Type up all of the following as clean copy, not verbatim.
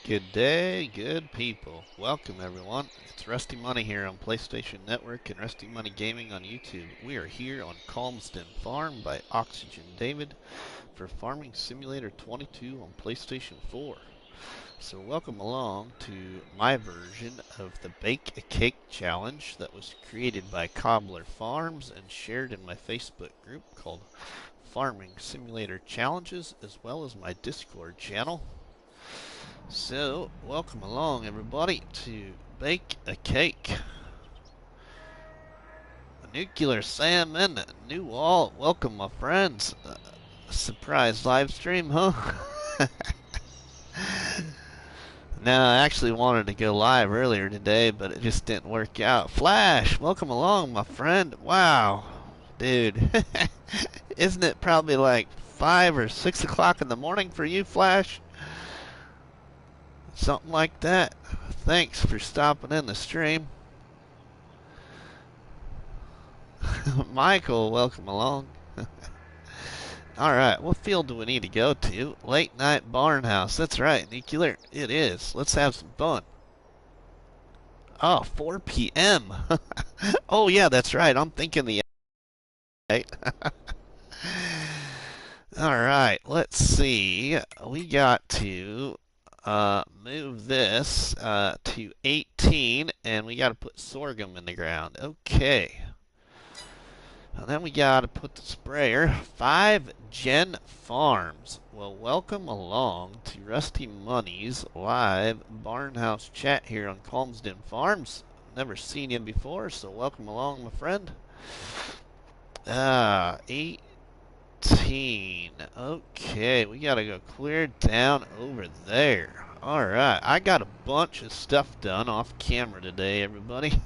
Good day, good people. Welcome everyone. It's RustyMoney here on PlayStation Network and RustyMoney Gaming on YouTube. We are here on Calmsden Farm by Oxygen David for Farming Simulator 22 on PlayStation 4. So welcome along to my version of the Bake a Cake Challenge that was created by Cobbler Farms and shared in my Facebook group called Farming Simulator Challenges, as well as my Discord channel. So, welcome along everybody to Bake a Cake. Nuclear Salmon, New Wall, welcome my friends. Surprise live stream, huh? No, I actually wanted to go live earlier today, but it just didn't work out. Flash, welcome along my friend. Wow, dude. Isn't it probably like 5 or 6 o'clock in the morning for you, Flash? Something like that. Thanks for stopping in the stream. Michael, welcome along. Alright, what field do we need to go to? Late night barn house. That's right, Nuclear. It is. Let's have some fun. Oh, 4 p.m. Oh, yeah, that's right. I'm thinking the night. Alright, let's see. We got to move this to 18, and we got to put sorghum in the ground. Okay. And then we got to put the sprayer. 5 Gen Farms. Well, welcome along to Rusty Money's live barnhouse chat here on Calmsden Farms. Never seen you before, so welcome along, my friend. 18. Okay, we gotta go clear down over there. Alright, I got a bunch of stuff done off camera today, everybody.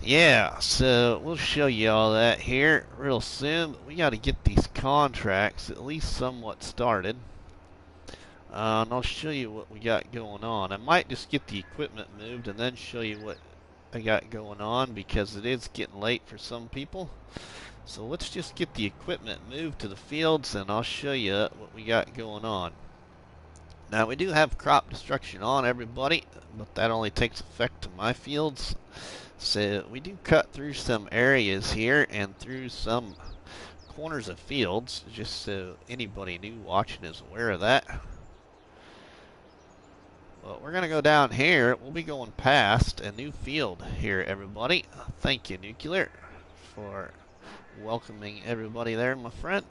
Yeah, so we'll show you all that here real soon. But we gotta get these contracts at least somewhat started. And I'll show you what we got going on. I might just get the equipment moved and then show you what I got going on, because it is getting late for some people. So let's just get the equipment moved to the fields and I'll show you what we got going on. Now, we do have crop destruction on, everybody, but that only takes effect to my fields. So we do cut through some areas here and through some corners of fields, just so anybody new watching is aware of that. Well, we're going to go down here. We'll be going past a new field here, everybody. Thank you, Nuclear, for welcoming everybody there, my friend.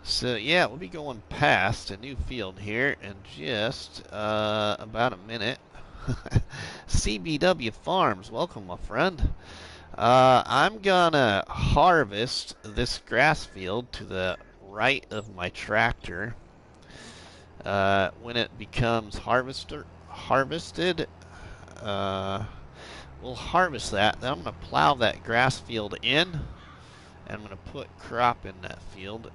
So yeah, we'll be going past a new field here in just about a minute. CBW Farms, welcome my friend. I'm gonna harvest this grass field to the right of my tractor. When it becomes harvested, we'll harvest that. Then I'm gonna plow that grass field in, and I'm gonna put crop in that field.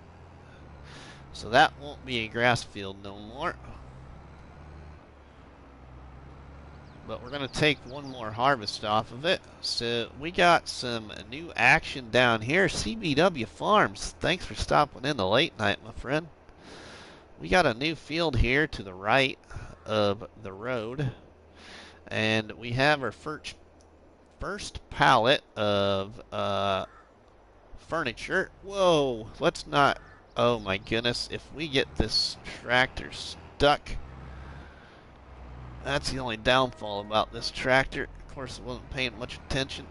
So that won't be a grass field no more. But we're going to take one more harvest off of it. So we got some new action down here. CBW Farms, thanks for stopping in the late night, my friend. We got a new field here to the right of the road. And we have our first pallet of furniture. Whoa, let's not... Oh my goodness, if we get this tractor stuck... That's the only downfall about this tractor. Of course, I wasn't paying much attention.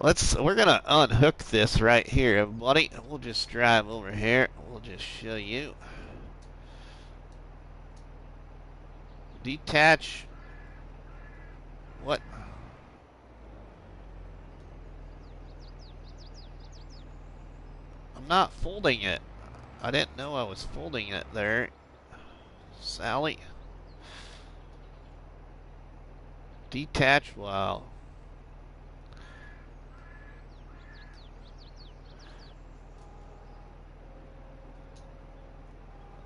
We're gonna unhook this right here, everybody. We'll just drive over here. We'll just show you. Detach. What? I'm not folding it. I didn't know I was folding it there. Sally. Detach. Wow.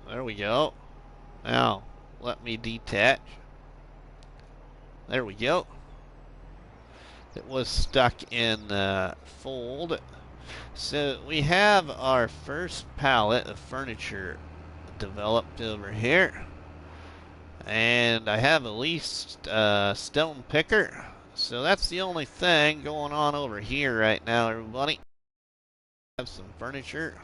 There we go. Now, let me detach. There we go. It was stuck in fold. So we have our first pallet of furniture developed over here. And I have at least a stone picker. So that's the only thing going on over here right now, everybody. Have some furniture.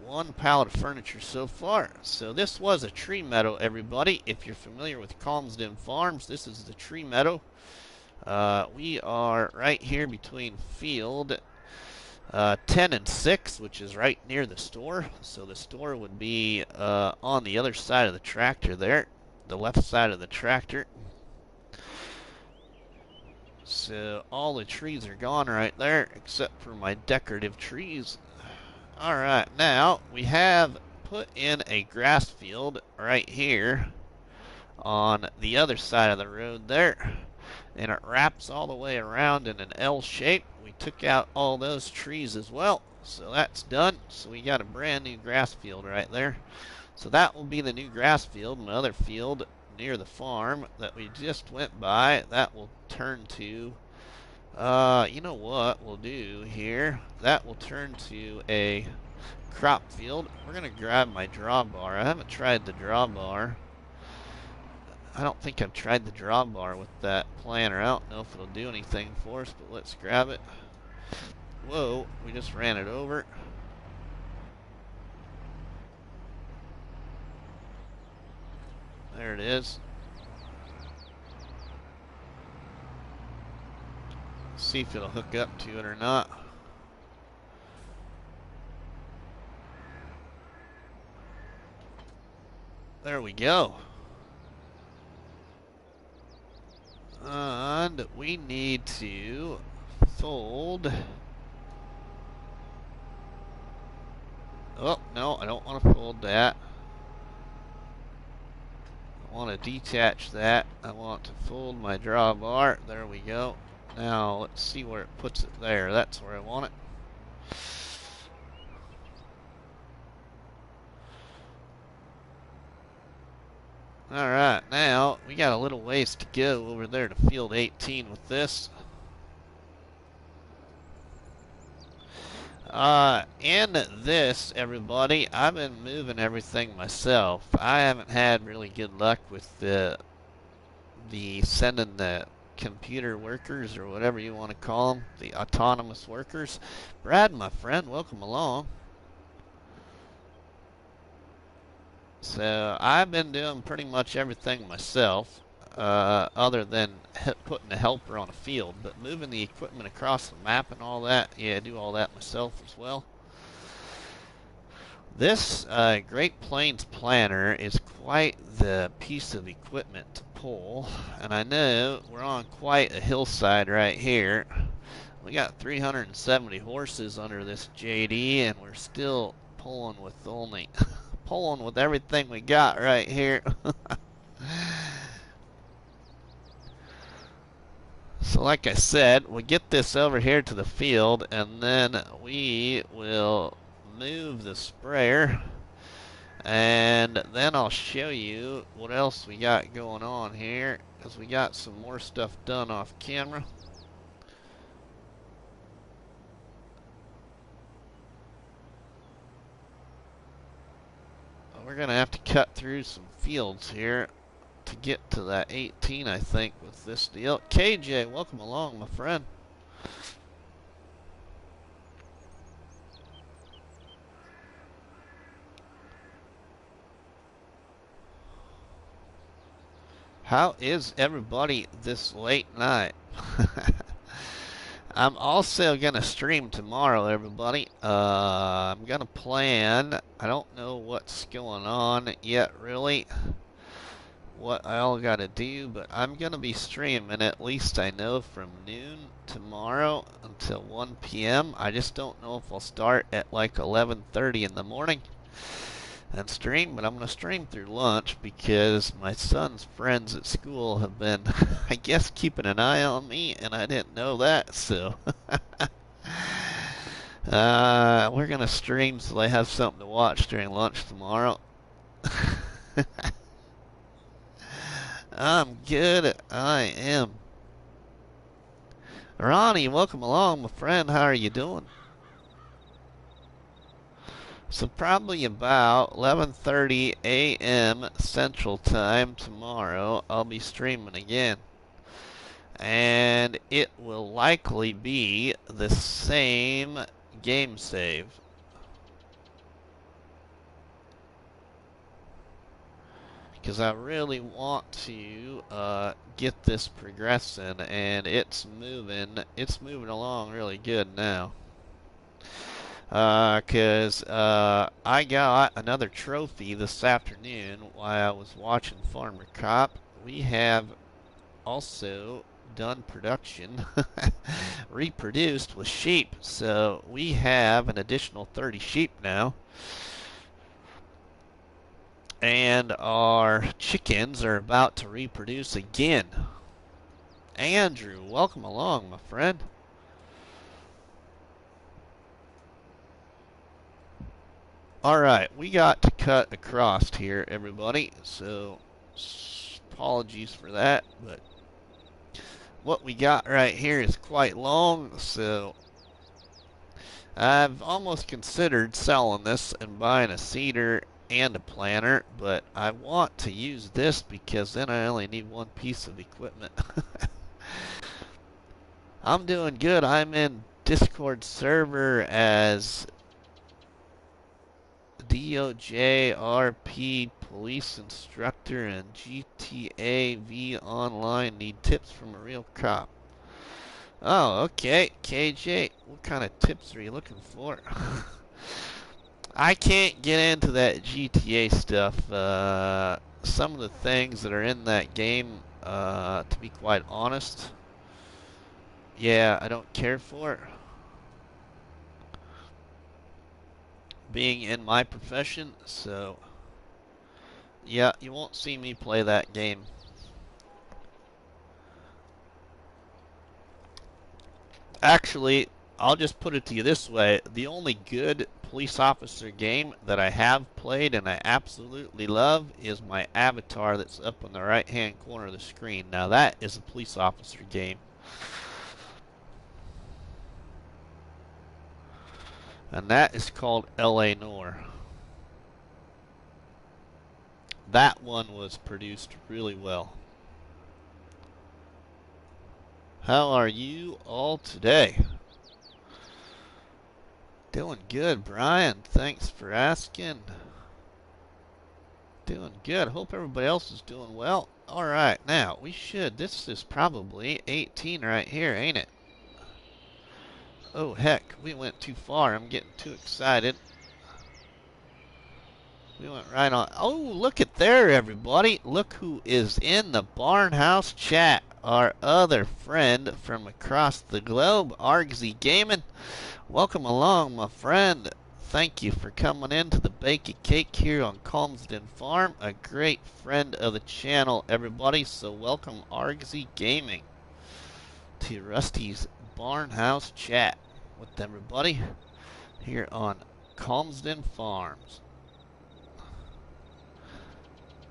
One pallet of furniture so far. So this was a tree meadow, everybody. If you're familiar with Calmsden Farms, this is the tree meadow. We are right here between field 10 and 6, which is right near the store. So the store would be on the other side of the tractor there, the left side of the tractor. So all the trees are gone right there, except for my decorative trees. Alright, now we have put in a grass field right here on the other side of the road there. And it wraps all the way around in an L shape. We took out all those trees as well, so that's done. So we got a brand new grass field right there. So that will be the new grass field. Another field near the farm that we just went by, that will turn to, you know what we'll do here? That will turn to a crop field. We're going to grab my drawbar. I haven't tried the drawbar. I don't think I've tried the drawbar with that planter. I don't know if it'll do anything for us, but let's grab it. Whoa, we just ran it over. There it is. See if it'll hook up to it or not. There we go. And we need to fold. Oh, no, I don't want to fold that. I want to detach that. I want to fold my drawbar. There we go. Now, let's see where it puts it there. That's where I want it. Alright, now we got a little ways to go over there to field 18 with this. In this, everybody, I've been moving everything myself. I haven't had really good luck with the sending the computer workers, or whatever you want to call them, the autonomous workers. Brad, my friend, welcome along. So I've been doing pretty much everything myself, other than putting a helper on a field. But moving the equipment across the map and all that, yeah, I do all that myself as well. This Great Plains planter is quite the piece of equipment to pull, and I know we're on quite a hillside right here. We got 370 horses under this JD, and we're still pulling with only pulling with everything we got right here. So like I said, we get this over here to the field, and then we will move the sprayer, and then I'll show you what else we got going on here, because we got some more stuff done off camera. We're gonna have to cut through some fields here to get to that 18, I think, with this deal. KJ, welcome along, my friend. How is everybody this late night? I'm also gonna stream tomorrow, everybody. I'm gonna plan. I don't know what's going on yet, really, what I all gotta do, but I'm gonna be streaming, at least I know, from noon tomorrow until 1 p.m. I just don't know if I'll start at like 11:30 in the morning and stream, but I'm gonna stream through lunch because my son's friends at school have been, I guess, keeping an eye on me, and I didn't know that, so we're gonna stream so they have something to watch during lunch tomorrow. I'm good. I am. Ronnie, welcome along, my friend. How are you doing? So probably about 11:30 a.m. Central Time tomorrow, I'll be streaming again. And it will likely be the same game save. Because I really want to get this progressing, and it's moving along really good now. Because I got another trophy this afternoon while I was watching Farmer Cop. We have also done production, reproduced with sheep. So we have an additional 30 sheep now. And our chickens are about to reproduce again. Andrew, welcome along, my friend. Alright, we got to cut across here, everybody, so apologies for that, but what we got right here is quite long, so I've almost considered selling this and buying a seeder and a planter, but I want to use this because then I only need one piece of equipment. I'm doing good. I'm in Discord server as DOJRP police instructor and GTA V online. Need tips from a real cop. Oh, okay. KJ, what kind of tips are you looking for? I can't get into that GTA stuff. Some of the things that are in that game, to be quite honest, yeah, I don't care for it. Being in my profession, so yeah, you won't see me play that game. Actually, I'll just put it to you this way. The only good police officer game that I have played and I absolutely love is my avatar that's up in the right hand corner of the screen. Now that is a police officer game. And that is called LA Noire. That one was produced really well. How are you all today? Doing good, Brian. Thanks for asking. Doing good. Hope everybody else is doing well. Alright, now, this is probably 18 right here, ain't it? Oh, heck, we went too far. I'm getting too excited. We went right on. Oh, look at there, everybody. Look who is in the Barnhouse chat. Our other friend from across the globe, Argsy Gaming. Welcome along, my friend. Thank you for coming in to the Bake a Cake here on Calmsden Farm. A great friend of the channel, everybody. So welcome, Argsy Gaming, to Rusty's Barnhouse chat with everybody here on Calmsden Farms.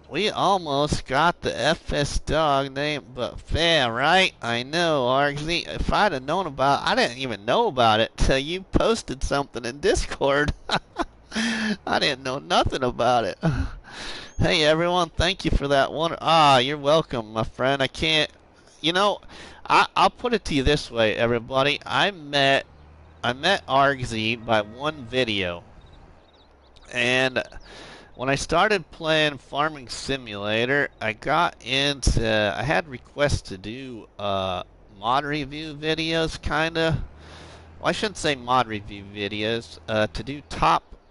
We almost got the FS dog name, but fair, right? I know, Argsy. If I'd have known about I didn't even know about it till you posted something in Discord. I didn't know nothing about it. Hey, everyone, thank you for that one. You're welcome, my friend. I can't, you know, I'll put it to you this way, everybody. I met Argsy by one video. And when I started playing Farming Simulator, I had requests to do mod review videos, kinda. Well, I shouldn't say mod review videos, to do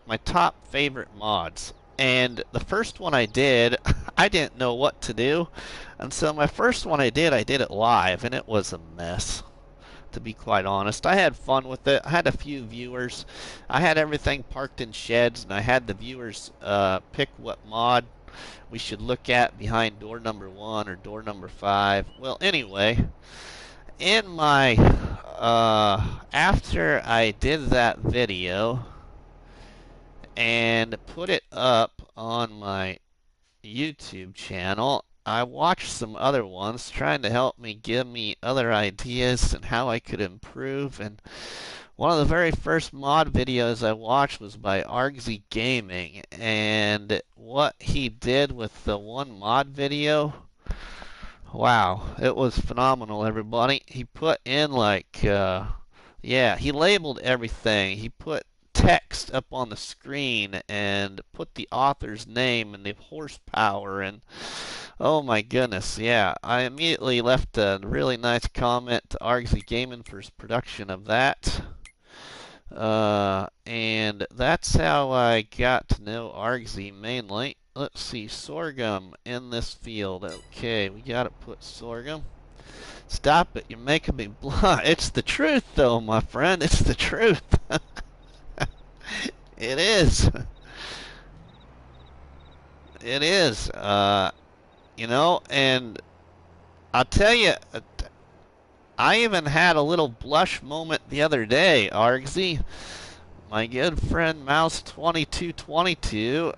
my top favorite mods. And the first one I did, I didn't know what to do. And so my first one I did it live, and it was a mess, to be quite honest. I had fun with it. I had a few viewers. I had everything parked in sheds, and I had the viewers pick what mod we should look at behind door number 1 or door number 5. Well, anyway, in my after I did that video and put it up on my YouTube channel, I watched some other ones trying to help me give me other ideas and how I could improve. And one of the very first mod videos I watched was by Argsy Gaming, and what he did with the one mod video, wow, it was phenomenal, everybody. He put in like, yeah, he labeled everything. He put text up on the screen and put the author's name and the horsepower and oh my goodness, yeah. I immediately left a really nice comment to Argsy Gaming for his production of that. And that's how I got to know Argsy mainly. Let's see, sorghum in this field. Okay, we gotta put sorghum. Stop it, you're making me blind. It's the truth though, my friend, it's the truth. It is. It is. You know, and I'll tell you, I even had a little blush moment the other day, Argsy. My good friend Mouse2222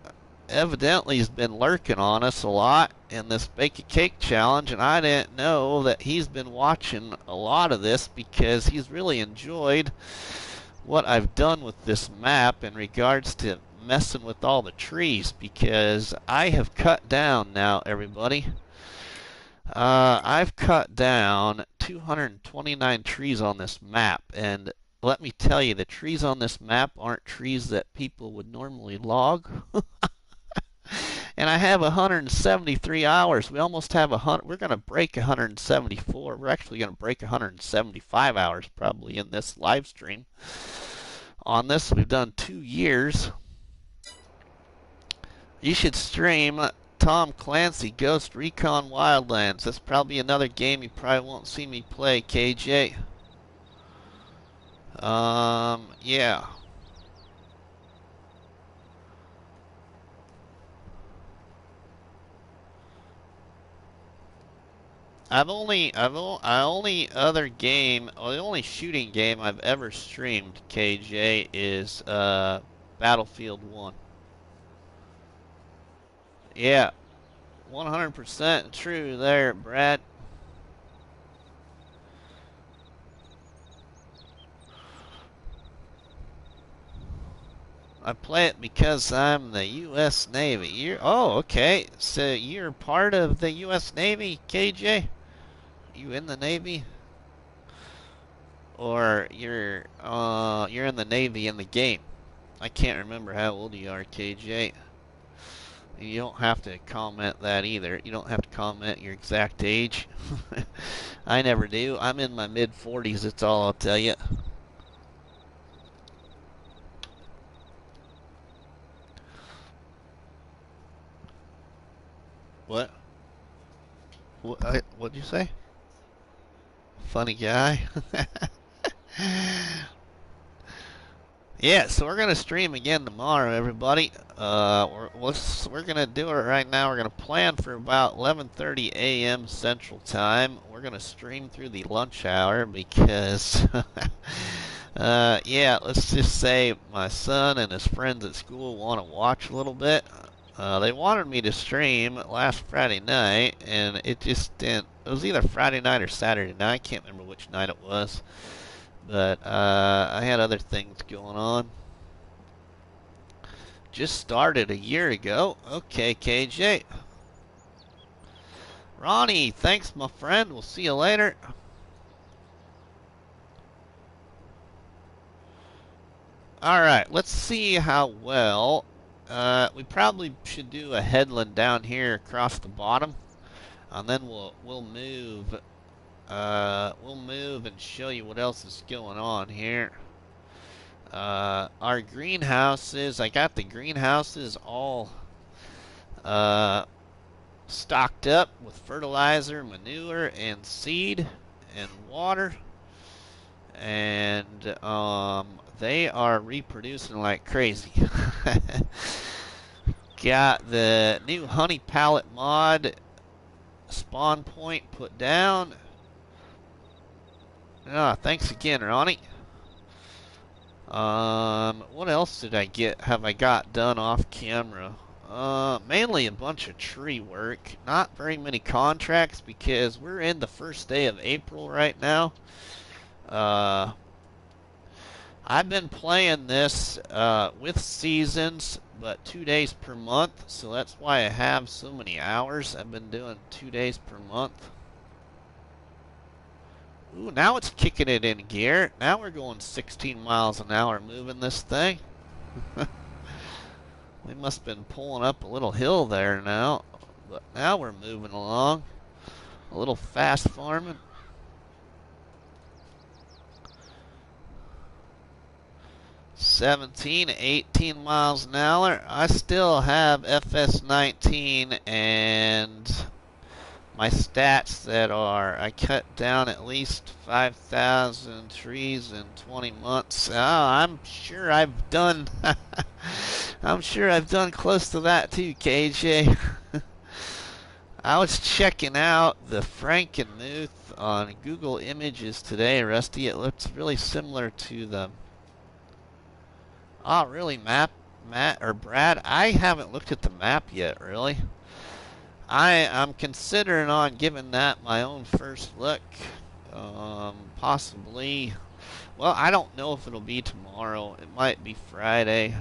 evidently has been lurking on us a lot in this Bake a Cake challenge, and I didn't know that he's been watching a lot of this because he's really enjoyed what I've done with this map in regards to messing with all the trees, because I have cut down now, everybody. I've cut down 229 trees on this map, and let me tell you, the trees on this map aren't trees that people would normally log. And I have 173 hours. We almost have 100. We're going to break 174. We're actually going to break 175 hours probably in this live stream. On this, we've done 2 years. You should stream Tom Clancy Ghost Recon Wildlands. That's probably another game you probably won't see me play, KJ. Yeah. The only other game, or the only shooting game I've ever streamed, KJ, is Battlefield 1. Yeah, 100% true there, Brad. I play it because I'm the U.S. Navy. Oh, okay. So you're part of the U.S. Navy, KJ? You in the Navy? Or you're in the Navy in the game? I can't remember how old you are, KJ. You don't have to comment that either. You don't have to comment your exact age. I never do. I'm in my mid-40s, that's all I'll tell you. What? What'd you say? Funny guy. Yeah, so we're gonna stream again tomorrow, everybody. We're gonna do it right now. We're gonna plan for about 11:30 a.m. Central Time. We're gonna stream through the lunch hour because, yeah, let's just say my son and his friends at school want to watch a little bit. They wanted me to stream last Friday night, and it just didn't. It was either Friday night or Saturday night. I can't remember which night it was. But I had other things going on. Just started a year ago. Okay, KJ. Ronnie, thanks, my friend. We'll see you later. Alright, let's see how well. We probably should do a headland down here across the bottom. And then we'll move. We'll move and show you what else is going on here. Our greenhouses, I got the greenhouses all stocked up with fertilizer, manure, and seed, and water. And they are reproducing like crazy. Got the new honey pallet mod spawn point put down. Ah, thanks again, Ronnie. What else did I get? Have I got done off camera? Mainly a bunch of tree work. Not very many contracts because we're in the first day of April right now. Uh, I've been playing this with seasons, but 2 days per month, so that's why I have so many hours. I've been doing 2 days per month. Ooh, now it's kicking it in gear. Now we're going 16 miles an hour moving this thing. We must have been pulling up a little hill there now, but now we're moving along. A little fast farming. 17, 18 miles an hour. I still have FS19 and my stats that are, I cut down at least 5,000 trees in 20 months. Oh, I'm sure I've done, I'm sure I've done close to that too, KJ. I was checking out the Frankenmuth on Google Images today, Rusty. It looks really similar to the... Oh, really, Matt or Brad? I haven't looked at the map yet, really. I'm considering on giving that my own first look. Possibly. Well, I don't know if it'll be tomorrow. It might be Friday.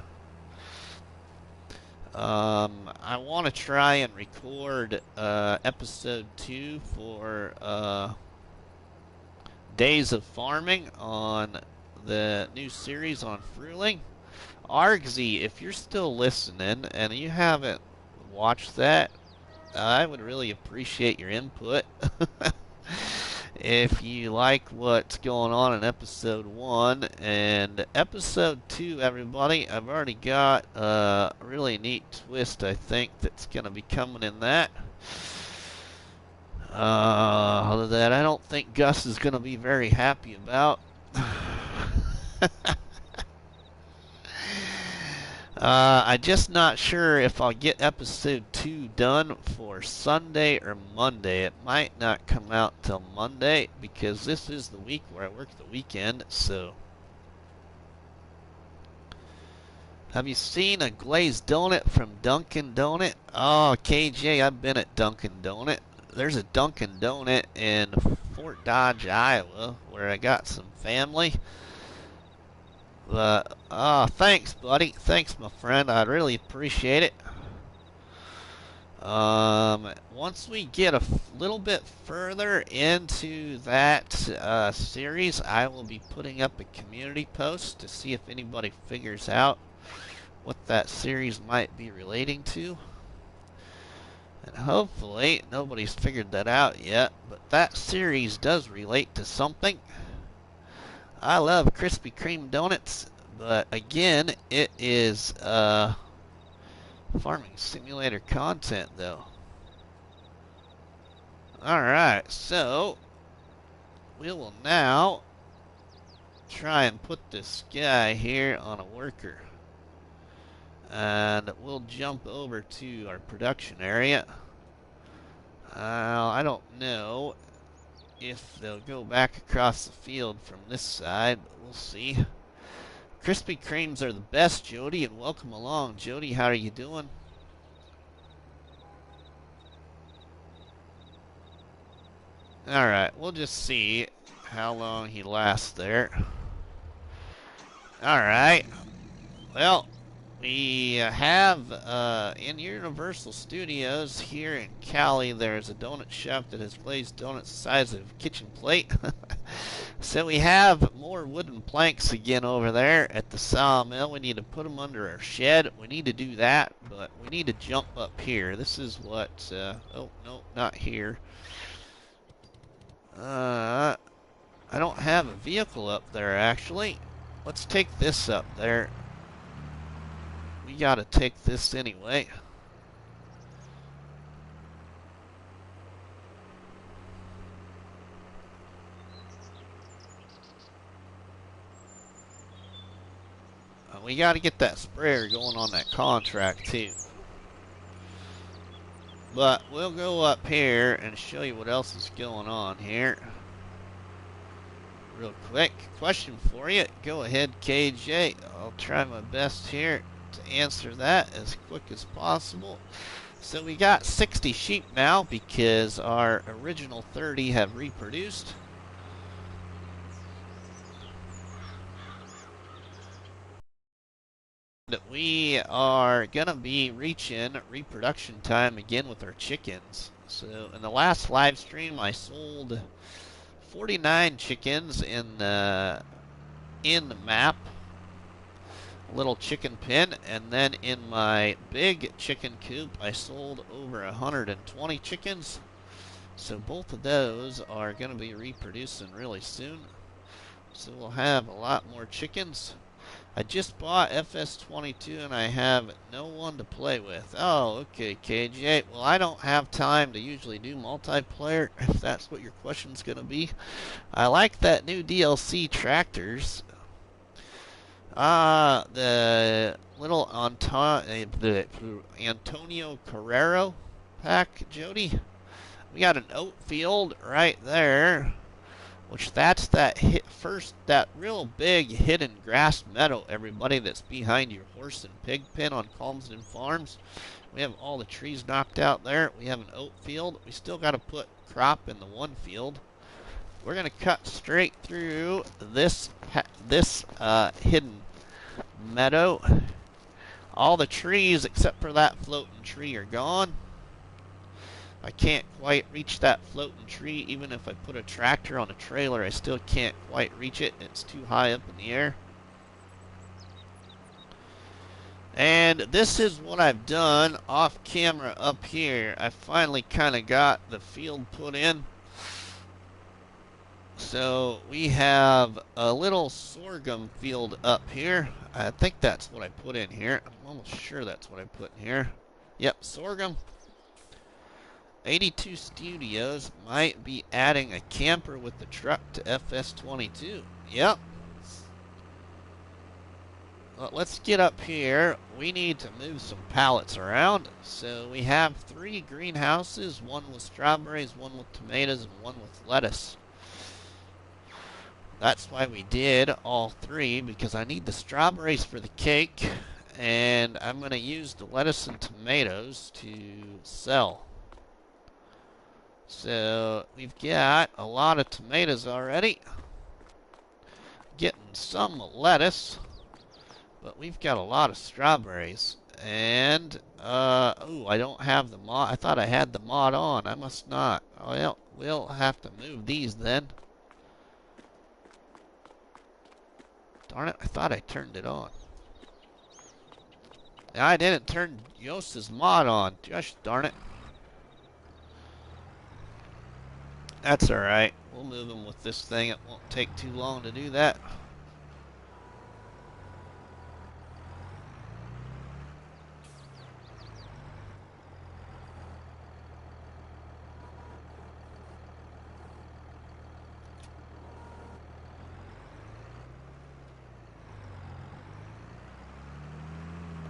I want to try and record episode 2 for Days of Farming on the new series on fruiting. Argsy, if you're still listening and you haven't watched that, I would really appreciate your input. If you like what's going on in episode 1 and episode 2, everybody, I've already got a really neat twist, I think, that's going to be coming in that. Other than that, I don't think Gus is going to be very happy about. I'm just not sure if I'll get episode 2 done for Sunday or Monday. It might not come out till Monday because this is the week where I work the weekend, so. Have you seen a glazed donut from Dunkin' Donut? Oh, KJ, I've been at Dunkin' Donut. There's a Dunkin' Donut in Fort Dodge, Iowa, where I got some family. But, thanks, buddy. Thanks, my friend. I'd really appreciate it. Once we get a little bit further into that series, I will be putting up a community post to see if anybody figures out what that series might be relating to. And hopefully, nobody's figured that out yet, but that series does relate to something. I love Krispy Kreme donuts, but again, it is farming simulator content, though. Alright, so we will now try and put this guy here on a worker. And we'll jump over to our production area. I don't know if they'll go back across the field from this side, but we'll see. Krispy Kremes are the best, Jody, and welcome along. Jody, how are you doing? Alright, we'll just see how long he lasts there. Alright. Well, we have in Universal Studios here in Cali, there's a donut shop that has glazed donuts the size of a kitchen plate. So we have more wooden planks again over there at the sawmill. We need to put them under our shed. We need to do that, but we need to jump up here. This is what, oh, no, not here. I don't have a vehicle up there, actually. Let's take this up there. We gotta take this anyway. We gotta get that sprayer going on that contract too. But we'll go up here and show you what else is going on here. Real quick, question for you. Go ahead, KJ. I'll try my best here. to answer that as quick as possible. So we got 60 sheep now because our original 30 have reproduced. We are gonna be reaching reproduction time again with our chickens. So in the last live stream I sold 49 chickens in the map, little chicken pen, and then in my big chicken coop I sold over 120 chickens. So both of those are going to be reproducing really soon. So we'll have a lot more chickens. I just bought FS22 and I have no one to play with. Oh, okay, KJ. Well, I don't have time to usually do multiplayer, if that's what your question's going to be. I like that new DLC tractors. The little Antonio Carrero pack, Jody. We got an oat field right there, which that's that real big hidden grass meadow, everybody, that's behind your horse and pig pen on Calmsden Farms. We have all the trees knocked out there. We have an oat field. We still got to put crop in the one field. We're going to cut straight through this hidden meadow. All the trees except for that floating tree are gone. I can't quite reach that floating tree. Even if I put a tractor on a trailer, I still can't quite reach it. It's too high up in the air. And this is what I've done off camera up here. I finally kind of got the field put in. So we have a little sorghum field up here. I think that's what I put in here. I'm almost sure that's what I put in here. Yep, sorghum. 82 Studios might be adding a camper with the truck to FS22. Yep. Well, let's get up here. We need to move some pallets around. So we have 3 greenhouses, one with strawberries, one with tomatoes, and one with lettuce. That's why we did all 3, because I need the strawberries for the cake, and I'm going to use the lettuce and tomatoes to sell. So we've got a lot of tomatoes already. Getting some lettuce, but we've got a lot of strawberries. And, oh, I don't have the mod. I thought I had the mod on. I must not. Well, we'll have to move these then. Darn it, I thought I turned it on. I didn't turn Josa's mod on. Gosh darn it. That's alright. We'll move them with this thing. It won't take too long to do that.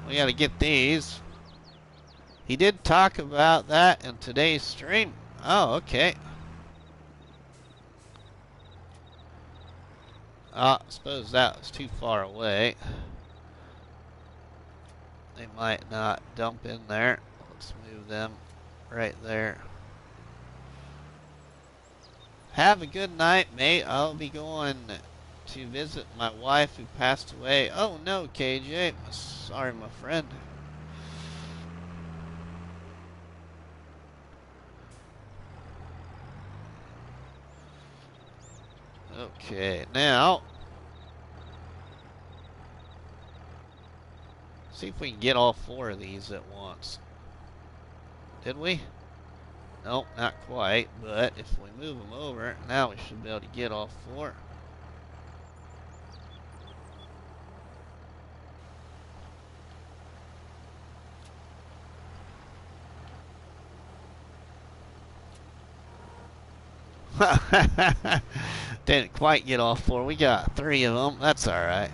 We gotta get these. He did talk about that in today's stream. Oh, okay. I suppose that was too far away. They might not dump in there. Let's move them right there. Have a good night, mate. I'll be going to visit my wife who passed away. Oh no, KJ. Sorry, my friend. Okay, now see if we can get all 4 of these at once. Did we? Nope, not quite, but if we move them over, now we should be able to get all 4. Didn't quite get all 4. We got 3 of them. That's alright.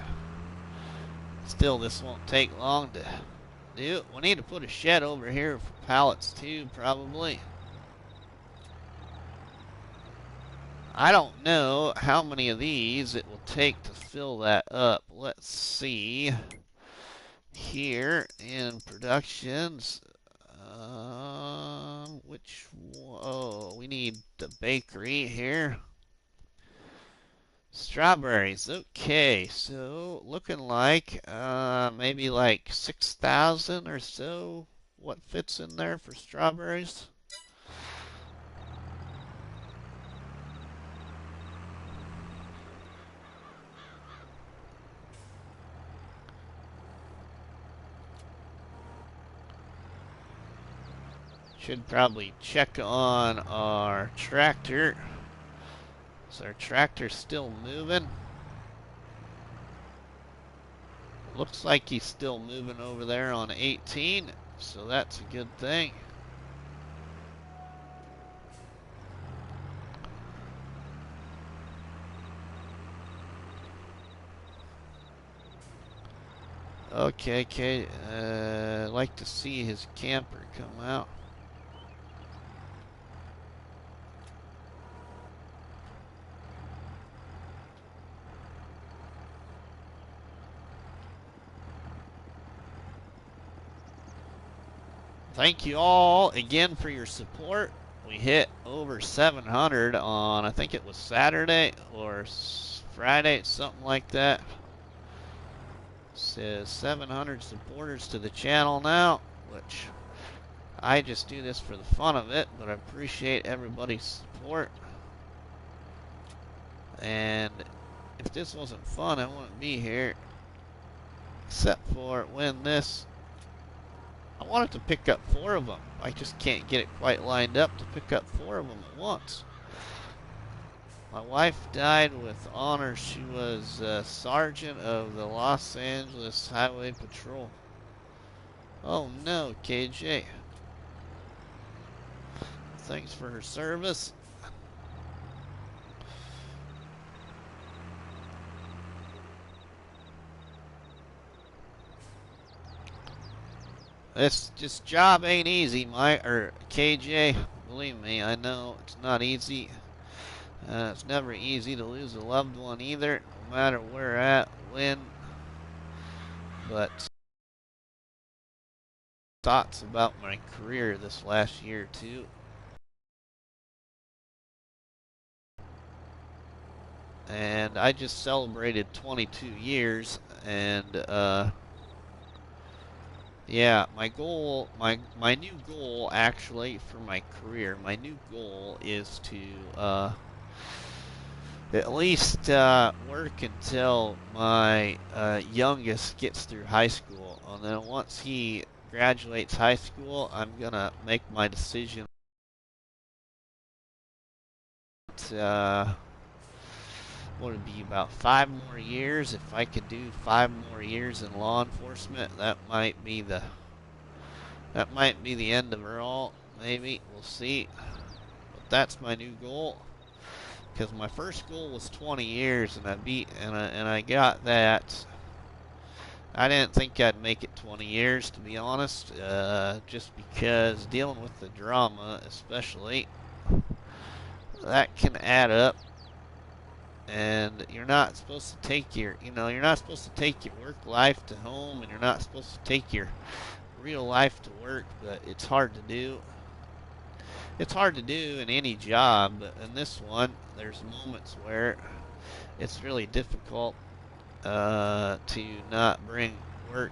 Still, this won't take long to do. We need to put a shed over here for pallets too, probably. I don't know how many of these it will take to fill that up. Let's see. here in productions. Which one? Oh, we need the bakery here. Strawberries. Okay, so looking like maybe like 6,000 or so. What fits in there for strawberries? Should probably check on our tractor. Is our tractor still moving? Looks like he's still moving over there on 18, so that's a good thing. Okay. I'd like to see his camper come out. Thank you all again for your support. We hit over 700 on, I think it was Saturday or Friday, something like that. Says 700 supporters to the channel now, which I just do this for the fun of it, but I appreciate everybody's support. And if this wasn't fun, I wouldn't be here. Except for when this, I wanted to pick up 4 of them. I just can't get it quite lined up to pick up 4 of them at once. My wife died with honors. She was sergeant of the Los Angeles Highway Patrol. Oh no, KJ. Thanks for her service. This job ain't easy, KJ. Believe me, I know it's not easy. It's never easy to lose a loved one either, no matter where at, when. But thoughts about my career this last year too. And I just celebrated 22 years, and yeah, my goal, my new goal actually for my career, my new goal is to at least work until my youngest gets through high school, and then once he graduates high school, I'm gonna make my decision. What would it be, about 5 more years? If I could do 5 more years in law enforcement, that might be the end of it all. Maybe we'll see. But that's my new goal. Because my first goal was 20 years, and I got that. I didn't think I'd make it 20 years, to be honest. Just because dealing with the drama, especially, that can add up. And you're not supposed to take your, you're not supposed to take your work life to home, and you're not supposed to take your real life to work, but it's hard to do. It's hard to do in any job, but in this one, there's moments where it's really difficult to not bring work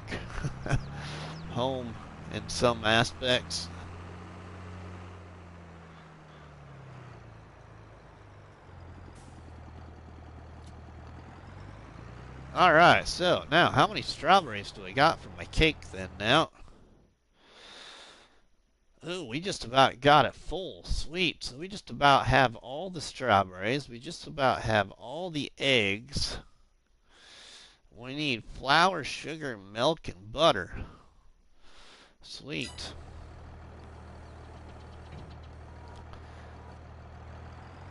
home in some aspects. Alright, so now how many strawberries do I got for my cake then now? Ooh, we just about got it full. Sweet. So we just about have all the strawberries. We just about have all the eggs. We need flour, sugar, milk, and butter. Sweet.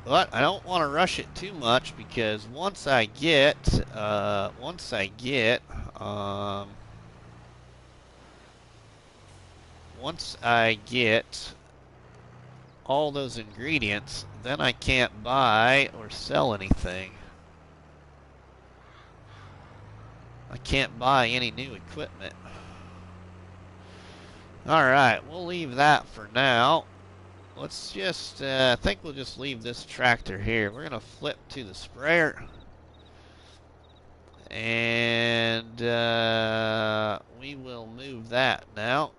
But I don't want to rush it too much, because once I get all those ingredients, then I can't buy or sell anything. I can't buy any new equipment. Alright, we'll leave that for now. Let's just, I think we'll just leave this tractor here. We're going to flip to the sprayer. And we will move that now.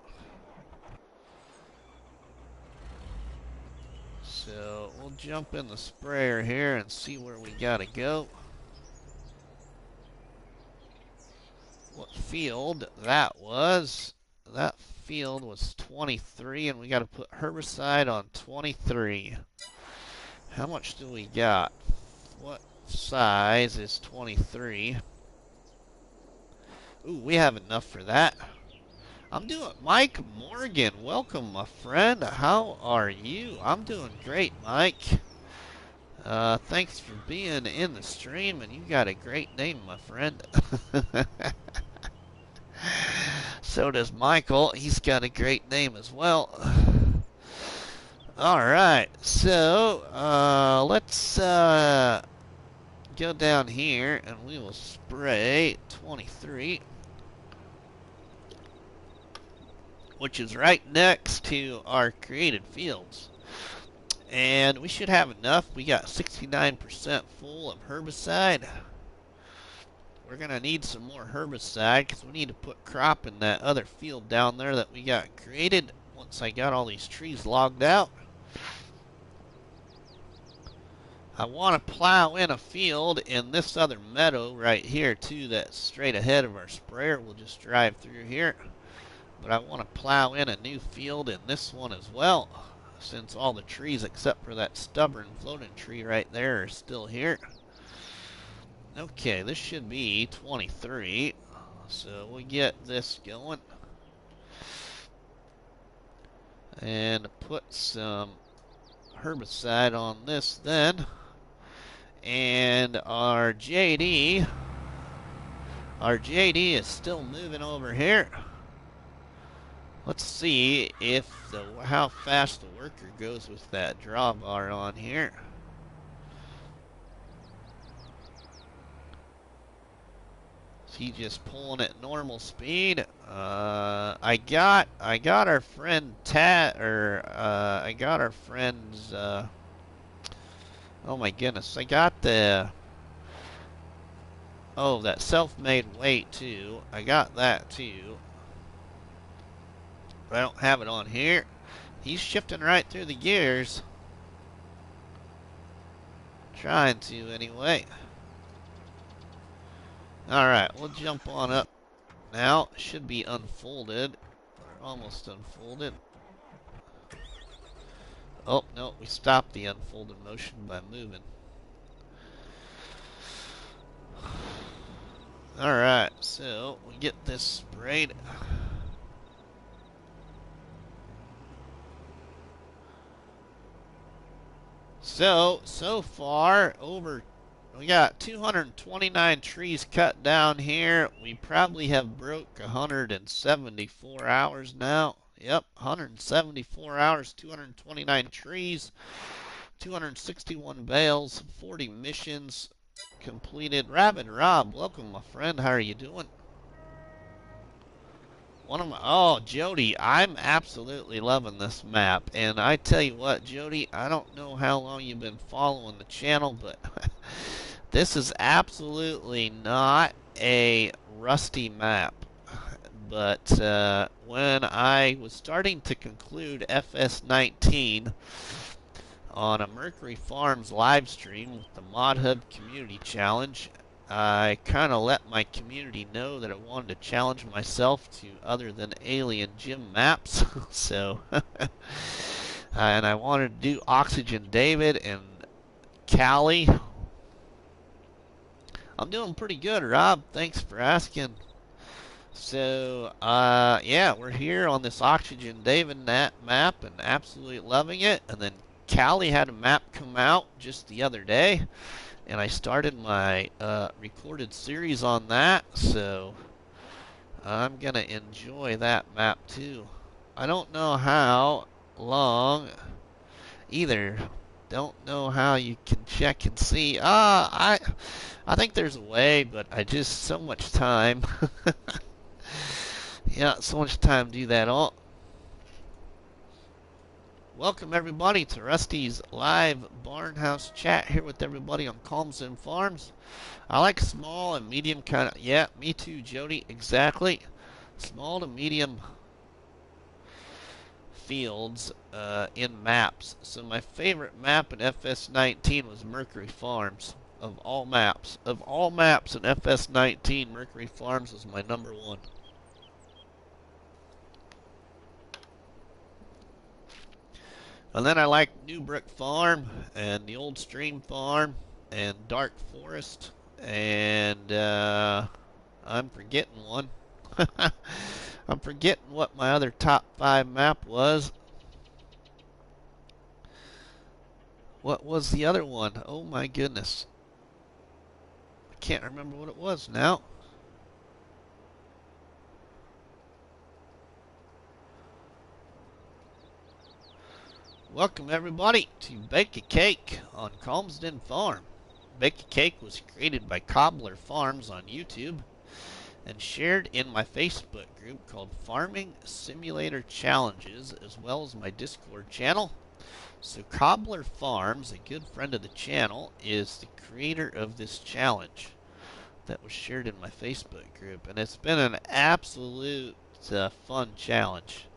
So we'll jump in the sprayer here and see where we got to go. What field that was. That field was 23, and we got to put herbicide on 23. How much do we got? What size is 23? Ooh, we have enough for that. I'm doing Mike Morgan. Welcome, my friend. How are you? I'm doing great, Mike. Thanks for being in the stream, and you got a great name, my friend. So does Michael. He's got a great name as well. Alright, so let's go down here and we will spray 23, which is right next to our created fields. And we should have enough. We got 69% full of herbicide. We're going to need some more herbicide because we need to put crop in that other field down there that we got created once I got all these trees logged out. I want to plow in a field in this other meadow right here too that's straight ahead of our sprayer. We'll just drive through here. But I want to plow in a new field in this one as well, since all the trees except for that stubborn floating tree right there are still here. Okay, this should be 23, so we'll get this going. And put some herbicide on this then. And our JD is still moving over here. Let's see if how fast the worker goes with that drawbar on here. Is he just pulling at normal speed? I got our friend I got our friend's oh my goodness, I got the that self-made weight too. I got that too. But I don't have it on here. He's shifting right through the gears. Trying to anyway. Alright, we'll jump on up now. It should be unfolded. Or almost unfolded. Oh, no, we stopped the unfolded motion by moving. Alright, so we get this sprayed. So far, we got 229 trees cut down here. We probably have broke 174 hours now. Yep, 174 hours, 229 trees, 261 bales, 40 missions completed. Rabid Rob, welcome, my friend. How are you doing? Oh, Jody, I'm absolutely loving this map. And I tell you what, Jody, I don't know how long you've been following the channel, but this is absolutely not a rusty map. But when I was starting to conclude FS19 on a Mercury Farms live stream with the Mod Hub Community Challenge, I kind of let my community know that I wanted to challenge myself to other than alien gym maps. So, and I wanted to do Oxygen David and Cali. I'm doing pretty good, Rob. Thanks for asking. So, yeah, we're here on this Oxygen David map and absolutely loving it. And then Cali had a map come out just the other day, and I started my recorded series on that, so I'm going to enjoy that map too. I don't know how long either. Don't know how you can check and see. I think there's a way, but I just so much time. Yeah, so much time to do that all. Welcome everybody to Rusty's live barnhouse chat here with everybody on Calmsden Farms. I like small and medium kind of, yeah, me too, Jody, exactly. Small to medium fields in maps. So my favorite map in FS19 was Mercury Farms. Of all maps in FS19, Mercury Farms was my #1. And then I like Newbrook Farm and the Old Stream Farm and Dark Forest and I'm forgetting one. I'm forgetting what my other top 5 map was. What was the other one? Oh my goodness. I can't remember what it was now. Welcome everybody to Bake a Cake on Calmsden Farm. Bake a Cake was created by Cobbler Farms on YouTube and shared in my Facebook group called Farming Simulator Challenges, as well as my Discord channel. So Cobbler Farms, a good friend of the channel, is the creator of this challenge that was shared in my Facebook group, and it's been an absolute fun challenge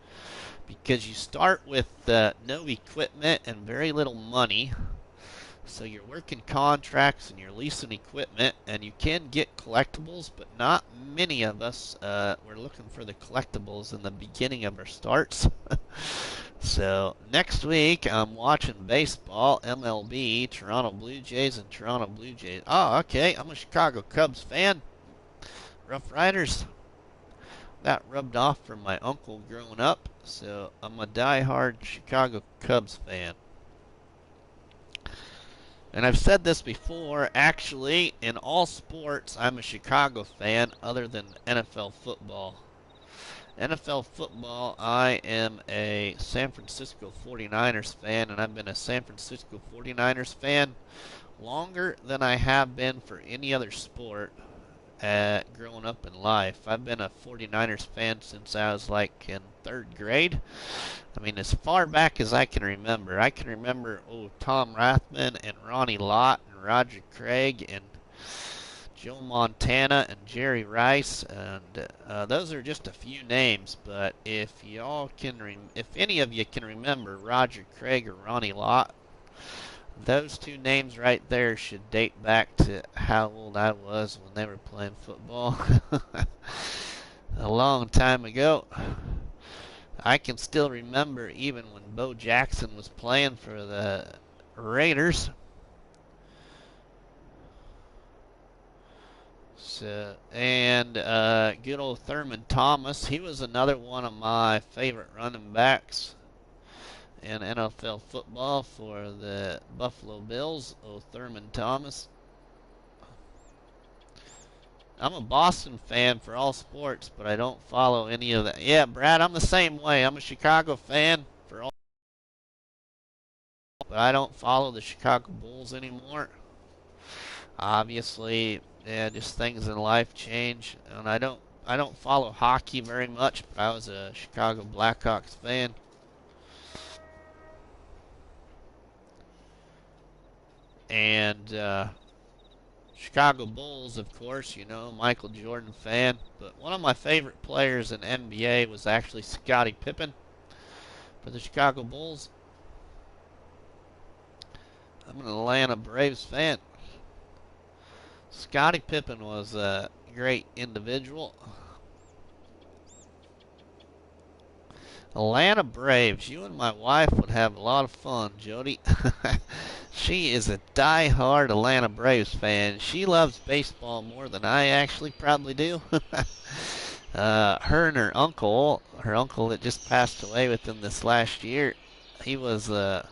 because you start with no equipment and very little money. So you're working contracts and you're leasing equipment, and you can get collectibles, but not many of us were looking for the collectibles in the beginning of our starts. So next week I'm watching baseball, MLB, Toronto Blue Jays and Toronto Blue Jays. Oh, okay, I'm a Chicago Cubs fan. Rough Riders. That rubbed off from my uncle growing up, so I'm a die-hard Chicago Cubs fan. And I've said this before, actually, in all sports, I'm a Chicago fan other than NFL football. NFL football, I am a San Francisco 49ers fan, and I've been a San Francisco 49ers fan longer than I have been for any other sport growing up in life. I've been a 49ers fan since I was like in 3rd grade. I mean, as far back as I can remember. I can remember, Tom Rathman and Ronnie Lott and Roger Craig and Joe Montana and Jerry Rice, and those are just a few names. But if any of you can remember Roger Craig or Ronnie Lott, those 2 names right there should date back to how old I was when they were playing football. A long time ago. I can still remember even when Bo Jackson was playing for the Raiders. So, and good old Thurman Thomas, he was another one of my favorite running backs in NFL football for the Buffalo Bills. Thurman Thomas. I'm a Boston fan for all sports, but I don't follow any of that. Yeah, Brad, I'm the same way. I'm a Chicago fan for all, but I don't follow the Chicago Bulls anymore. Obviously, yeah, just things in life change, and I don't follow hockey very much, but I was a Chicago Blackhawks fan. And Chicago Bulls, of course, Michael Jordan fan. But one of my favorite players in NBA was actually Scottie Pippen for the Chicago Bulls. I'm an Atlanta Braves fan. Scottie Pippen was a great individual. Atlanta Braves, you and my wife would have a lot of fun, Jody. She is a die-hard Atlanta Braves fan. She loves baseball more than I actually probably do. Her and her uncle that just passed away within this last year, he was a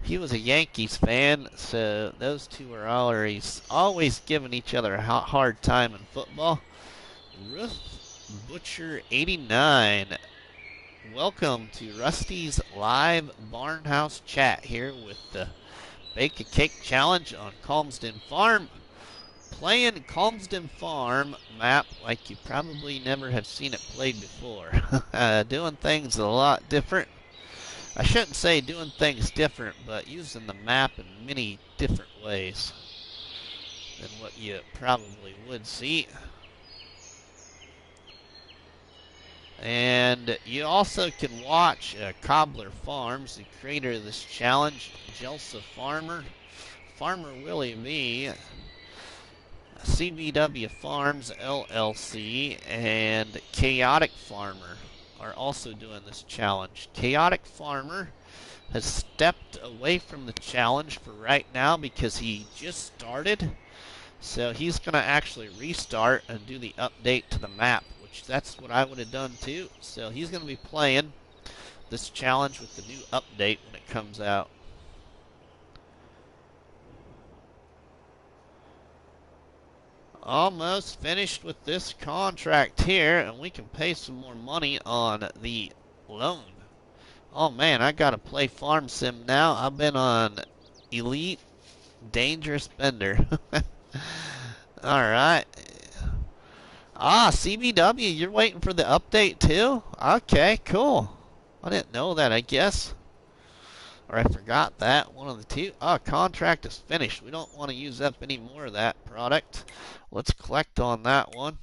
Yankees fan, so those 2 are always giving each other a hard time in football. Ruth Butcher 89. Welcome to Rusty's live barnhouse chat here with the Bake a Cake Challenge on Calmsden Farm. Playing Calmsden Farm map like you probably never have seen it played before. Doing things a lot different. I shouldn't say doing things different, but using the map in many different ways than what you probably would see. And you also can watch Cobbler Farms, the creator of this challenge, Jelsa Farmer Willie V, CBW Farms LLC, and Chaotic Farmer are also doing this challenge. Chaotic Farmer has stepped away from the challenge for right now because he just started. So he's going to actually restart and do the update to the map, which that's what I would have done too. So he's going to be playing this challenge with the new update when it comes out. Almost finished with this contract here, and we can pay some more money on the loan. Oh man, I gotta play Farm Sim now. I've been on Elite Dangerous Bender. Alright. Ah, CBW, you're waiting for the update too? Okay, cool. I didn't know that, I guess. Or I forgot that, one of the two. Ah, contract is finished. We don't want to use up any more of that product. Let's collect on that one.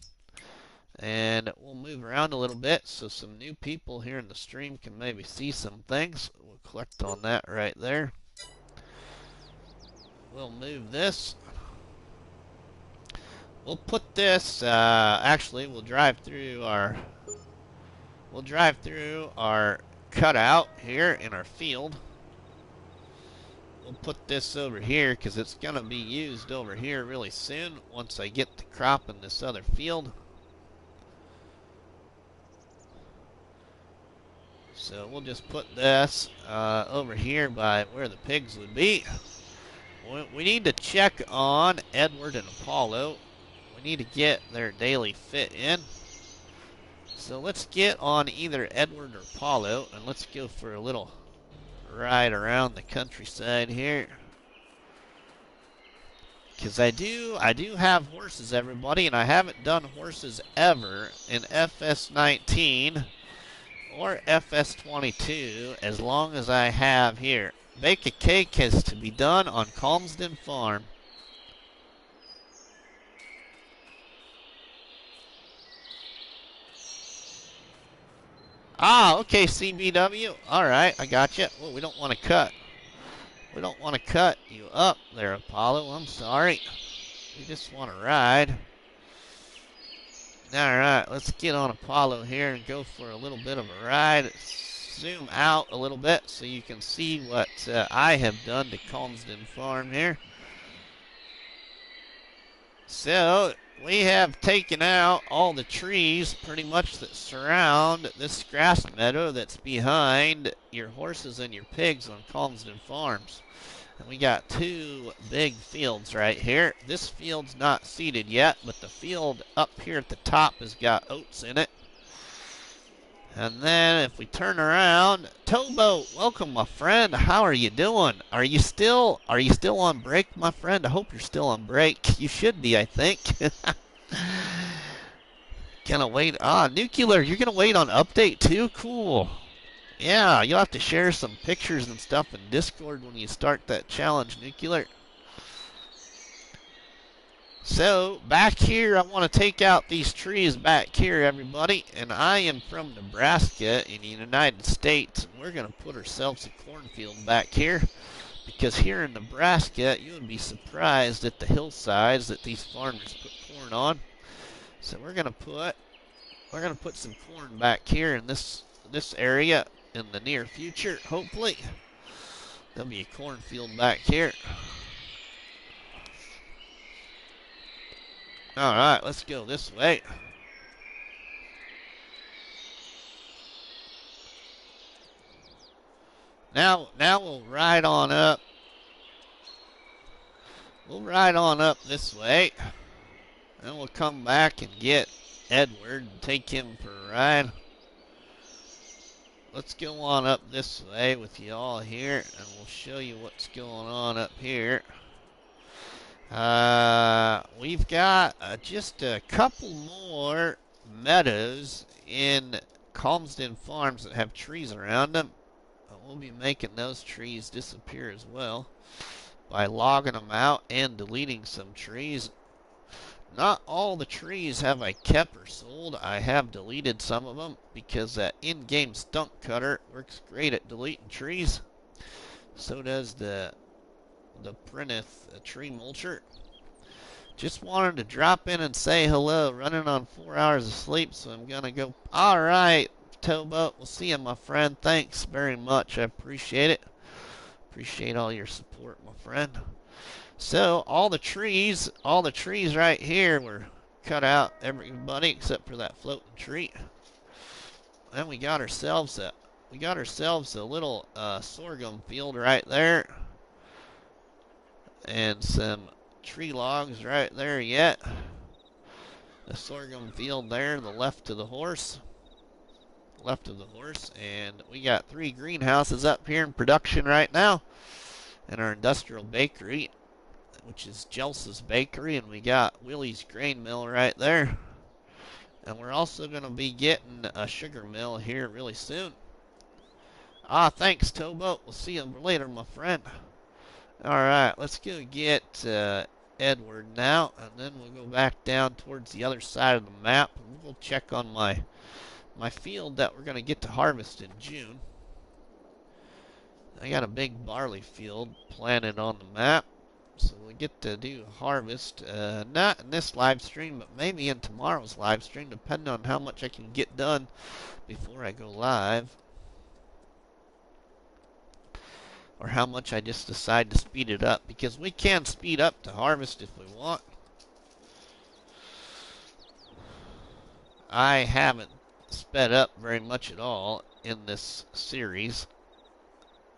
And we'll move around a little bit so some new people here in the stream can maybe see some things. We'll collect on that right there. We'll move this. We'll put this, actually we'll drive through our cutout here in our field. We'll put this over here because it's going to be used over here really soon once I get the crop in this other field. So we'll just put this over here by where the pigs would be. We need to check on Edward and Apollo. We need to get their daily fit in. So let's get on either Edward or Apollo and let's go for a little ride around the countryside here. Because I do have horses, everybody, and I haven't done horses ever in FS19 or FS22 as long as I have here. Bake a cake has to be done on Calmsden Farm. Ah, okay, CBW. Alright, I got you. Well, we don't want to cut. We don't want to cut you up there, Apollo. I'm sorry. We just want to ride. Alright, let's get on Apollo here and go for a little bit of a ride. Zoom out a little bit so you can see what I have done to Calmsden Farm here. So, we have taken out all the trees pretty much that surround this grass meadow that's behind your horses and your pigs on Calmsden Farms. And we got two big fields right here. This field's not seeded yet, but the field up here at the top has got oats in it. And then if we turn around, Towboat, welcome my friend. How are you doing? Are you still on break, my friend? I hope you're still on break. You should be, I think. Gonna wait. Ah, Nuclear, you're gonna wait on update too? Cool. Yeah, you'll have to share some pictures and stuff in Discord when you start that challenge, Nuclear. So, back here, I want to take out these trees back here, everybody. And I am from Nebraska in the United States. And we're going to put ourselves a cornfield back here. Because here in Nebraska, you would be surprised at the hillsides that these farmers put corn on. So we're going to put some corn back here in this area in the near future, hopefully. There'll be a cornfield back here. Alright, let's go this way. Now we'll ride on up. We'll ride on up this way. Then we'll come back and get Edward and take him for a ride. Let's go on up this way with you all here, and we'll show you what's going on up here. We've got just a couple more meadows in Calmsden Farms that have trees around them. we'll be making those trees disappear as well by logging them out and deleting some trees. Not all the trees have I kept or sold. I have deleted some of them because that in-game stump cutter works great at deleting trees. So does the Printeth tree mulcher. Just wanted to drop in and say hello. Running on 4 hours of sleep, so I'm gonna go. All right, Towboat. We'll see you, my friend. Thanks very much. I appreciate it. Appreciate all your support, my friend. So all the trees right here were cut out, everybody except for that floating tree. And we got ourselves a little sorghum field right there, and some tree logs right there yet. The sorghum field there, the left of the horse, and we got 3 greenhouses up here in production right now, and our industrial bakery, which is Jelsa's bakery, and we got Willie's grain mill right there. And we're also going to be getting a sugar mill here really soon. Thanks, Towboat. We'll see you later, my friend. Alright, let's go get Edward now, and then we'll go back down towards the other side of the map, and we'll check on my field that we're going to get to harvest in June. I got a big barley field planted on the map. So we get to do harvest, not in this live stream, but maybe in tomorrow's live stream, depending on how much I can get done before I go live. Or how much I just decide to speed it up, because we can speed up to harvest if we want. I haven't sped up very much at all in this series.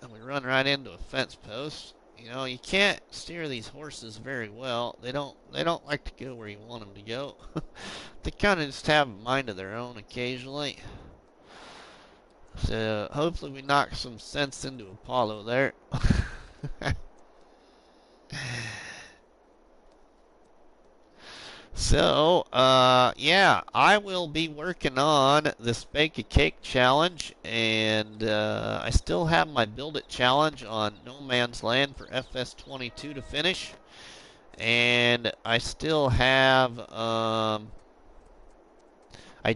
And we run right into a fence post. You know, you can't steer these horses very well. They don't like to go where you want them to go. They kind of just have a mind of their own occasionally. So hopefully we knock some sense into Apollo there. So, yeah, I will be working on this Bake a Cake challenge, and I still have my Build It challenge on No Man's Land for FS22 to finish, and I still have, I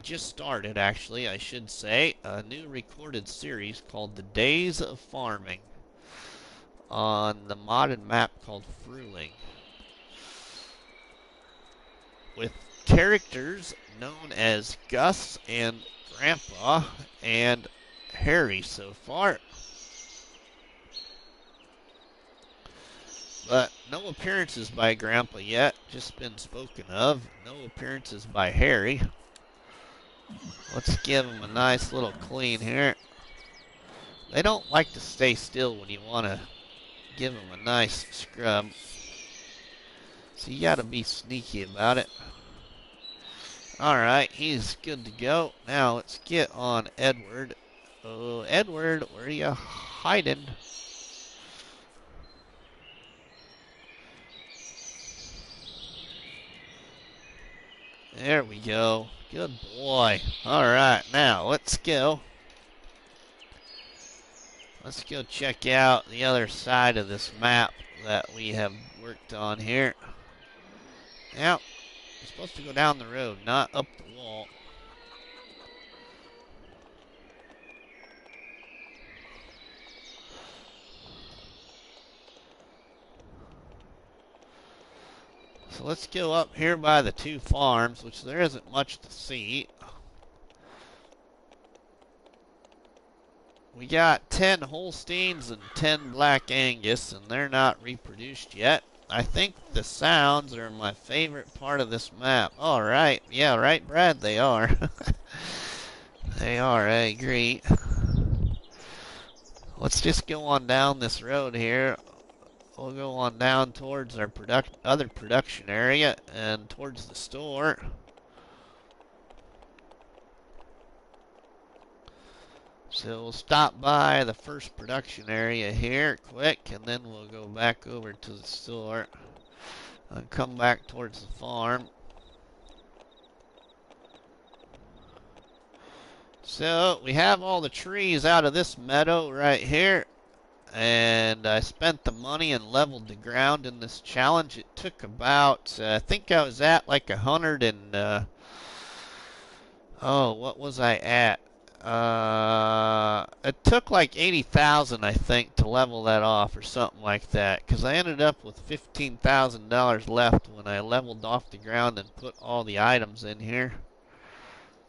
just started, actually, I should say, a new recorded series called The Days of Farming on the modded map called Fruling, with characters known as Gus and Grandpa and Harry so far. But no appearances by Grandpa yet, just been spoken of. No appearances by Harry. Let's give him a nice little clean here. They don't like to stay still when you want to give them a nice scrub. So you got to be sneaky about it. Alright, he's good to go. Now let's get on Edward. Oh, Edward, where are you hiding? There we go. Good boy. Alright, now let's go. Let's go check out the other side of this map that we have worked on here. Now, we're supposed to go down the road, not up the wall. So let's go up here by the 2 farms, which there isn't much to see. We got 10 Holsteins and 10 Black Angus, and they're not reproduced yet. I think the sounds are my favorite part of this map. Alright, yeah, right, Brad, they are. They are, I agree. Let's just go on down this road here. We'll go on down towards our other production area and towards the store. So we'll stop by the first production area here quick, and then we'll go back over to the store and come back towards the farm. So we have all the trees out of this meadow right here. And I spent the money and leveled the ground in this challenge. It took about, I think I was at like 100 and, oh, what was I at? It took like 80,000, I think, to level that off or something like that. Because I ended up with $15,000 left when I leveled off the ground and put all the items in here.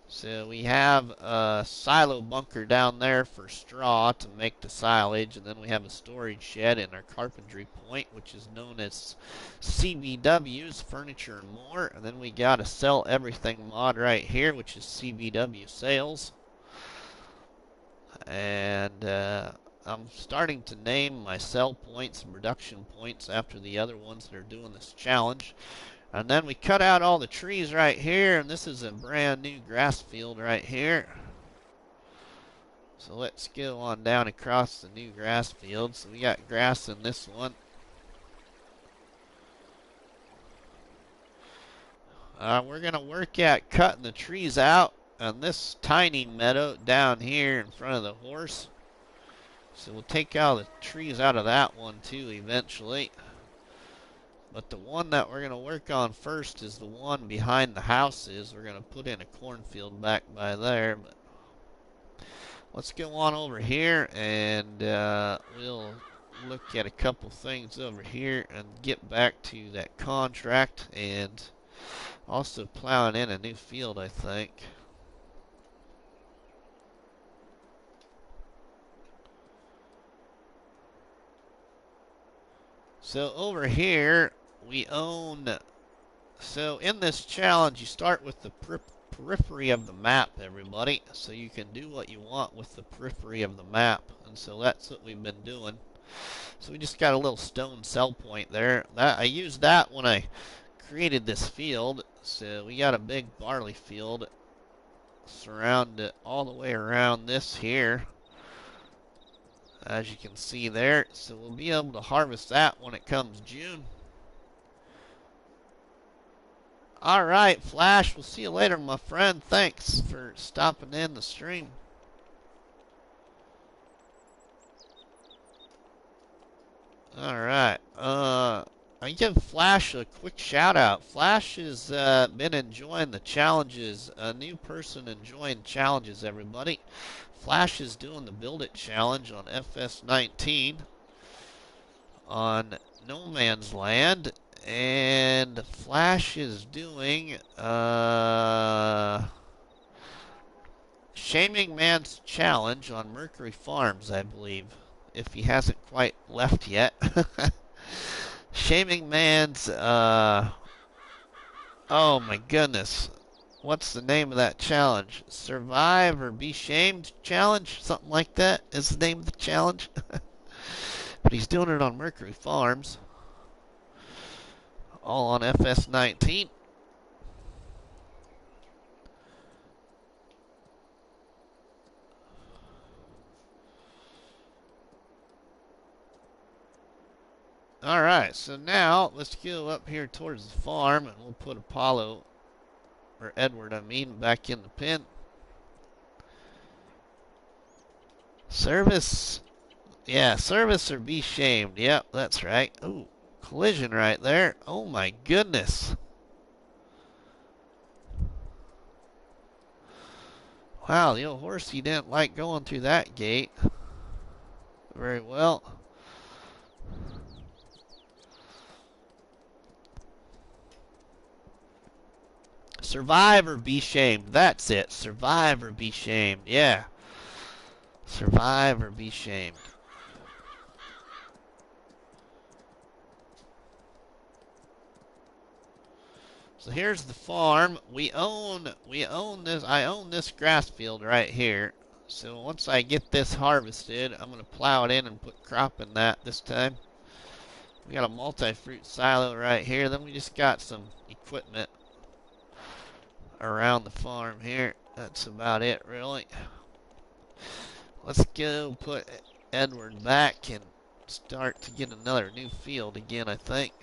So we have a silo bunker down there for straw to make the silage, and then we have a storage shed in our carpentry point, which is known as CBW's Furniture and More. And then we got a sell everything mod right here, which is CBW Sales. And I'm starting to name my sell points and production points after the other ones that are doing this challenge. And then we cut out all the trees right here, and this is a brand new grass field right here. So let's go on down across the new grass field. So we got grass in this one. We're going to work at cutting the trees out on this tiny meadow down here in front of the horse. So we'll take all the trees out of that one too eventually. But the one that we're going to work on first is the one behind the houses. We're going to put in a cornfield back by there. But let's go on over here and we'll look at a couple things over here and get back to that contract and also plowing in a new field, I think. So over here we own, so in this challenge you start with the periphery of the map, everybody, so you can do what you want with the periphery of the map, and so that's what we've been doing. So we just got a little stone sell point there. I used that when I created this field. So we got a big barley field surrounded all the way around this here, as you can see there. So we'll be able to harvest that when it comes June. Alright, Flash, we'll see you later, my friend. Thanks for stopping in the stream. Alright, I give Flash a quick shout out. Flash has been enjoying the challenges. A new person enjoying challenges, everybody. Flash is doing the Build It challenge on FS19 on No Man's Land. And Flash is doing Shaming Man's Challenge on Mercury Farms, I believe, if he hasn't quite left yet. Shaming Man's, oh my goodness. What's the name of that challenge? Survive or Be Shamed Challenge? Something like that is the name of the challenge. But he's doing it on Mercury Farms. All on FS19. Alright, so now let's go up here towards the farm and we'll put Apollo, or Edward I mean, back in the pen. Service, yeah, service or be shamed. Yep, that's right. Ooh, collision right there. Oh my goodness. Wow, the old horsey didn't like going through that gate very well. Survive or be shamed. That's it. Survive or be shamed. Yeah. Survive or be shamed. So here's the farm. We own this. I own this grass field right here. So once I get this harvested, I'm gonna plow it in and put crop in that this time. We got a multi-fruit silo right here. Then we just got some equipment around the farm here. That's about it, really. Let's go put Edward back and start to get another new field again, I think.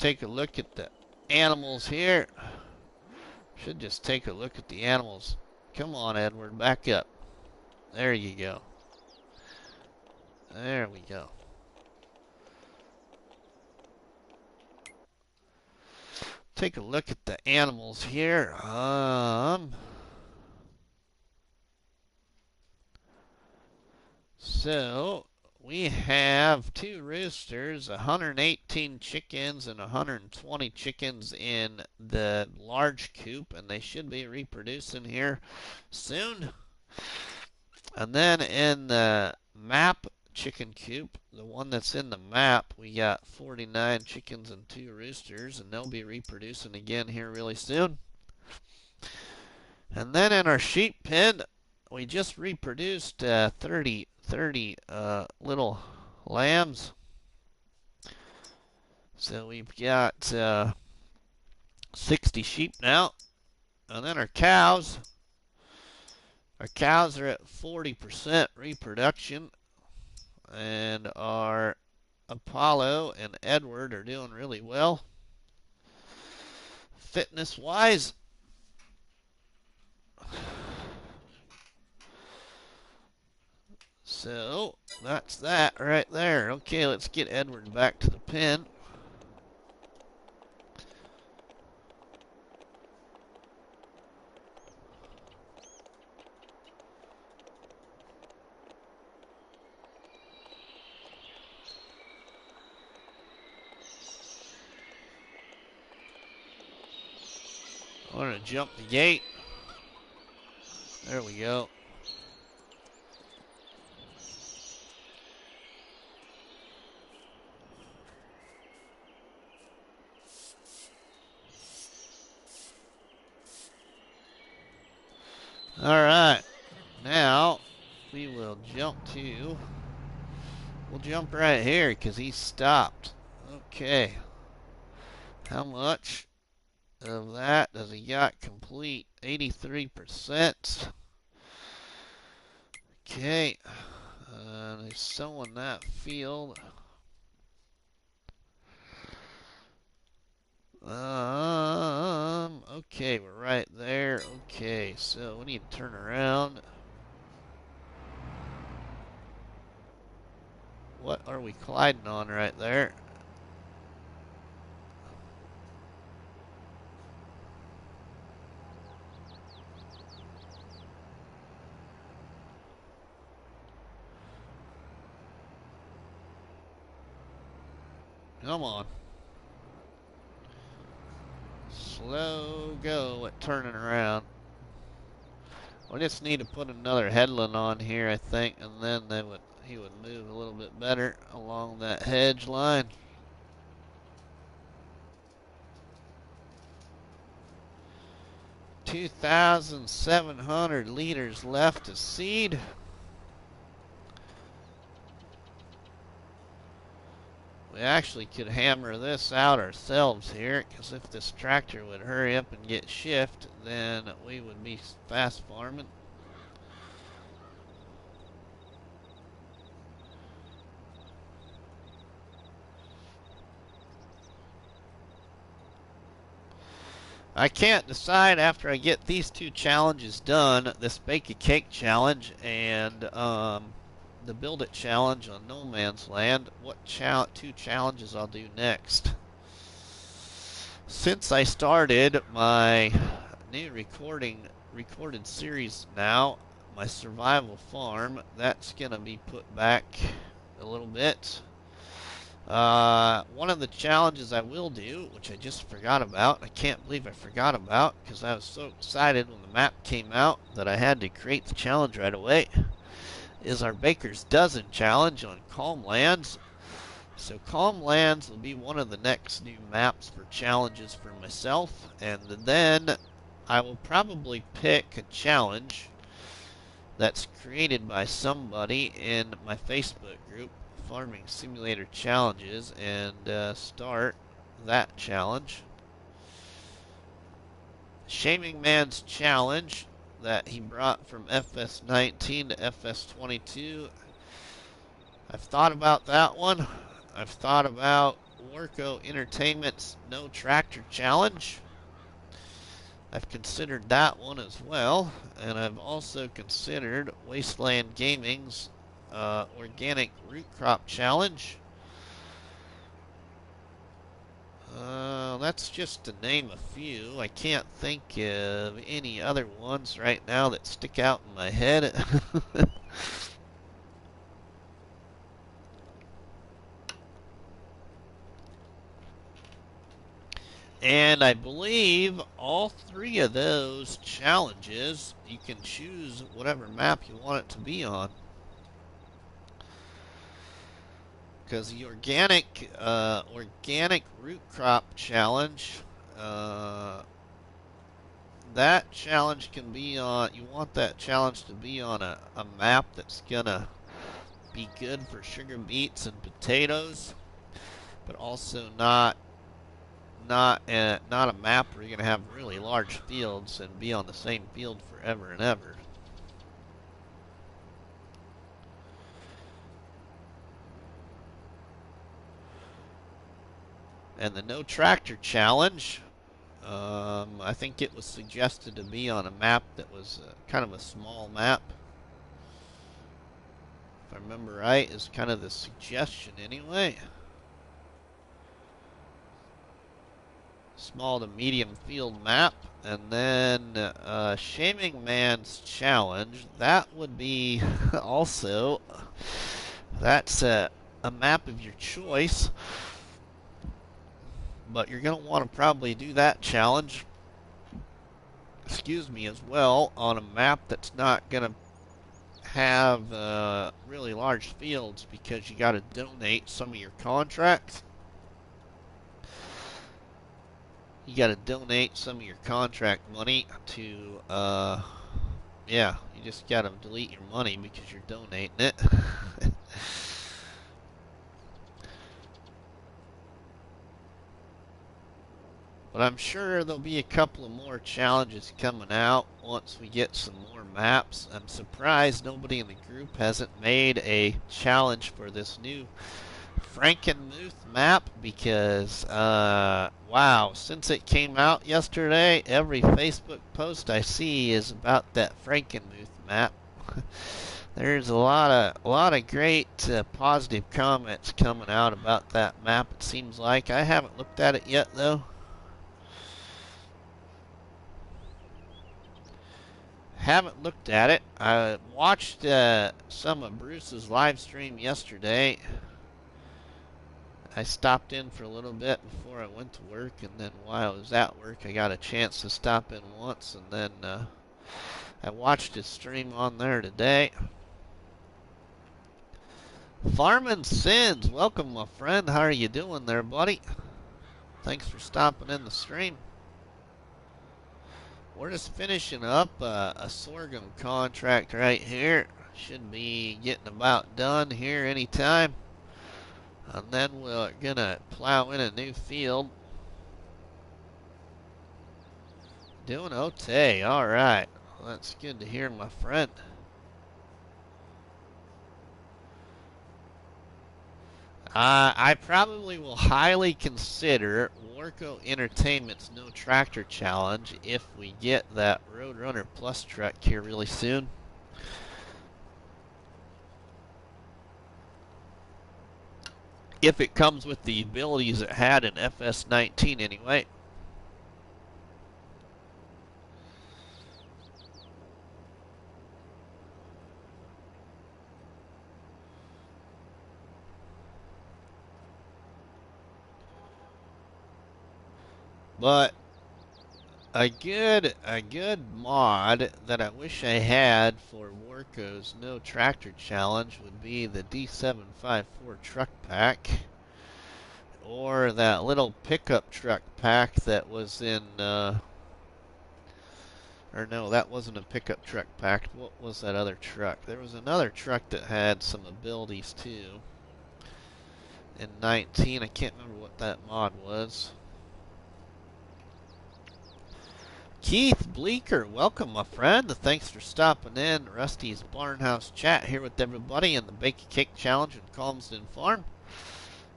take a look at the animals here. Should just take a look at the animals. Come on, Edward, back up. There you go. There we go. Take a look at the animals here. So we have 2 roosters, 118 chickens, and 120 chickens in the large coop, and they should be reproducing here soon. And then in the map chicken coop, the one that's in the map, we got 49 chickens and 2 roosters, and they'll be reproducing again here really soon. And then in our sheep pen, we just reproduced 30 little lambs. So we've got 60 sheep now. And then our cows are at 40% reproduction. And our Apollo and Edward are doing really well. Fitness-wise. So, that's that right there. Okay, let's get Edward back to the pen. I'm going to jump the gate. There we go. Alright, now we will jump to, we'll jump right here because he stopped. Okay, how much of that does he got complete? 83%. Okay, he's sowing that field. Okay, we're right there. Okay, so we need to turn around. What are we colliding on right there? Come on. Slow go at turning around. We just need to put another headland on here, I think, and then he would move a little bit better along that hedge line. $2,700 liters left to seed. We actually could hammer this out ourselves here, because if this tractor would hurry up and get shift, then we would be fast farming. I can't decide after I get these 2 challenges done, this Bake a Cake challenge and the Build It challenge on No Man's Land, what 2 challenges I'll do next. Since I started my new recorded series now, my survival farm, that's going to be put back a little bit. One of the challenges I will do, which I just forgot about, I can't believe I forgot about because I was so excited when the map came out that I had to create the challenge right away, is our Baker's Dozen challenge on Calmsden. So Calmsden will be one of the next new maps for challenges for myself, and then I will probably pick a challenge that's created by somebody in my Facebook group, Farming Simulator Challenges, and start that challenge. Shaming Man's challenge that he brought from FS19 to FS22. I've thought about that one. I've thought about Warco Entertainment's No Tractor Challenge. I've considered that one as well, and I've also considered Wasteland Gaming's Organic Root Crop Challenge. That's just to name a few. I can't think of any other ones right now that stick out in my head. And I believe all three of those challenges, you can choose whatever map you want it to be on. Because the organic root crop challenge, that challenge can be on, you want that challenge to be on a map that's gonna be good for sugar beets and potatoes, but also not a map where you're gonna have really large fields and be on the same field forever and ever. And the No Tractor Challenge, I think it was suggested to be on a map that was kind of a small map. If I remember right, is kind of the suggestion anyway. Small to medium field map. And then Shaming Man's Challenge, that would be also, that's a map of your choice. But you're going to want to probably do that challenge, excuse me, as well, on a map that's not going to have really large fields, because you got to donate some of your contracts. You got to donate some of your contract money to, yeah, you just got to delete your money because you're donating it. But I'm sure there'll be a couple of more challenges coming out once we get some more maps. I'm surprised nobody in the group hasn't made a challenge for this new Frankenmuth map, because, wow, since it came out yesterday, every Facebook post I see is about that Frankenmuth map. There's a lot of great positive comments coming out about that map, it seems like. I haven't looked at it yet, though. Haven't looked at it. I watched some of Bruce's live stream yesterday. I stopped in for a little bit before I went to work, and then while I was at work I got a chance to stop in once, and then I watched his stream on there today. Farmin' Sins, welcome my friend. How are you doing there, buddy? Thanks for stopping in the stream. We're just finishing up a sorghum contract right here. Should be getting about done here anytime. And then we're gonna plow in a new field. Doing okay, alright. Well, that's good to hear, my friend. I probably will highly consider Warco Entertainment's No Tractor Challenge if we get that Roadrunner Plus truck here really soon. If it comes with the abilities it had in FS19 anyway. But a good mod that I wish I had for Warco's No Tractor Challenge would be the D754 truck pack, or that little pickup truck pack that was in or no, that wasn't a pickup truck pack. What was that other truck? There was another truck that had some abilities too in 19. I can't remember what that mod was. Keith Bleeker, welcome, my friend. Thanks for stopping in. Rusty's Barnhouse Chat here with everybody in the Bake a Cake Challenge in Calmsden Farm.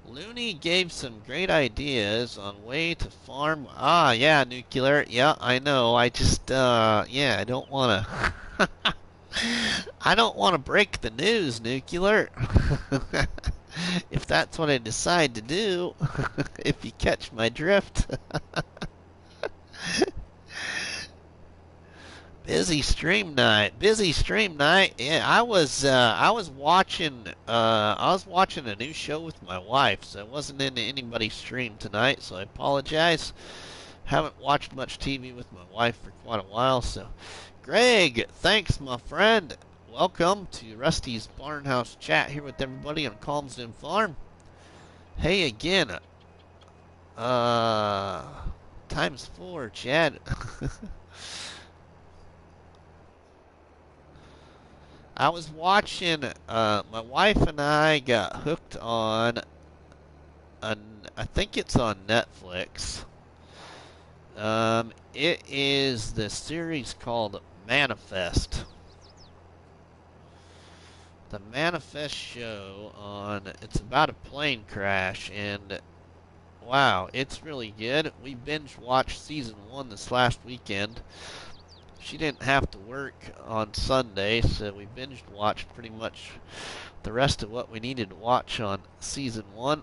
Looney gave some great ideas on way to farm. Ah, yeah, Nuclear. Yeah, I know. I just, yeah, I don't want to. I don't want to break the news, Nuclear. If that's what I decide to do, if you catch my drift. Busy stream night. Busy stream night. Yeah, I was watching a new show with my wife, so I wasn't into anybody's stream tonight, so I apologize. Haven't watched much TV with my wife for quite a while, so Greg, thanks my friend. Welcome to Rusty's Barnhouse Chat here with everybody on Calmsden Farm. Hey again. Uh times 4, Chad. I was watching, my wife and I got hooked on, I think it's on Netflix. It is the series called Manifest. The Manifest show it's about a plane crash, and wow, it's really good. We binge watched season 1 this last weekend. She didn't have to work on Sunday, so we binged watched pretty much the rest of what we needed to watch on season 1.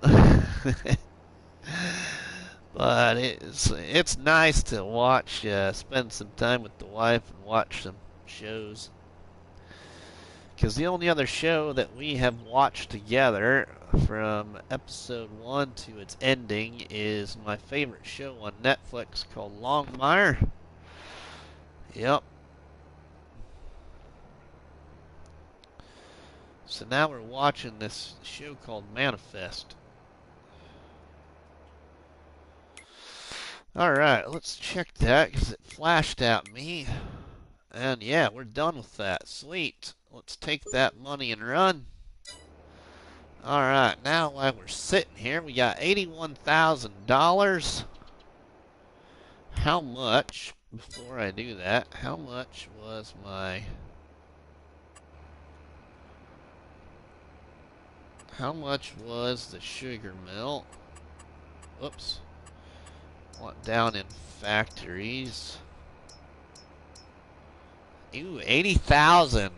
But it's nice to watch, spend some time with the wife and watch some shows. Because the only other show that we have watched together from episode 1 to its ending is my favorite show on Netflix called Longmire. Yep. So now we're watching this show called Manifest. Alright, let's check that because it flashed at me. And yeah, we're done with that. Sweet. Let's take that money and run. Alright, now while we're sitting here, we got $81,000. How much, before I do that, how much was my... How much was the sugar mill? Whoops. Want down in factories. Ooh, 80,000.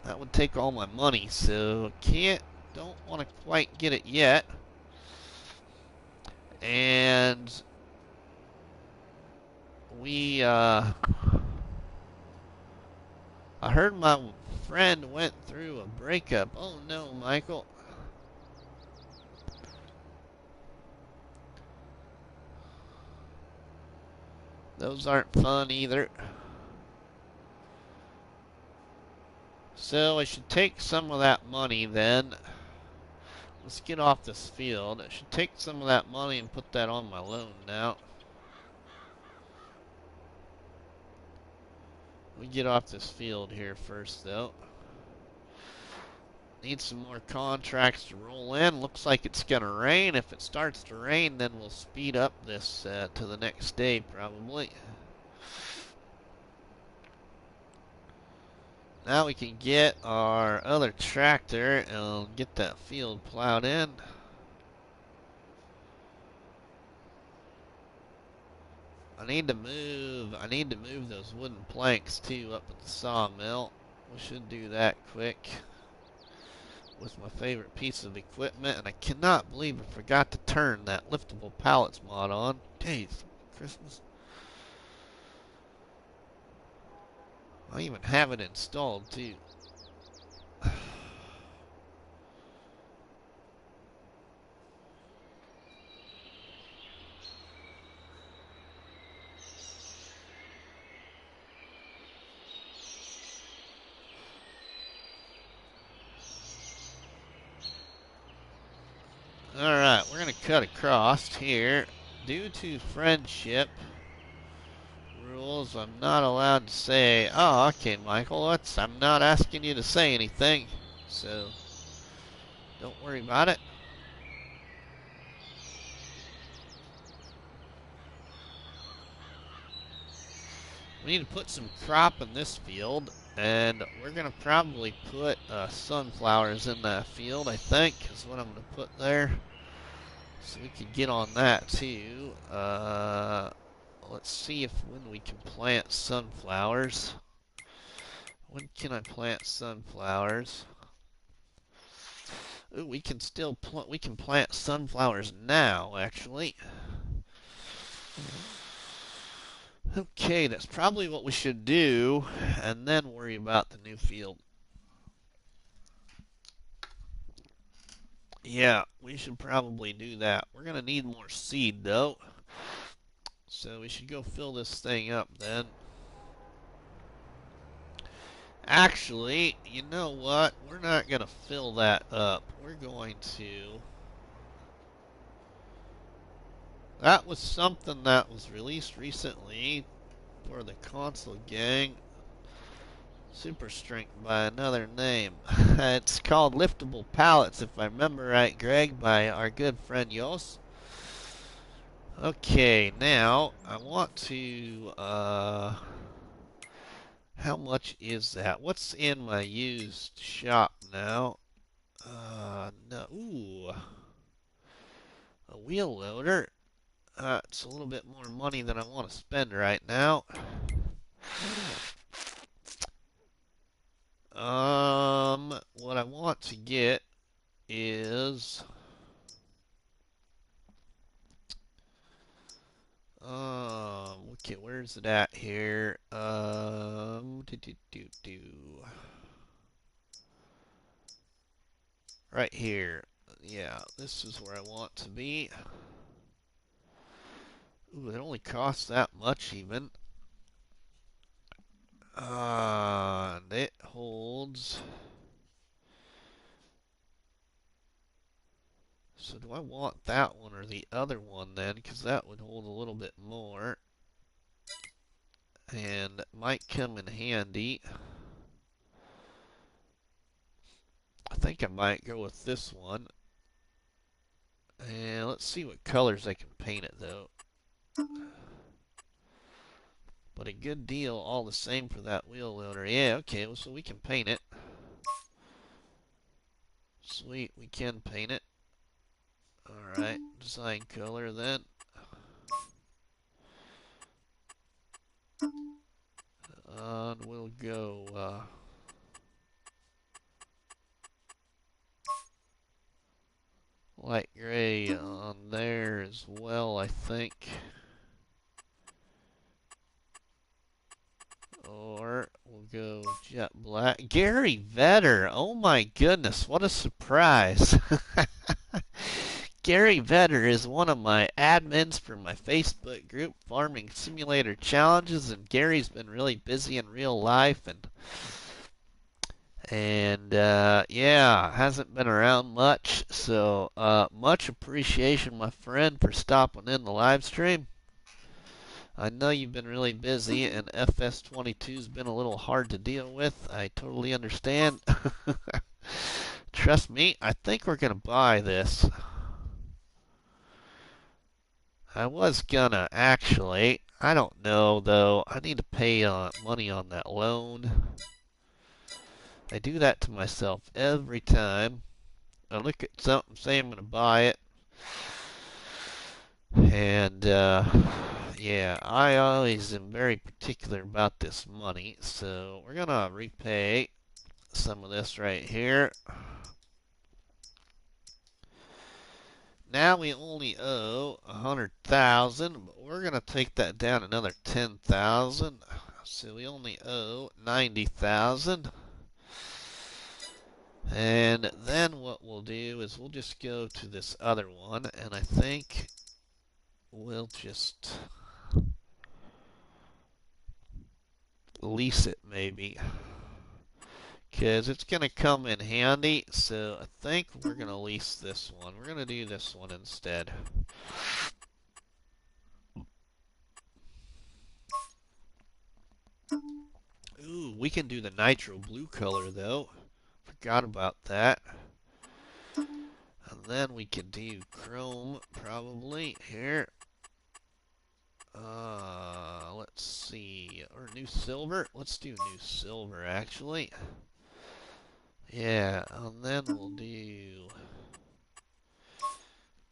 That would take all my money, so don't want to quite get it yet. And I heard my friend went through a breakup. Oh no, Michael. Those aren't fun either. So I should take some of that money then. Let's get off this field. I should take some of that money and put that on my loan now. We get off this field here first though. Need some more contracts to roll in. Looks like it's gonna rain. If it starts to rain, then we'll speed up this to the next day probably. Now we can get our other tractor and get that field plowed in. I need to move those wooden planks too up at the sawmill. We should do that quick with my favorite piece of equipment, and I cannot believe I forgot to turn that liftable pallets mod on. Days, Christmas. I even have it installed too. Alright, we're going to cut across here. Due to friendship rules, I'm not allowed to say, oh, okay, Michael, I'm not asking you to say anything, so don't worry about it. We need to put some crop in this field, and we're going to probably put sunflowers in that field, I think, is what I'm going to put there. So we can get on that too. Let's see if when we can plant sunflowers. When can I plant sunflowers? Ooh, we can still we can plant sunflowers now, actually. Okay, that's probably what we should do, and then worry about the new field. Yeah, we should probably do that. We're going to need more seed, though. So we should go fill this thing up, then. Actually, you know what? We're not going to fill that up. We're going to... That was something that was released recently for the console gang. Super strength by another name. It's called liftable pallets, if I remember right, Greg, by our good friend Jos. Okay, now I want to how much is that? What's in my used shop now? No, ooh, a wheel loader. It's a little bit more money than I want to spend right now. What I want to get is okay, where's it at here? Right here. Yeah, this is where I want to be. Ooh, it only costs that much even. And it holds. So do I want that one or the other one then? Because that would hold a little bit more. And it might come in handy. I think I might go with this one. And let's see what colors I can paint it though. But a good deal all the same for that wheel loader. Yeah, okay, well, so we can paint it. Sweet, we can paint it. Alright, design color then. And we'll go light gray on there as well, I think. Or we'll go jet black. Gary Vetter! Oh my goodness, what a surprise! Gary Vetter is one of my admins for my Facebook group, Farming Simulator Challenges, and Gary's been really busy in real life, and yeah, hasn't been around much, so much appreciation, my friend, for stopping in the live stream. I know you've been really busy, and FS22's been a little hard to deal with. I totally understand. Trust me, I think we're going to buy this. I was gonna, actually. I don't know, though. I need to pay money on that loan. I do that to myself every time. I look at something, say I'm gonna buy it. And, yeah, I always am very particular about this money. So, we're gonna repay some of this right here. Now we only owe 100,000, but we're gonna take that down another 10,000. So we only owe 90,000. And then what we'll do is we'll just go to this other one, and I think we'll just lease it maybe, because it's going to come in handy. So I think we're going to lease this one. We're going to do this one instead. Ooh, we can do the nitro blue color though. Forgot about that. And then we can do chrome probably here. Let's see. Or new silver. Let's do new silver, actually. Yeah, and then we'll do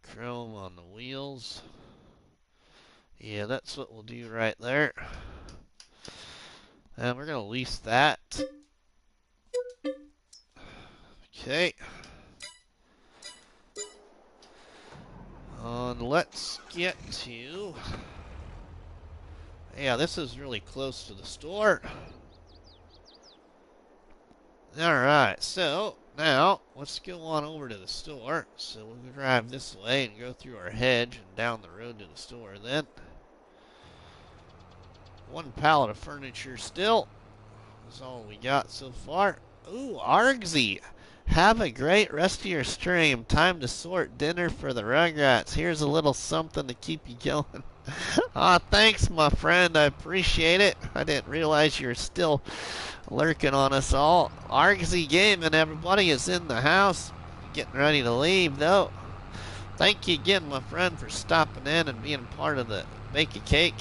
chrome on the wheels. Yeah, that's what we'll do right there. And we're going to lease that. Okay. And let's get to... Yeah, this is really close to the store. Alright, so now let's go on over to the store. So we'll drive this way and go through our hedge and down the road to the store then. One pallet of furniture still. That's all we got so far. Ooh, Argsy! Have a great rest of your stream. Time to sort dinner for the Rugrats. Here's a little something to keep you going. Aw, thanks, my friend. I appreciate it. I didn't realize you were still lurking on us all. Argsy Gaming, everybody is in the house. Getting ready to leave, though. Thank you again, my friend, for stopping in and being part of the Bake a Cake.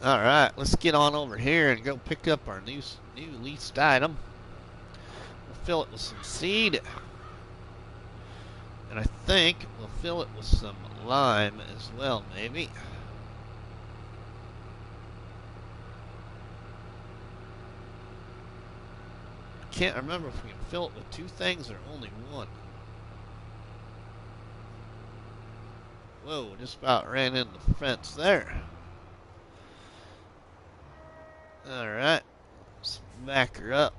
Alright, let's get on over here and go pick up our new leased item. We'll fill it with some seed. And I think we'll fill it with some lime as well, maybe. I can't remember if we can fill it with two things or only one. Whoa, just about ran into the fence there. Alright, let's back her up.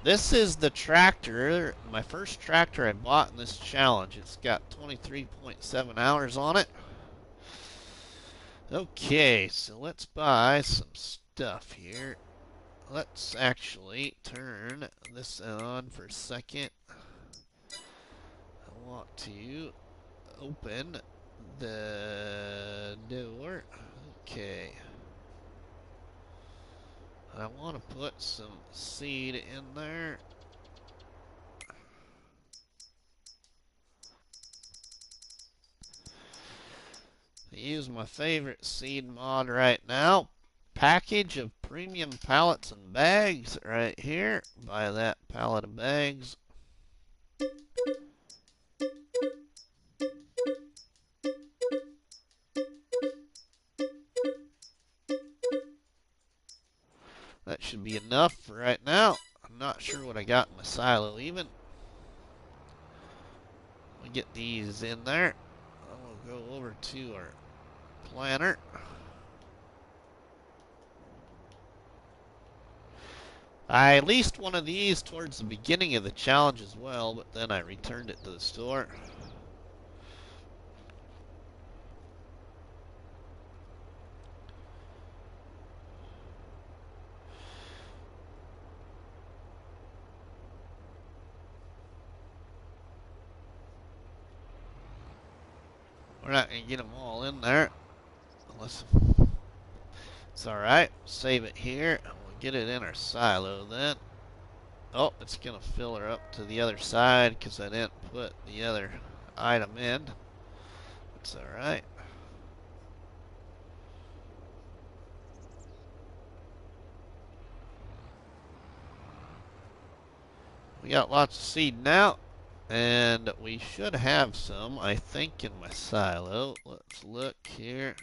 This is the tractor, my first tractor I bought in this challenge. It's got 23.7 hours on it. Okay, so let's buy some stuff here. Let's actually turn this on for a second. I want to open the door. Okay. I want to put some seed in there. I use my favorite seed mod right now. Package of premium pallets and bags right here. Buy that pallet of bags. That should be enough for right now. I'm not sure what I got in my silo even. We get these in there. We'll go over to our planter. I leased one of these towards the beginning of the challenge as well, but then I returned it to the store. We're not going to get them all in there. Unless it's alright. Save it here. And we'll get it in our silo then. Oh, it's going to fill her up to the other side because I didn't put the other item in. It's alright. We got lots of seed now. And we should have some, I think, in my silo. Let's look here.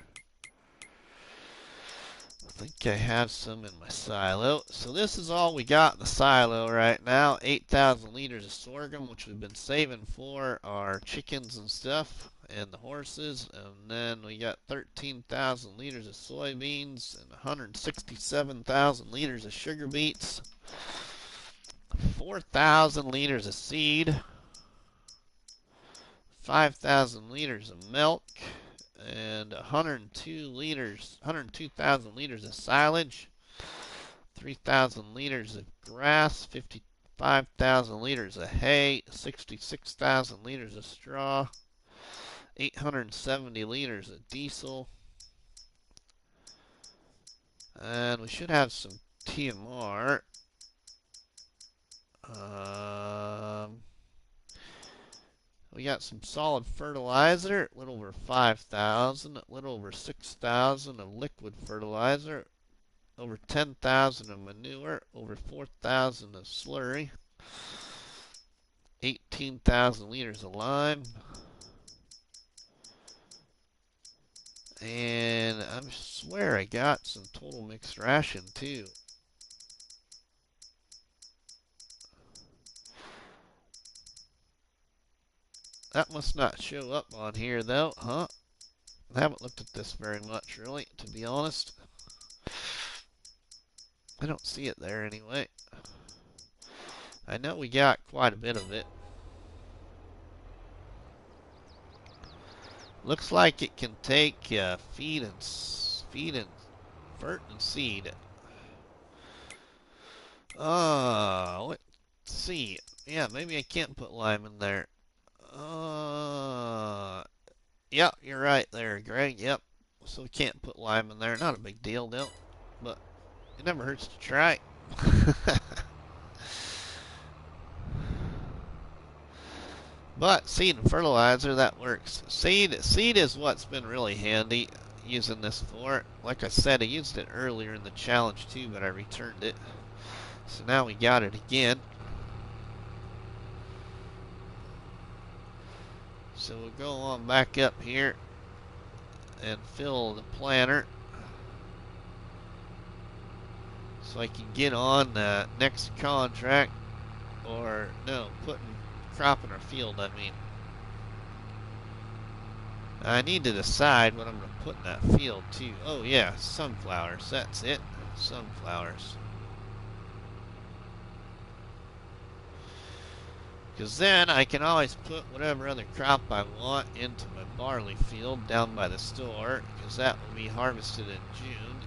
I think I have some in my silo. So this is all we got in the silo right now. 8,000 liters of sorghum, which we've been saving for our chickens and stuff, and the horses. And then we got 13,000 liters of soybeans and 167,000 liters of sugar beets. 4,000 liters of seed. 5,000 liters of milk and 102,000 liters of silage, 3,000 liters of grass, 55,000 liters of hay, 66,000 liters of straw, 870 liters of diesel, and we should have some TMR. We got some solid fertilizer, a little over 5,000, a little over 6,000 of liquid fertilizer, over 10,000 of manure, over 4,000 of slurry, 18,000 liters of lime, and I swear I got some total mixed ration too. That must not show up on here though, huh? I haven't looked at this very much really, to be honest. I don't see it there anyway. I know we got quite a bit of it. Looks like it can take feed and vert and seed. Let's see. Yeah, maybe I can't put lime in there. Yep, you're right there, Greg. Yep. So we can't put lime in there. Not a big deal, though. But it never hurts to try. But seed and fertilizer, that works. Seed is what's been really handy using this for. Like I said, I used it earlier in the challenge too, but I returned it. So now we got it again. So we'll go on back up here and fill the planter so I can get on the next contract, or no, putting crop in our field, I mean. I need to decide what I'm going to put in that field too. Oh yeah, sunflowers, that's it, sunflowers. Because then I can always put whatever other crop I want into my barley field down by the store, because that will be harvested in June.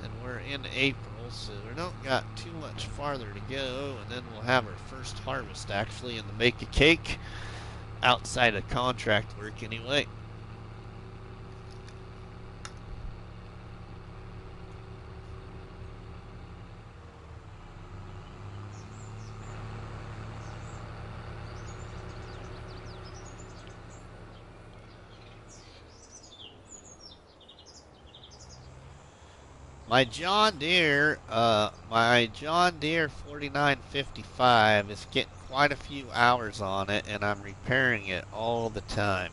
And we're in April, so we don't got too much farther to go, and then we'll have our first harvest actually in the Make a Cake, outside of contract work anyway. My John Deere 4955 is getting quite a few hours on it, and I'm repairing it all the time.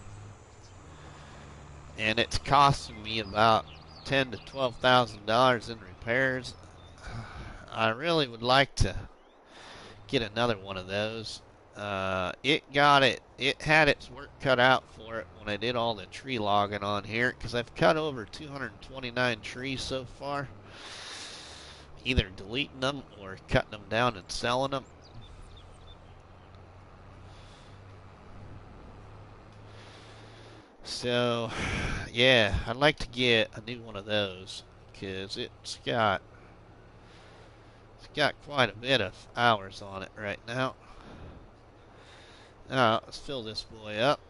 And it's costing me about $10,000 to $12,000 in repairs. I really would like to get another one of those. It had its work cut out for it when I did all the tree logging on here, because I've cut over 229 trees so far, either deleting them or cutting them down and selling them. So yeah, I'd like to get a new one of those, because it's got quite a bit of hours on it right now. Now, let's fill this boy up.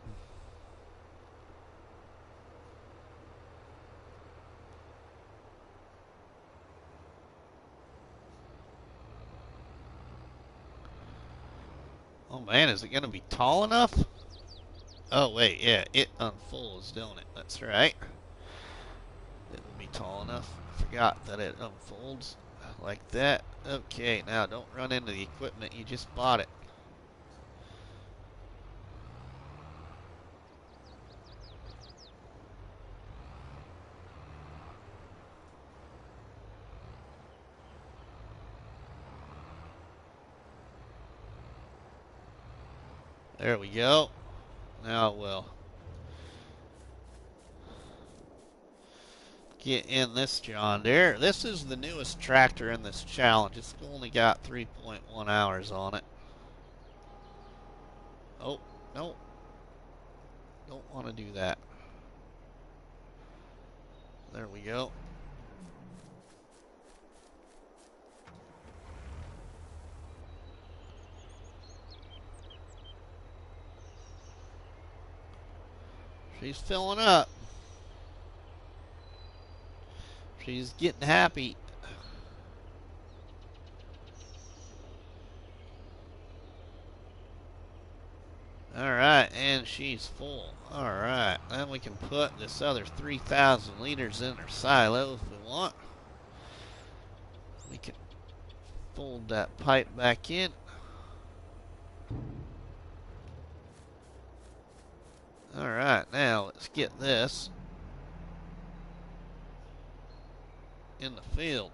Oh man, is it going to be tall enough? Oh wait, yeah, it unfolds, don't it? That's right. It will be tall enough. I forgot that it unfolds like that. Okay, now don't run into the equipment, you just bought it. There we go. Now we'll get in this John Deere. This is the newest tractor in this challenge. It's only got 3.1 hours on it. Oh, no. Don't want to do that. There we go. She's filling up. She's getting happy. All And she's full. Alright, then we can put this other 3,000 liters in our silo if we want. We can fold that pipe back in. Alright, now let's get this in the field.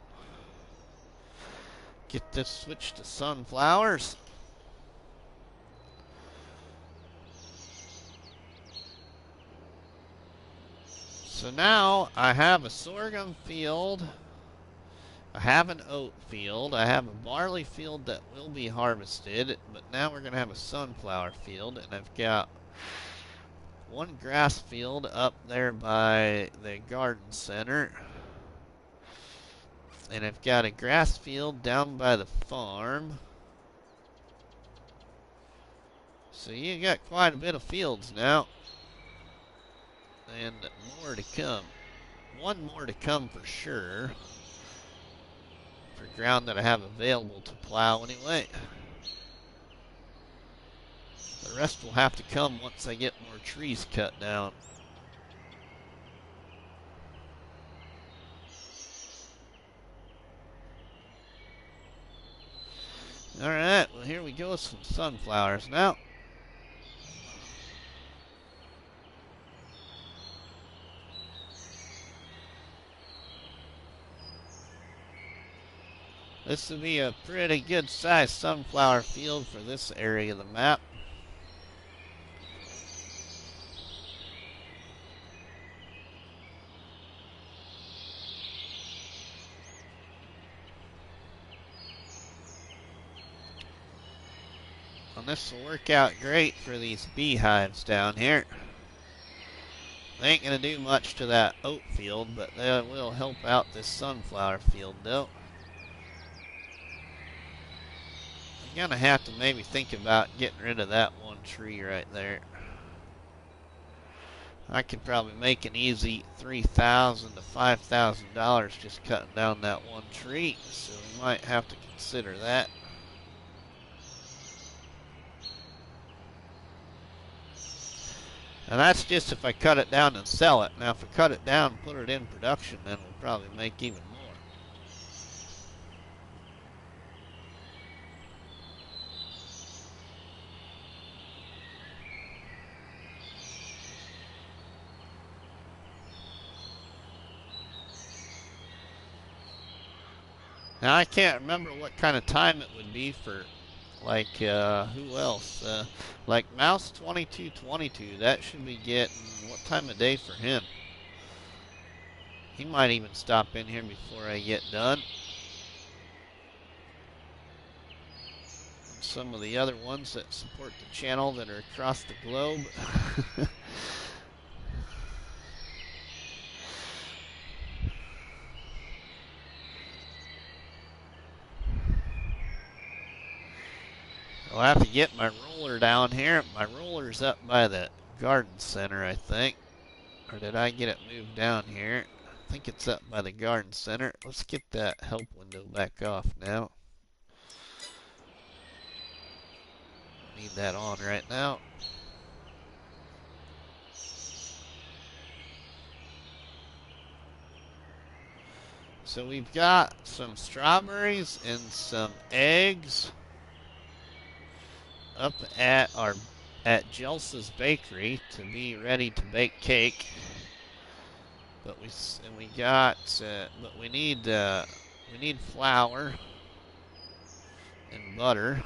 Get this switched to sunflowers. So now I have a sorghum field, I have an oat field, I have a barley field that will be harvested, but now we're going to have a sunflower field, and I've got one grass field up there by the garden center, and I've got a grass field down by the farm. So you got quite a bit of fields now. And more to come. One more to come for sure. For ground that I have available to plow anyway. The rest will have to come once I get more trees cut down. Alright, well here we go with some sunflowers now. This would be a pretty good sized sunflower field for this area of the map. And this will work out great for these beehives down here. They ain't gonna do much to that oat field, but they will help out this sunflower field though. I'm gonna have to maybe think about getting rid of that one tree right there. I could probably make an easy $3,000 to $5,000 just cutting down that one tree, so we might have to consider that. And that's just if I cut it down and sell it. Now if I cut it down and put it in production, then we'll probably make even more. Now I can't remember what kind of time it would be for, like, who else? Like Mouse 2222, that should be getting, what time of day for him? He might even stop in here before I get done. And some of the other ones that support the channel that are across the globe. I'll have to get my roller down here. My roller's up by the garden center, I think. Or did I get it moved down here? I think it's up by the garden center. Let's get that help window back off now. Need that on right now. So we've got some strawberries and some eggs up at Jelsa's bakery to be ready to bake cake. But we need flour and butter.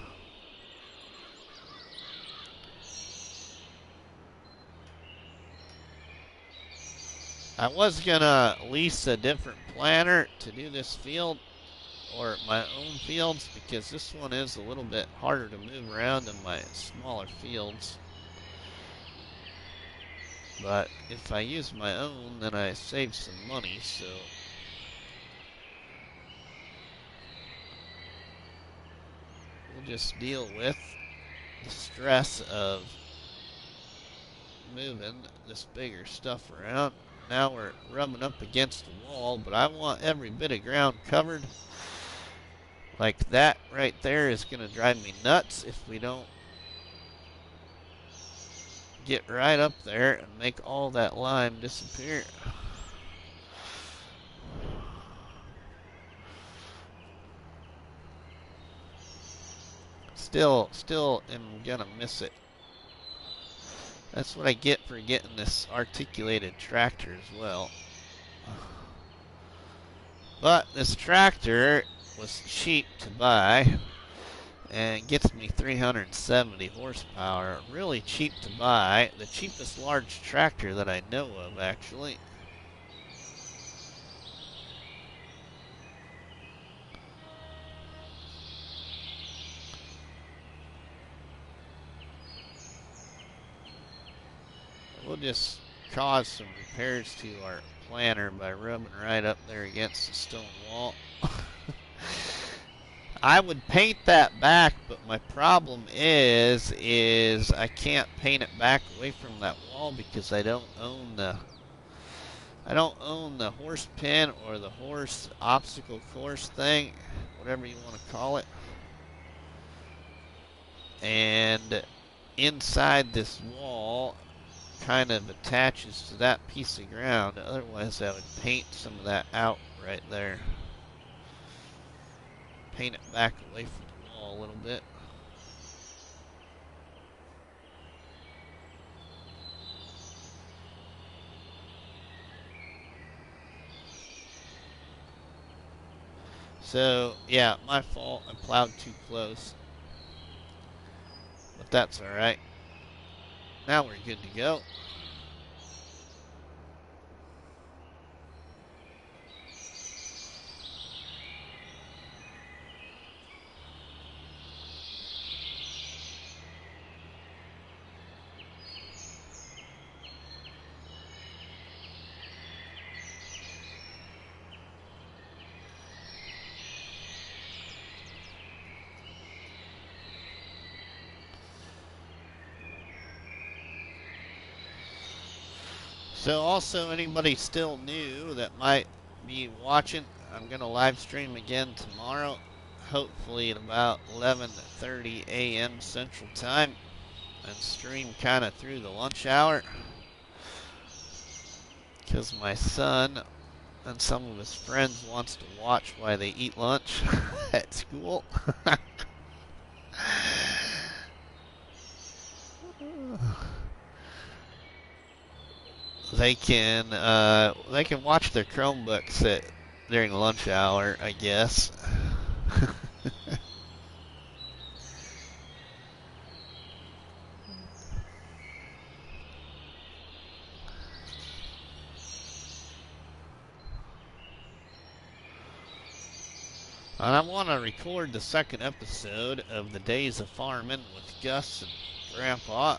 I was gonna lease a different planter to do this field, or my own fields, because this one is a little bit harder to move around than my smaller fields. But if I use my own, then I save some money, so we'll just deal with the stress of moving this bigger stuff around. Now we're rubbing up against the wall, but I want every bit of ground covered. Like that right there is going to drive me nuts if we don't get right up there and make all that lime disappear. Still am gonna miss it. That's what I get for getting this articulated tractor as well. But this tractor was cheap to buy and gets me 370 horsepower. Really cheap to buy. The cheapest large tractor that I know of, actually. We'll just cause some repairs to our planter by rubbing right up there against the stone wall. I would paint that back, but my problem is I can't paint it back away from that wall because I don't own the horse pen or the horse obstacle course thing, whatever you want to call it. And inside this wall kind of attaches to that piece of ground. Otherwise, I would paint some of that out right there. Paint it back away from the wall a little bit. So, yeah, my fault. I plowed too close. But that's alright. Now we're good to go. So also, anybody still new that might be watching, I'm going to live stream again tomorrow, hopefully at about 11:30 a.m. Central Time, and stream kind of through the lunch hour, because my son and some of his friends wants to watch while they eat lunch at school. They can watch their Chromebooks during lunch hour, I guess. And I want to record the second episode of the Days of Farming with Gus and Grandpa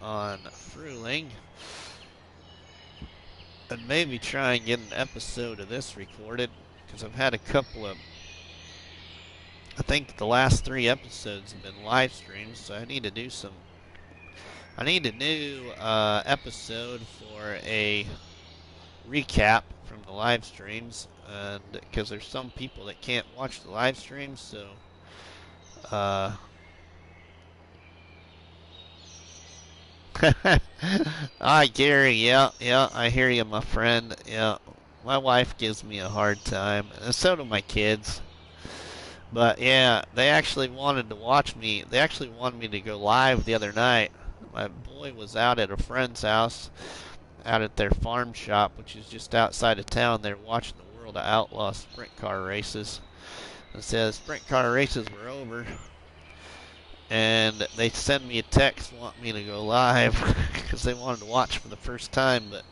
on Fruling, and maybe try and get an episode of this recorded, because I've had a couple of, I think the last 3 episodes have been live streams, so I need to do some, I need a new episode for a recap from the live streams, and because there's some people that can't watch the live streams, so Gary, yeah, I hear you, my friend. Yeah, my wife gives me a hard time, and so do my kids. But yeah, they actually wanted to watch me. They actually wanted me to go live the other night. My boy was out at a friend's house, out at their farm shop, which is just outside of town. They're watching the World of Outlaw sprint car races. It says sprint car races were over, and they send me a text wanting me to go live because they wanted to watch for the first time. But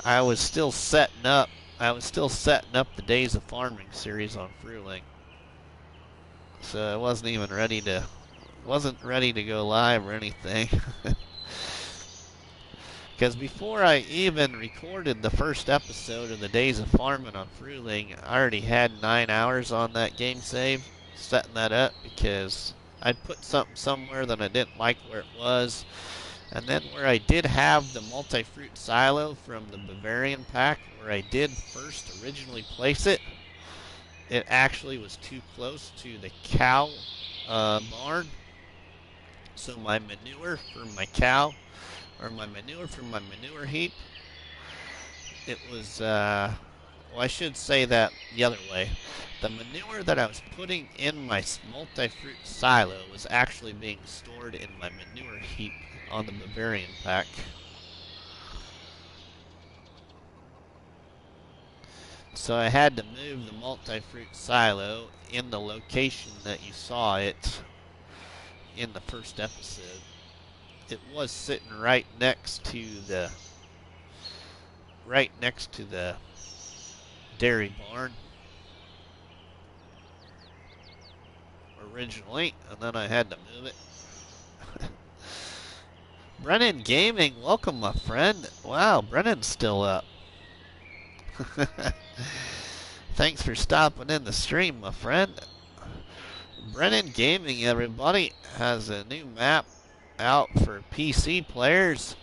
I was still setting up the Days of Farming series on Fruling, so I wasn't ready to go live or anything. Because before I even recorded the first episode of the Days of Farming on Fruling, I already had 9 hours on that game save, setting that up, because I'd put something somewhere that I didn't like where it was, and then where I did have the multi-fruit silo from the Bavarian pack, where I did first originally place it, it actually was too close to the cow barn, So my manure for my cow, or my manure from my manure heap, it was, well, I should say that the other way. The manure that I was putting in my multi-fruit silo was actually being stored in my manure heap on the Bavarian pack. So I had to move the multi-fruit silo in the location that you saw it in the first episode. It was sitting right next to the dairy barn originally, and then I had to move it. Brennan Gaming, welcome my friend. Wow, Brennan's still up. Thanks for stopping in the stream, my friend. Brennan Gaming, everybody, has a new map out for PC players.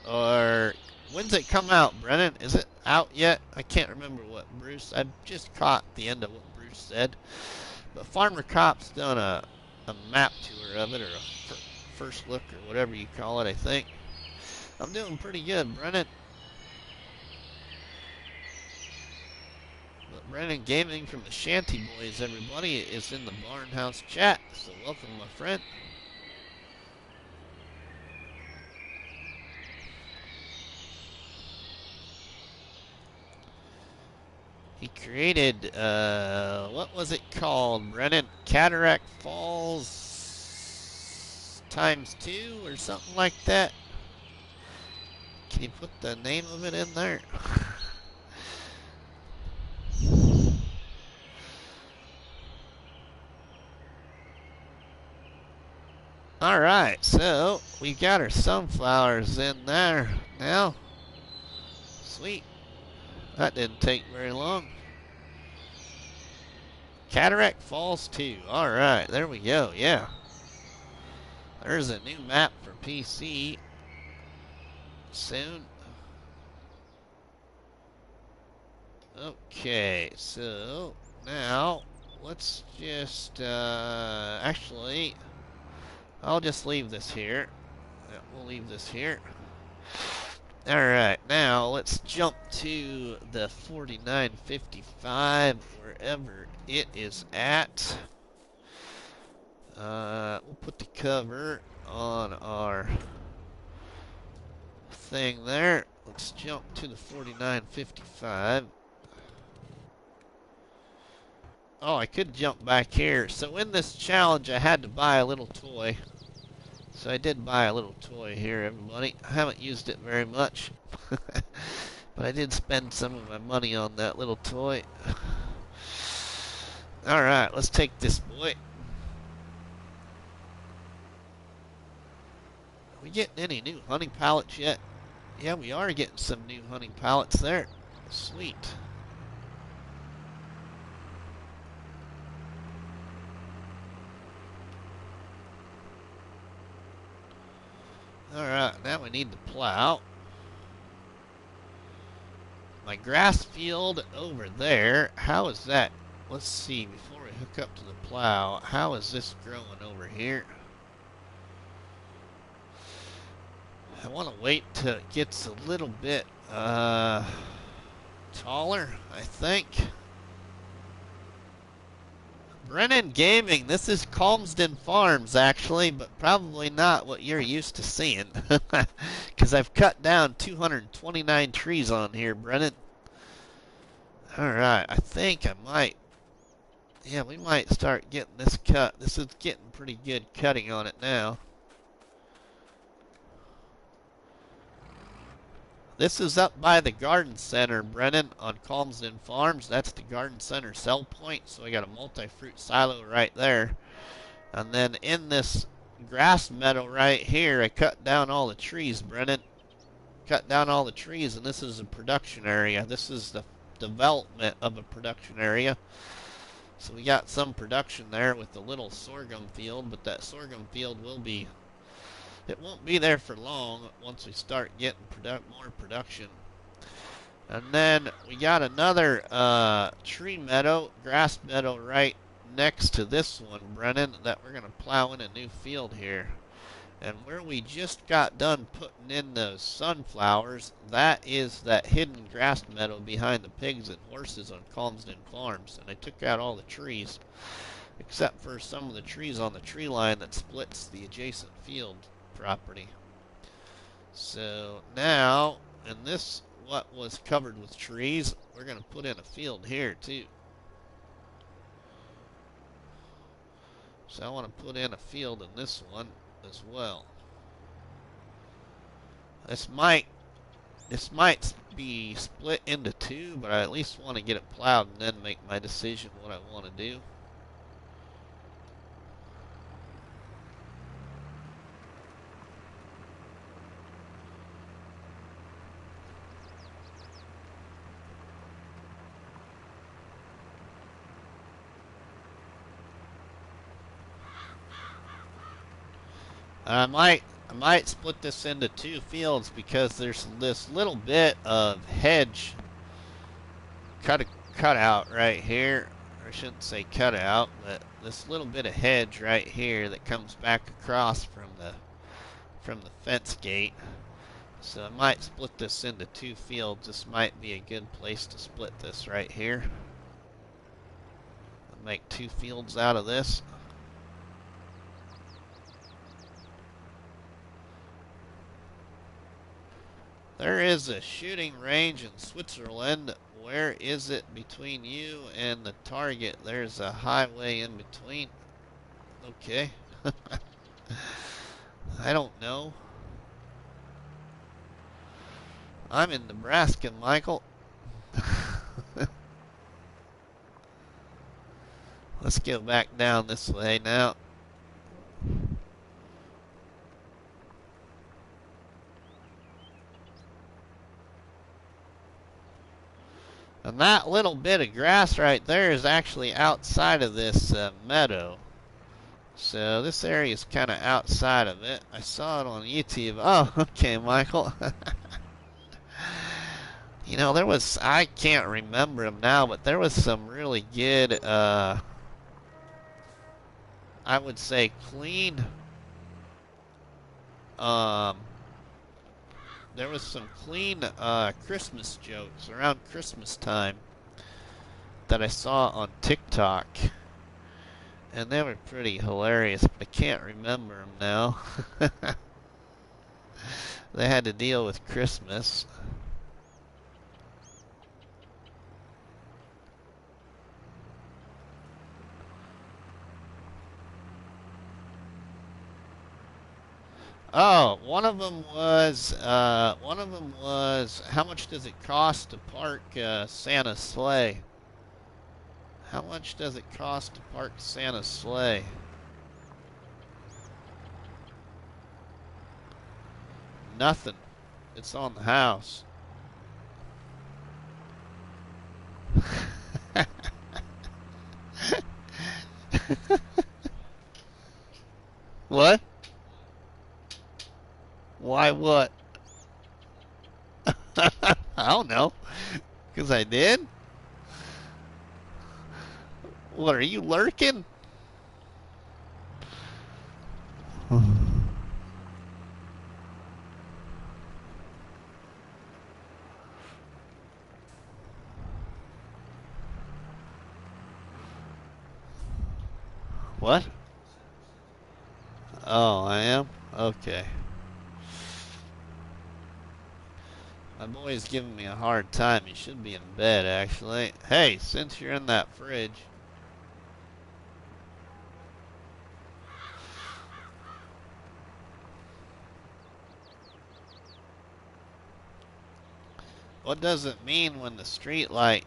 Or when's it come out, Brennan? Is it out yet? I can't remember what Bruce. I just caught the end of what Bruce said. But Farmer Cop's done a map tour of it, or a first look, or whatever you call it, I think. I'm doing pretty good, Brennan. But Brennan Gaming from the Shanty Boys, everybody, is in the Barnhouse chat. So welcome, my friend. He created, what was it called, Brennan? Cataract Falls ×2 or something like that? Can you put the name of it in there? Alright, so we got our sunflowers in there now. Sweet. That didn't take very long. Cataract Falls 2. Alright, there we go, yeah. There's a new map for PC soon. Okay, so now let's just, actually, I'll just leave this here. Yeah, we'll leave this here. Alright, now let's jump to the 4955, wherever it is at. We'll put the cover on our thing there. Let's jump to the 4955. Oh, I could jump back here. So in this challenge, I had to buy a little toy. So I did buy a little toy here, everybody. I haven't used it very much. But I did spend some of my money on that little toy. Alright, let's take this boy. Are we getting any new hunting pallets yet? Yeah, we are getting some new hunting pallets there. Sweet. Alright, now we need to plow. My grass field over there, how is that? Let's see, before we hook up to the plow, how is this growing over here? I want to wait till it gets a little bit taller, I think. Brennan Gaming, this is Calmsden Farms, actually, but probably not what you're used to seeing. Because I've cut down 229 trees on here, Brennan. Alright, I think I might... Yeah, we might start getting this cut. This is getting pretty good cutting on it now. This is up by the garden center, Brennan, on Calmsden Farms. That's the garden center sell point. So I got a multi-fruit silo right there. And then in this grass meadow right here, I cut down all the trees, Brennan. Cut down all the trees, and this is a production area. This is the development of a production area. So we got some production there with the little sorghum field, but that sorghum field will be... It won't be there for long once we start getting more production. And then we got another tree meadow, grass meadow right next to this one, Brennan, that we're going to plow in a new field here. And where we just got done putting in those sunflowers, that is that hidden grass meadow behind the pigs and horses on Calmsden Farms. And I took out all the trees, except for some of the trees on the tree line that splits the adjacent field property. So now, in this, what was covered with trees, we're going to put in a field here too. So I want to put in a field in this one as well. This might be split into two, but I at least want to get it plowed and then make my decision what I want to do. I might split this into two fields because there's this little bit of hedge cut out right here. Or I shouldn't say cut out, but this little bit of hedge right here that comes back across from the fence gate. So I might split this into two fields. This might be a good place to split this right here. I'll make two fields out of this. There is a shooting range in Switzerland. Where is it between you and the target? There's a highway in between. Okay. I don't know. I'm in Nebraska, Michael. Let's go back down this way now. And that little bit of grass right there is actually outside of this meadow. So this area is kind of outside of it. I saw it on YouTube. Oh, okay, Michael. You know, I can't remember them now, but there was some really good, I would say clean, there was some clean Christmas jokes around Christmas time that I saw on TikTok. And they were pretty hilarious, but I can't remember them now. They had to deal with Christmas. Oh, one of them was, how much does it cost to park Santa's sleigh? How much does it cost to park Santa's sleigh? Nothing. It's on the house. What? Why what? I don't know. Because I did? What, are you lurking? What? Oh, I am? Okay. My boy's giving me a hard time. He should be in bed, actually. Hey, since you're in that fridge. What does it mean when the street light...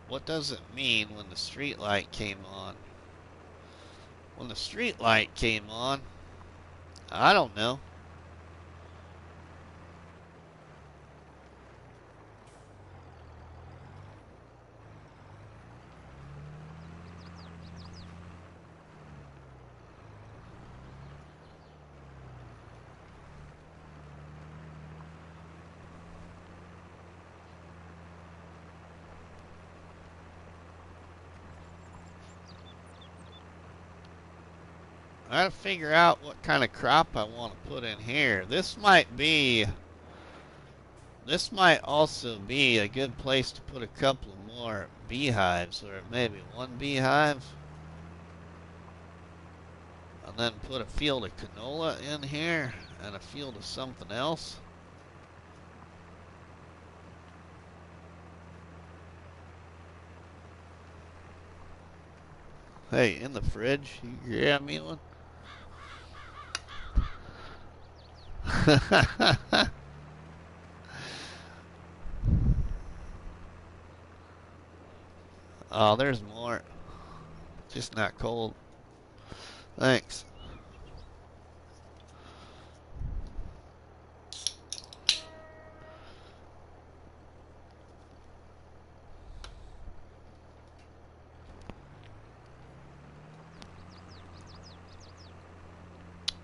What does it mean when the street light came on? When the street light came on? I don't know. I gotta figure out what kind of crop I want to put in here. This might also be a good place to put a couple more beehives, or maybe one beehive. And then put a field of canola in here and a field of something else. Hey, in the fridge, you grab me one? Oh, there's more. Just not cold. Thanks.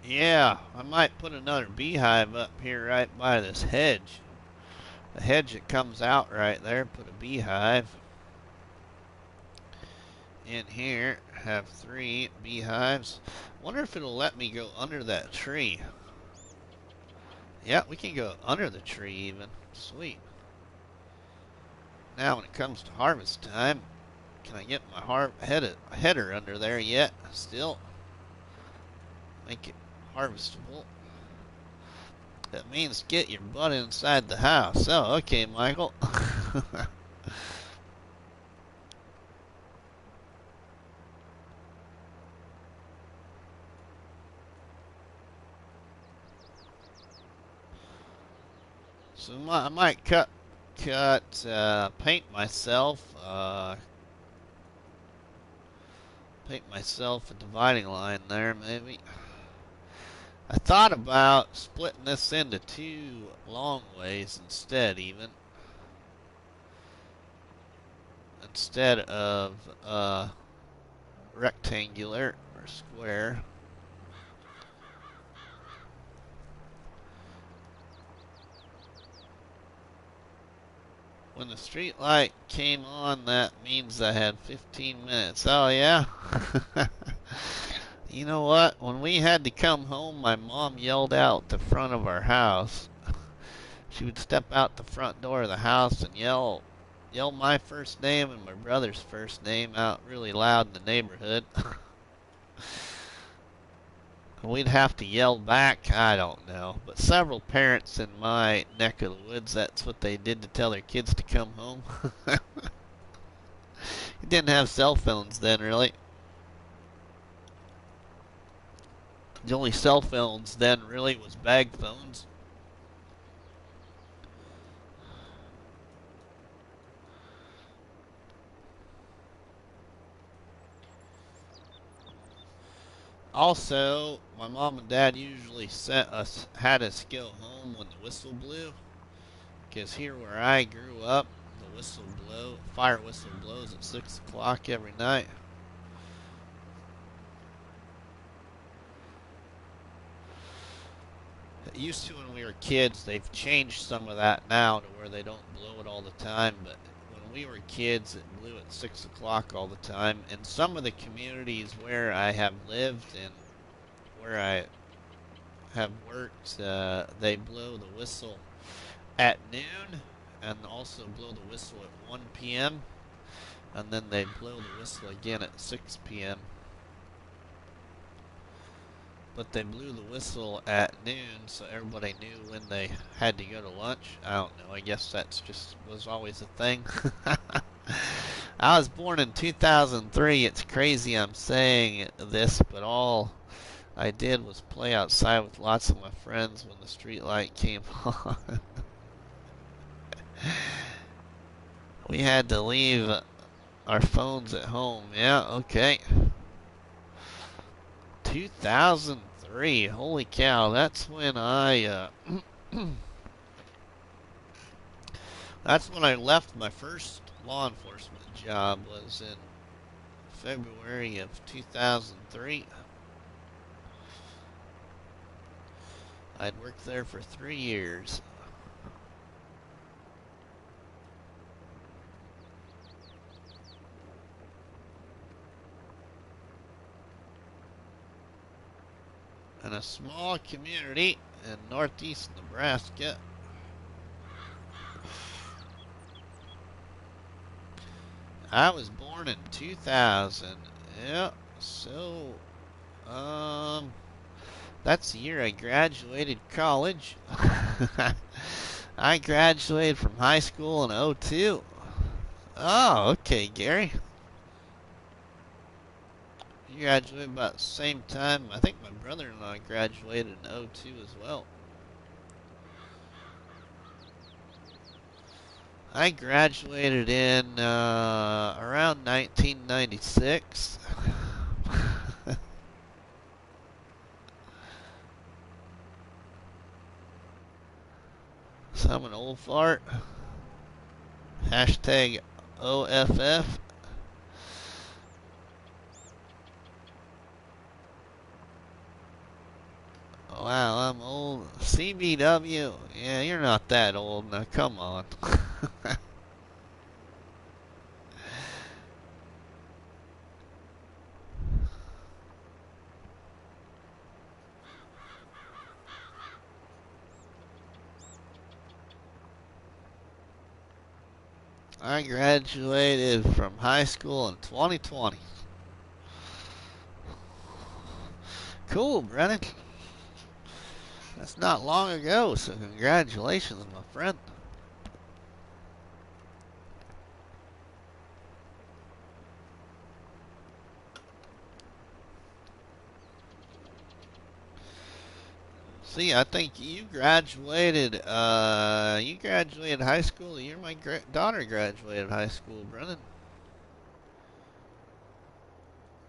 Yeah, I might put another beehive up here right by this hedge. The hedge that comes out right there, put a beehive in here. Have 3 beehives. Wonder if it'll let me go under that tree. Yeah, we can go under the tree even. Sweet. Now when it comes to harvest time, can I get my header under there yet? Still. Make it harvestable. That means get your butt inside the house. Oh, okay, Michael. So I might paint myself a dividing line there, maybe. I thought about splitting this into 2 long ways instead of rectangular or square. When the street light came on, that means I had 15 minutes. Oh, yeah? You know what? When we had to come home, my mom yelled out the front of our house. She would step out the front door of the house and yell my first name and my brother's first name out really loud in the neighborhood. We'd have to yell back, I don't know. But several parents in my neck of the woods, that's what they did to tell their kids to come home. You didn't have cell phones then, really. The only cell phones then really was bag phones. Also, my mom and dad usually had us go home when the whistle blew. Because here where I grew up, the fire whistle blows at 6 o'clock every night. It used to when we were kids. They've changed some of that now to where they don't blow it all the time. But when we were kids, it blew at 6 o'clock all the time. In some of the communities where I have lived and where I have worked, they blow the whistle at noon and also blow the whistle at 1 p.m. and then they blow the whistle again at 6 p.m. But they blew the whistle at noon so everybody knew when they had to go to lunch. I don't know, I guess that's just was always a thing. I was born in 2003. It's crazy I'm saying this, but all I did was play outside with lots of my friends when the street light came on. We had to leave our phones at home. Yeah, okay. 2003. Holy cow, that's when that's when I left my first law enforcement job, was in February of 2003. I'd worked there for 3 years. in a small community in northeast Nebraska. I was born in 2000. Yeah, so, that's the year I graduated college. I graduated from high school in '02. Oh, okay, Gary. You graduated about the same time. I think my brother and I graduated in '02 as well. I graduated in around 1996. So I'm an old fart. Hashtag OFF. Wow, I'm old. CBW. Yeah, you're not that old. Now, come on. I graduated from high school in 2020. Cool, Brennan. That's not long ago, so congratulations, my friend. See, I think you graduated high school the year my daughter graduated high school, Brennan.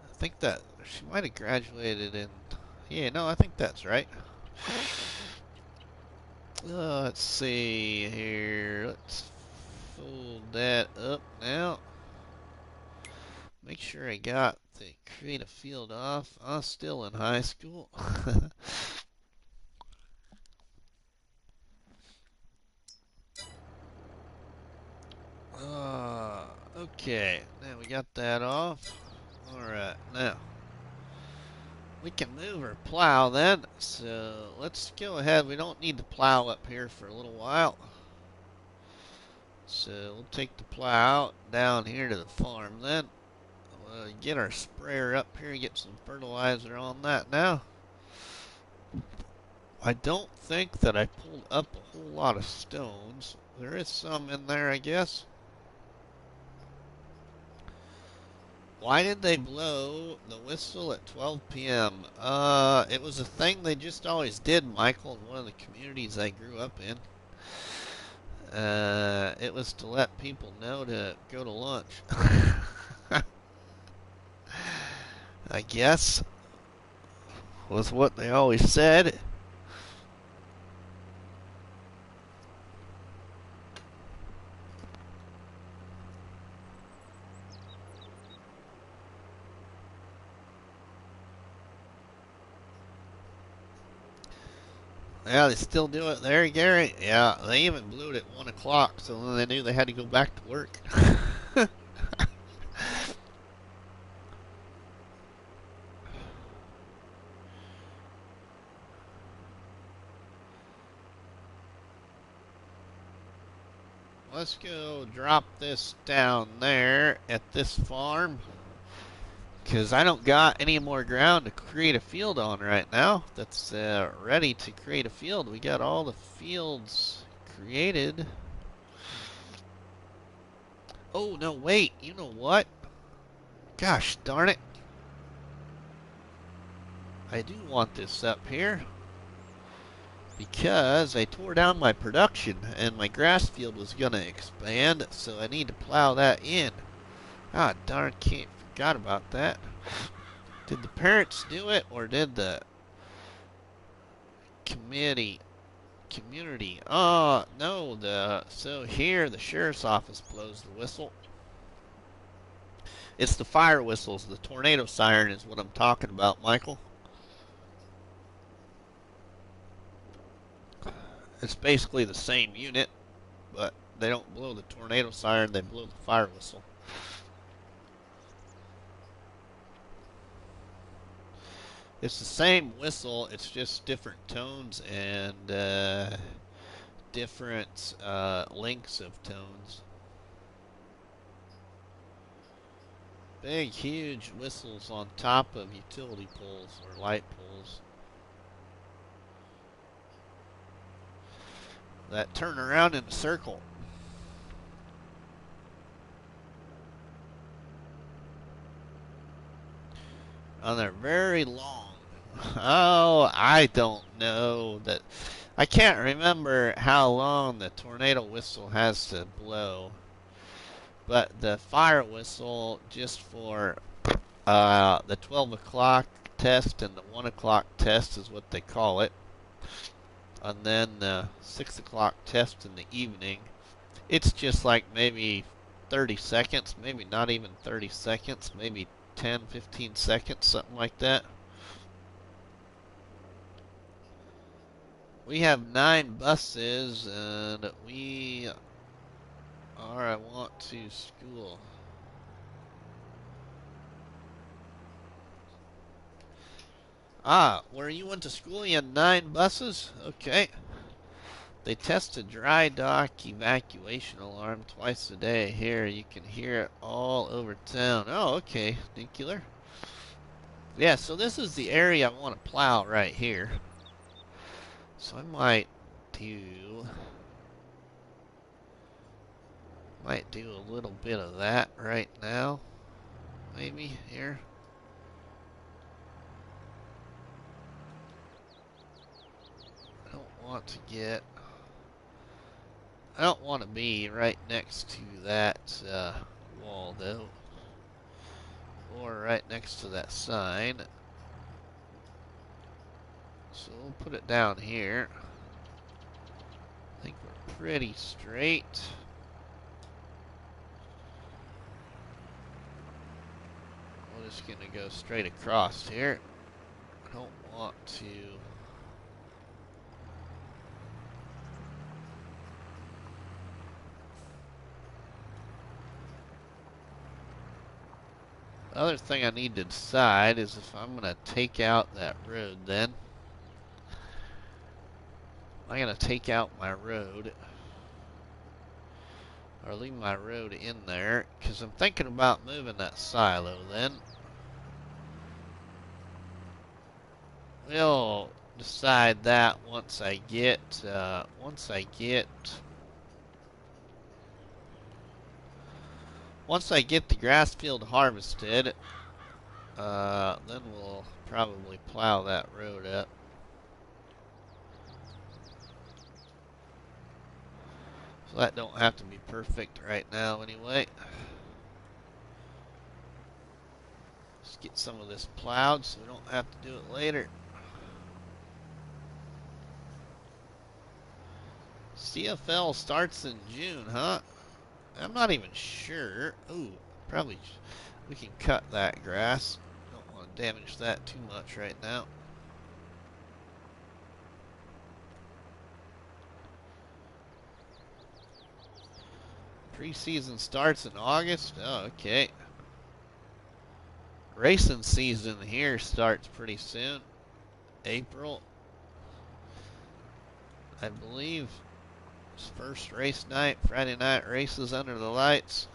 I think that she might have graduated in, yeah, no, I think that's right. Let's see here. Let's fold that up now. Make sure I got the create a field off. I'm still in high school. Okay, now we got that off. Alright, now we can move our plow then. So let's go ahead. We don't need the plow up here for a little while. So we'll take the plow out down here to the farm then. We'll get our sprayer up here and get some fertilizer on that now. I don't think that I pulled up a whole lot of stones. There is some in there, I guess. Why did they blow the whistle at 12 p.m.? It was a thing they just always did, Michael, in one of the communities I grew up in. It was to let people know to go to lunch. I guess was what they always said. Yeah, they still do it there, Gary. Yeah, they even blew it at 1 o'clock, so then they knew they had to go back to work. Let's go drop this down there at this farm. Because I don't got any more ground to create a field on right now. That's ready to create a field. We got all the fields created. Oh, no, wait. You know what? Gosh darn it. I do want this up here. Because I tore down my production and my grass field was going to expand. So I need to plow that in. Ah, darn, forgot about that. Did the parents do it or did the community? No, so here the sheriff's office blows the whistle. It's the fire whistles. The tornado siren is what I'm talking about, Michael. It's basically the same unit, but they don't blow the tornado siren, they blow the fire whistle. It's the same whistle, it's just different tones and different lengths of tones. Big, huge whistles on top of utility poles or light poles that turn around in a circle. And they're very long. Oh, I don't know that. I can't remember how long the tornado whistle has to blow, but the fire whistle just for the 12 o'clock test and the 1 o'clock test is what they call it. And then the 6 o'clock test in the evening, it's just like maybe 30 seconds, maybe not even 30 seconds, maybe 10, 15 seconds, something like that. We have 9 buses, and we are, I want to school. Ah, where you went to school, you had 9 buses? Okay. They test a dry dock evacuation alarm twice a day. Here, you can hear it all over town. Oh, okay, nuclear. Yeah, so this is the area I want to plow right here. So I might do a little bit of that right now. Maybe here. I don't want to be right next to that wall though. Or right next to that sign. So we'll put it down here. I think we're pretty straight. We're just going to go straight across here. I don't want to... The other thing I need to decide is if I'm going to take out that road then. I'm going to take out my road. Or leave my road in there. Because I'm thinking about moving that silo then. We'll decide that once I get the grass field harvested, then we'll probably plow that road up. So that don't have to be perfect right now anyway. Let's get some of this plowed so we don't have to do it later. CFL starts in June, huh? I'm not even sure. Ooh, probably we can cut that grass. Don't want to damage that too much right now. Preseason starts in August. Oh, okay. Racing season here starts pretty soon. April. I believe it's first race night, Friday night races under the lights.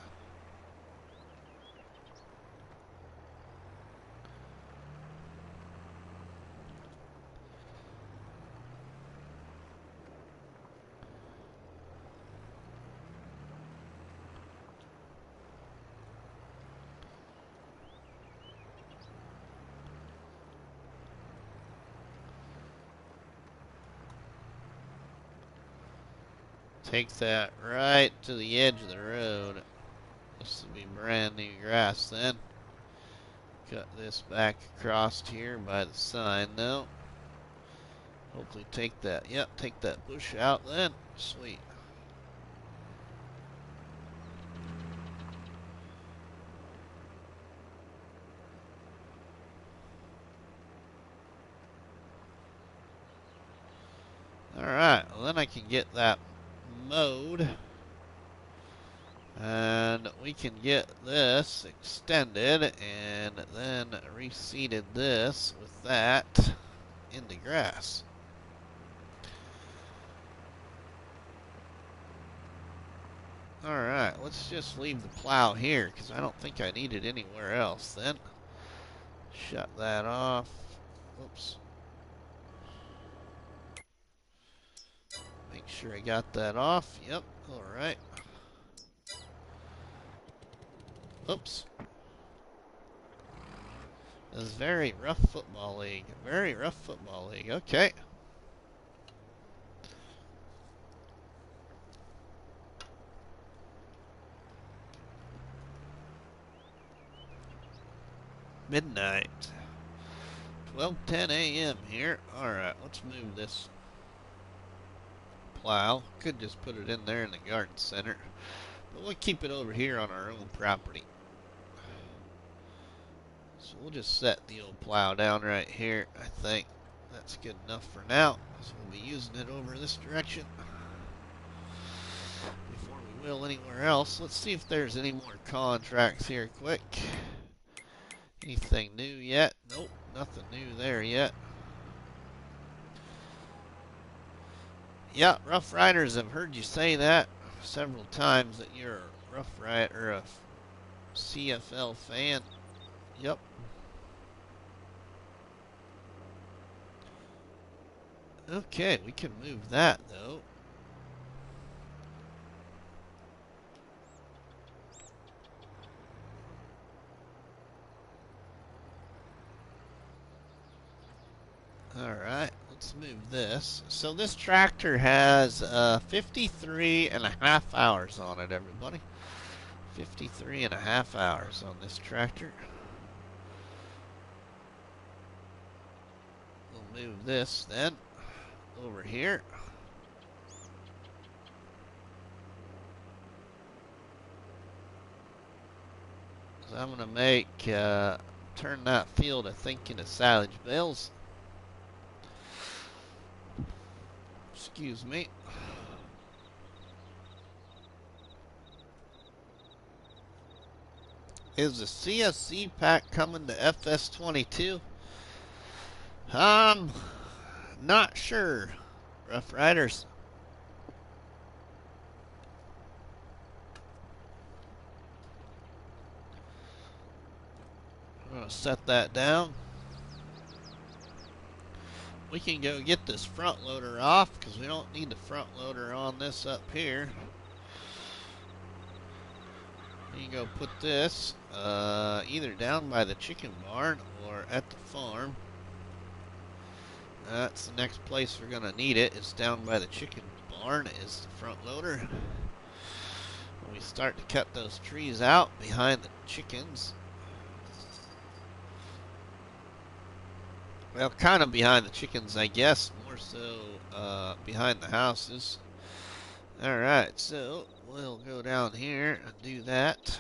Take that right to the edge of the road. This will be brand new grass then. Cut this back across here by the sign though. Hopefully take that, yep, take that bush out then. Sweet. Alright, well then I can get that mowed. And And we can get this extended and then reseeded this with that into grass. Alright, let's just leave the plow here because I don't think I need it anywhere else then. Shut that off. Oops. Make sure I got that off. Yep, alright. Oops. This is very rough football league. Very rough football league. Okay. Midnight. 12:10 a.m. here. Alright, let's move this plow. Could just put it in there in the garden center. But we'll keep it over here on our own property. So we'll just set the old plow down right here. I think that's good enough for now. So we'll be using it over this direction before we will anywhere else. Let's see if there's any more contracts here quick. Anything new yet? Nope, nothing new there yet. Yeah, Rough Riders, I've heard you say that several times that you're a Rough Rider or a CFL fan. Yep. Okay, we can move that though. Alright, let's move this. So this tractor has 53 and a half hours on it, everybody. 53 and a half hours on this tractor. We'll move this then over here. So I'm going to make, turn that field, I think, into silage bales. Excuse me. Is the CSC pack coming to FS22? Not sure. Rough Riders. I'm going to set that down. We can go get this front loader off because we don't need the front loader on this up here. You can go put this either down by the chicken barn or at the farm. That's the next place we're going to need it. It's down by the chicken barn is the front loader. When we start to cut those trees out behind the chickens. Well, kind of behind the chickens, I guess. More so behind the houses. Alright, so we'll go down here and do that.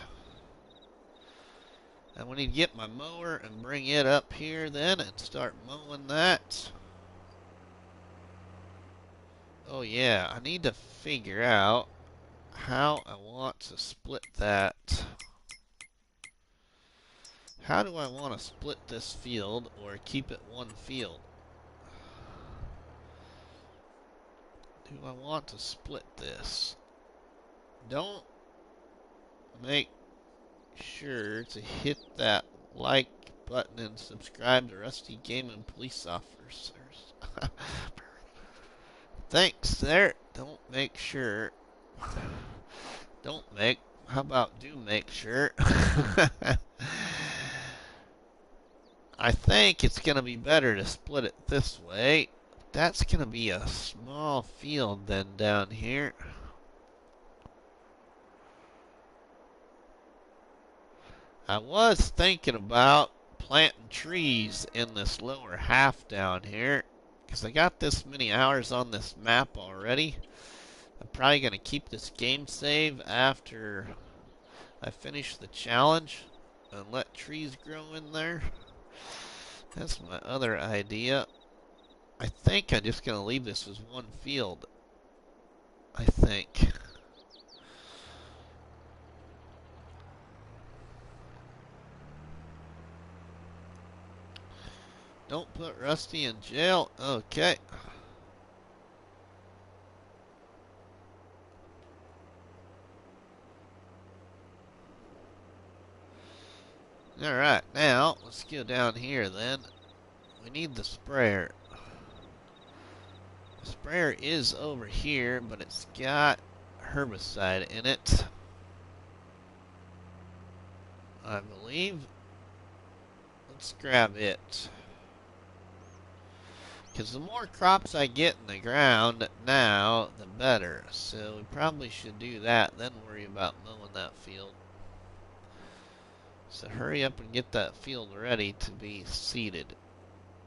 And we need to get my mower and bring it up here then and start mowing that. Oh yeah, I need to figure out how I want to split that. How do I want to split this field or keep it one field? Do I want to split this? Don't make sure to hit that like button and subscribe to Rusty Gaming Police Officers. Thanks there. Don't make sure. Don't make. How about do make sure? I think it's going to be better to split it this way. That's going to be a small field then down here. I was thinking about planting trees in this lower half down here because I got this many hours on this map already. I'm probably going to keep this game save after I finish the challenge and let trees grow in there. That's my other idea. I think I'm just going to leave this as one field. I think. Don't put Rusty in jail. Okay. Alright, now let's go down here then. We need the sprayer. The sprayer is over here, but it's got herbicide in it, I believe. Let's grab it. Because the more crops I get in the ground now, the better. So we probably should do that, then worry about mowing that field. So hurry up and get that field ready to be seeded.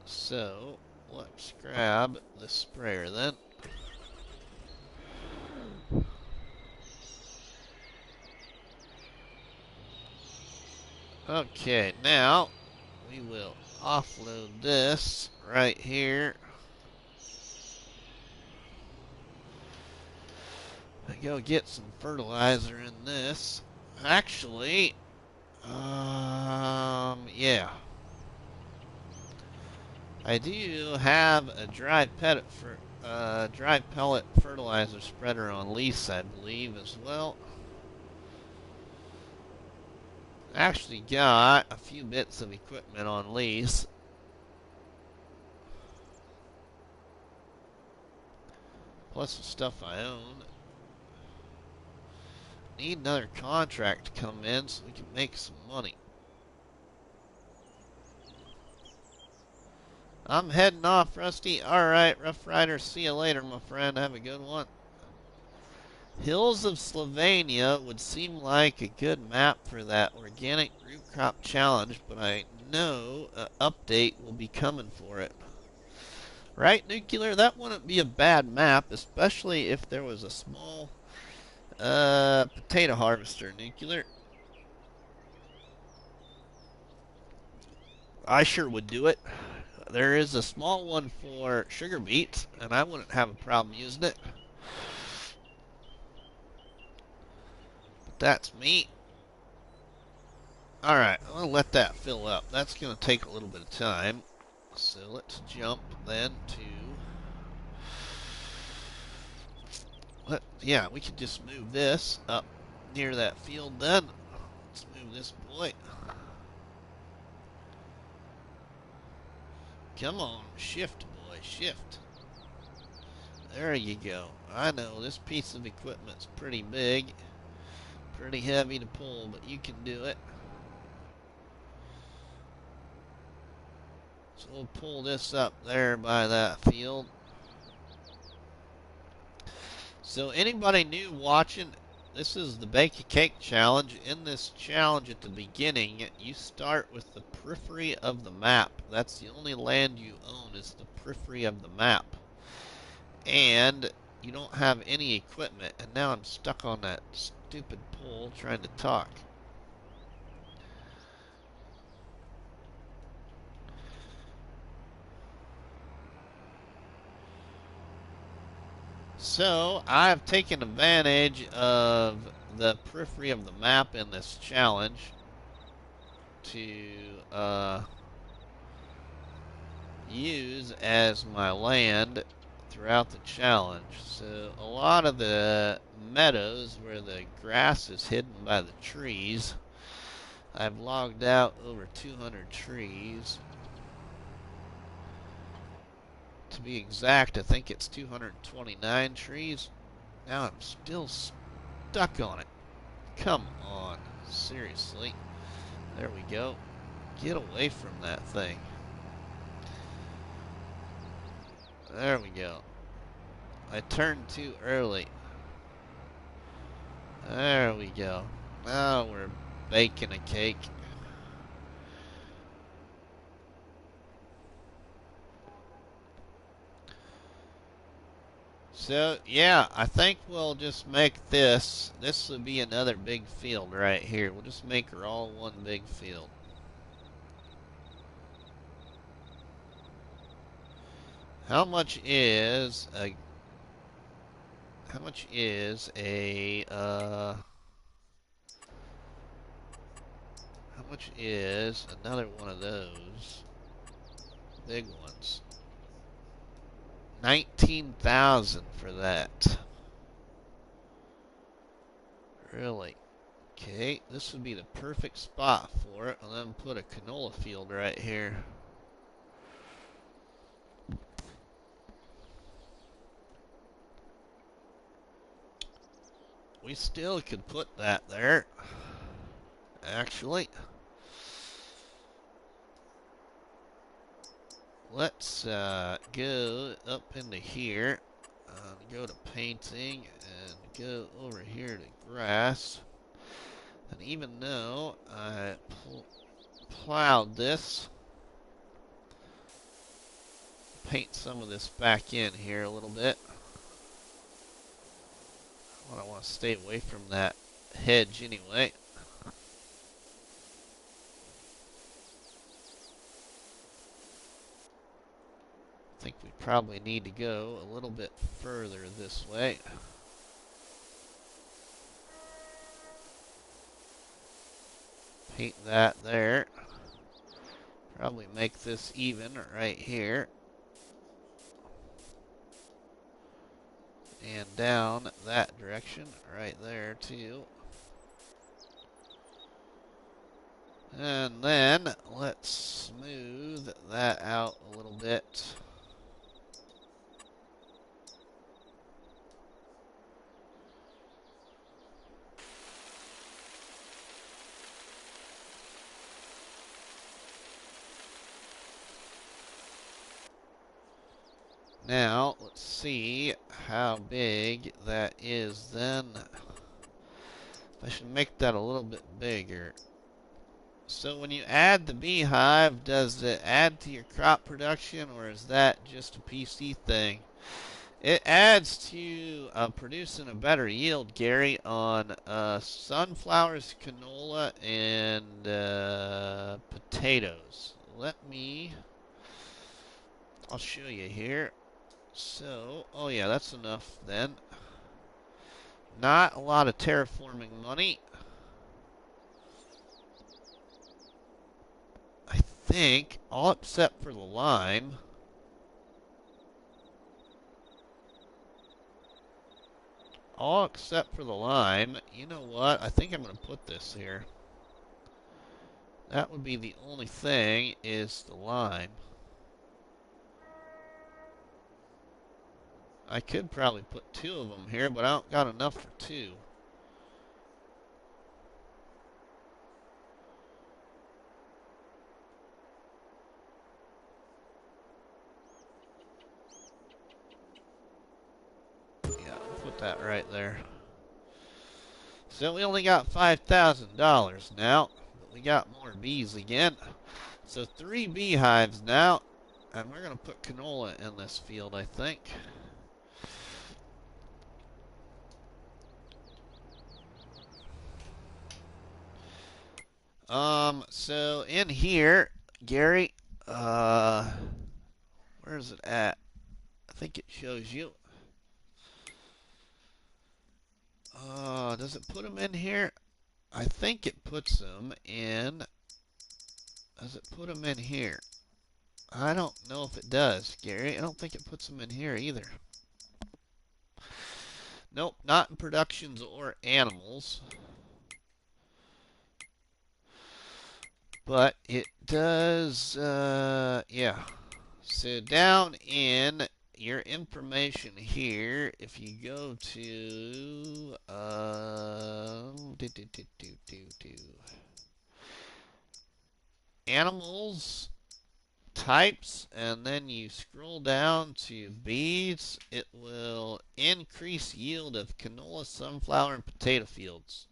So let's grab the sprayer then. Okay, now we will offload this right here. I go get some fertilizer in this. Actually, yeah. I do have a dry pellet fertilizer spreader on lease, I believe, as well. Actually got a few bits of equipment on lease. Plus some stuff I own. Need another contract to come in so we can make some money. I'm heading off, Rusty. Alright, Rough Rider, see you later, my friend. Have a good one. Hills of Slovenia would seem like a good map for that organic root crop challenge, but I know an update will be coming for it. Right, Nuclear? That wouldn't be a bad map, especially if there was a small potato harvester, Nuclear. I sure would do it. There is a small one for sugar beets, and I wouldn't have a problem using it. But that's me. Alright, I'm going to let that fill up. That's going to take a little bit of time. So let's jump then to... yeah, we can just move this up near that field then. Let's move this boy. Come on, shift, boy, shift. There you go. I know this piece of equipment's pretty big, pretty heavy to pull, but you can do it. So we'll pull this up there by that field. So anybody new watching, this is the Bake a Cake Challenge. In this challenge at the beginning, you start with the periphery of the map. That's the only land you own, is the periphery of the map. And you don't have any equipment. And now I'm stuck on that stupid pole trying to talk. So I've taken advantage of the periphery of the map in this challenge to use as my land throughout the challenge. So a lot of the meadows where the grass is hidden by the trees, I've logged out over 200 trees. To be exact, I think it's 229 trees. Now I'm still stuck on it. Come on, seriously. There we go. Get away from that thing. There we go. I turned too early. There we go. Now we're baking a cake. So, yeah, I think we'll just make this. This will be another big field right here. We'll just make her all one big field. How much is a... How much is a... How much is another one of those? big ones. 19,000 for that. Really? Okay, this would be the perfect spot for it. And then put a canola field right here. We still could put that there, actually. Let's go up into here, go to painting, and go over here to grass. And even though I plowed this, paint some of this back in here a little bit. I want to stay away from that hedge anyway. I think we probably need to go a little bit further this way. Paint that there. Probably make this even right here. And down that direction right there too. And then let's smooth that out a little bit. Now, let's see how big that is then. I should make that a little bit bigger. So when you add the beehive, does it add to your crop production, or is that just a PC thing? It adds to producing a better yield, Gary, on sunflowers, canola, and potatoes. I'll show you here. So, oh yeah, that's enough then. Not a lot of terraforming money. I think, all except for the lime. All except for the lime. You know what? I think I'm going to put this here. That would be the only thing, is the lime. I could probably put 2 of them here, but I don't got enough for 2. Yeah, I'll put that right there. So we only got $5,000 now, but we got more bees again. So 3 beehives now, and we're going to put canola in this field, I think. So in here, Gary, where is it at? I think it shows you. Does it put them in here? I think it puts them in. Does it put them in here? I don't know if it does, Gary. I don't think it puts them in here either. Nope, not in productions or animals. But it does, yeah. So down in your information here, if you go to, animals, types, and then you scroll down to bees, it will increase yield of canola, sunflower, and potato fields.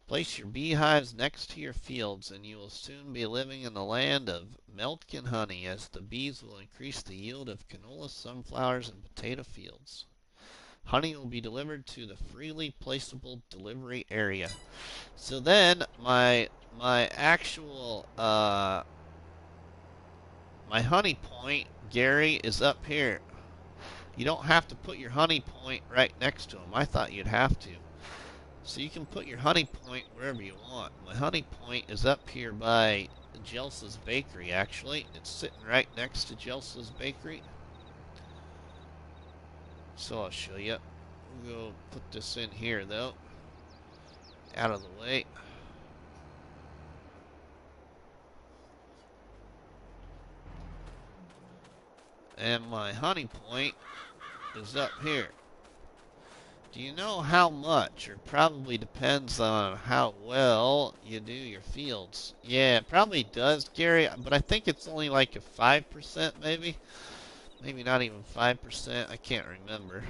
Place your beehives next to your fields, and you will soon be living in the land of milk and honey, as the bees will increase the yield of canola, sunflowers, and potato fields. Honey will be delivered to the freely placeable delivery area. So then, my actual, my honey point, Gary, is up here. You don't have to put your honey point right next to them. I thought you'd have to. So you can put your honey point wherever you want. My honey point is up here by Jelsa's bakery, actually. It's sitting right next to Jelsa's bakery. So I'll show you. We'll go put this in here, though. Out of the way. And my honey point is up here. Do you know how much? Or probably depends on how well you do your fields. Yeah, it probably does, Gary, but I think it's only like a 5% maybe. Maybe not even 5%. I can't remember.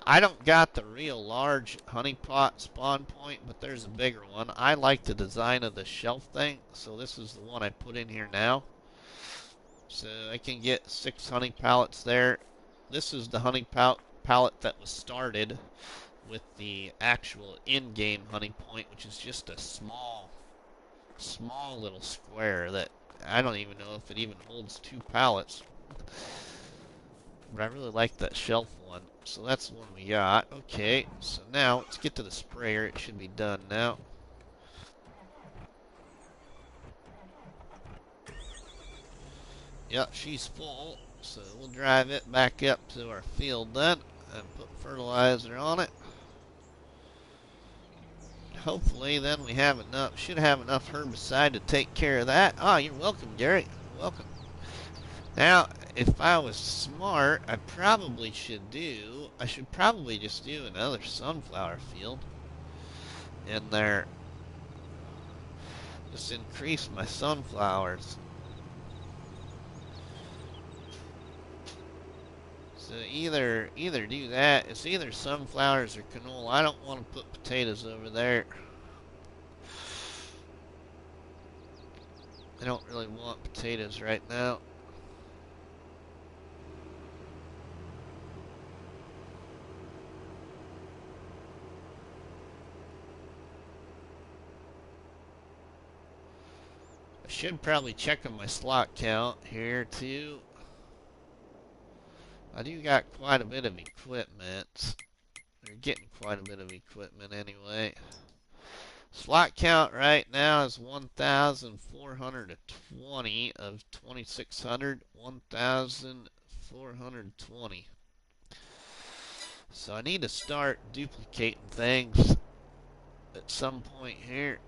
I don't got the real large honey pot spawn point, but there's a bigger one. I like the design of the shelf thing, so this is the one I put in here now. So I can get 6 honey pallets there. This is the honey pallet that was started with the actual in-game honey point, which is just a small little square that I don't even know if it even holds 2 pallets. But I really like that shelf one. So that's the one we got. Okay, so now let's get to the sprayer. It should be done now. Yep, she's full. So we'll drive it back up to our field then and put fertilizer on it. Hopefully then we have enough, should have enough herbicide to take care of that. Ah, you're welcome, Gary. Welcome. Now, if I was smart, I should probably just do another sunflower field in there. Just increase my sunflowers. So either do that. It's either sunflowers or canola. I don't want to put potatoes over there. I don't really want potatoes right now. I should probably check on my slot count here too. I do got quite a bit of equipment. We're getting quite a bit of equipment anyway. Slot count right now is 1,420 of 2,600. 1,420. So I need to start duplicating things at some point here.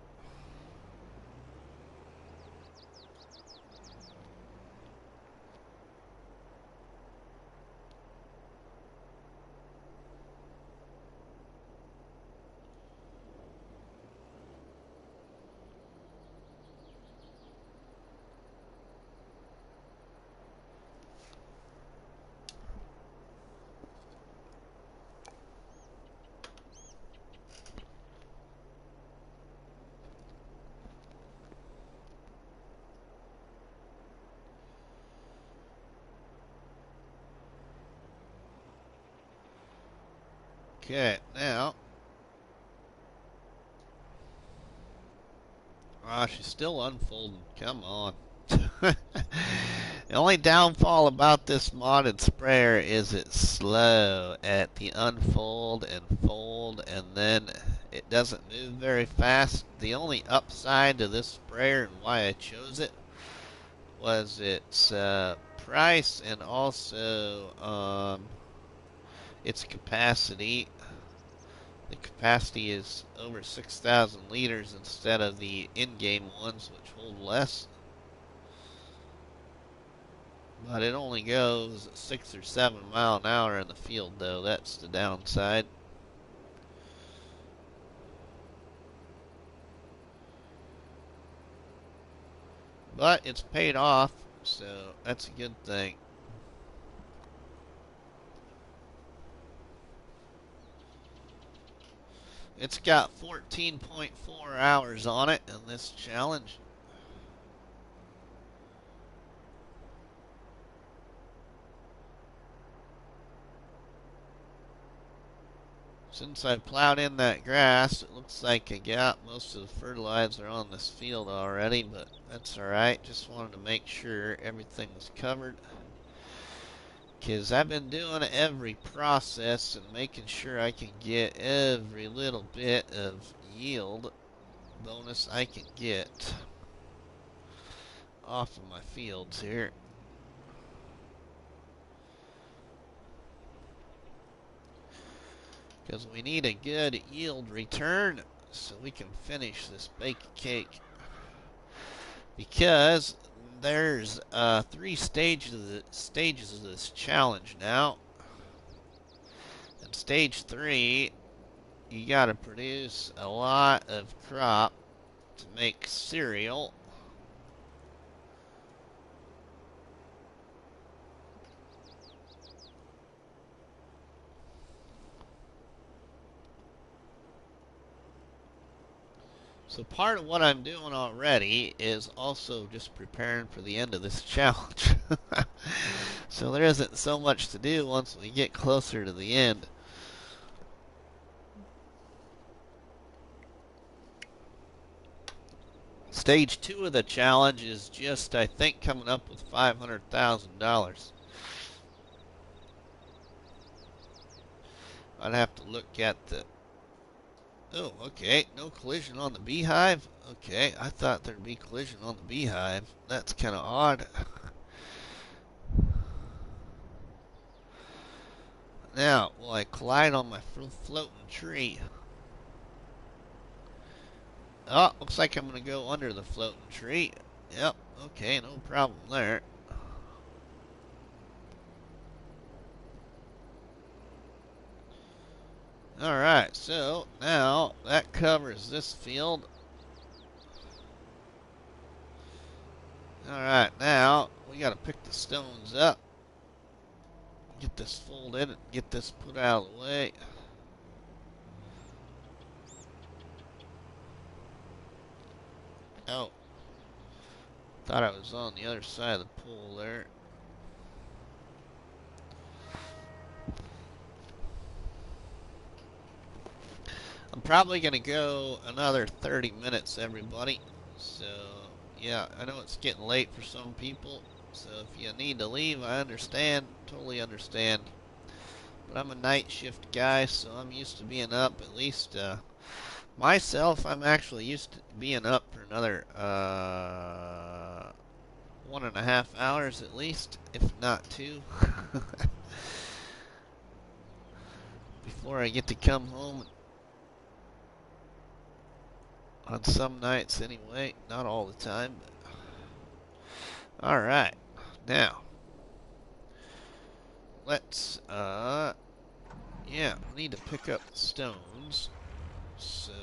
Okay, now. Ah, she's still unfolding. Come on. The only downfall about this modded sprayer is it's slow at the unfold and fold, and then it doesn't move very fast. The only upside to this sprayer and why I chose it was its price and also its capacity. The capacity is over 6,000 liters instead of the in-game ones, which hold less. But it only goes 6 or 7 mile an hour in the field, though. That's the downside. But it's paid off, so that's a good thing. It's got 14.4 hours on it in this challenge. Since I plowed in that grass, it looks like I got most of the fertilizer on this field already, but that's alright. Just wanted to make sure everything was covered. Because I've been doing every process and making sure I can get every little bit of yield bonus I can get off of my fields here. Because we need a good yield return so we can finish this baked cake. Because there's 3 stages of this challenge now. In stage 3, you gotta produce a lot of crop to make cereal. So part of what I'm doing already is also just preparing for the end of this challenge. So there isn't so much to do once we get closer to the end. Stage 2 of the challenge is just, I think, coming up with $500,000. I'd have to look at the... Oh, okay. No collision on the beehive. Okay, I thought there'd be collision on the beehive. That's kind of odd. Now, will I collide on my floating tree? Oh, looks like I'm going to go under the floating tree. Yep, okay, no problem there. Alright, so now that covers this field. Alright, now we got to pick the stones up. Get this folded and get this put out of the way. Oh. Thought I was on the other side of the pool there. I'm probably going to go another 30 minutes, everybody. So, yeah, I know it's getting late for some people. So if you need to leave, I understand. Totally understand. But I'm a night shift guy, so I'm used to being up at least... myself, I'm actually used to being up for another 1.5 hours at least, if not 2. Before I get to come home. On some nights anyway, not all the time. Alright, now let's yeah, we need to pick up the stones. So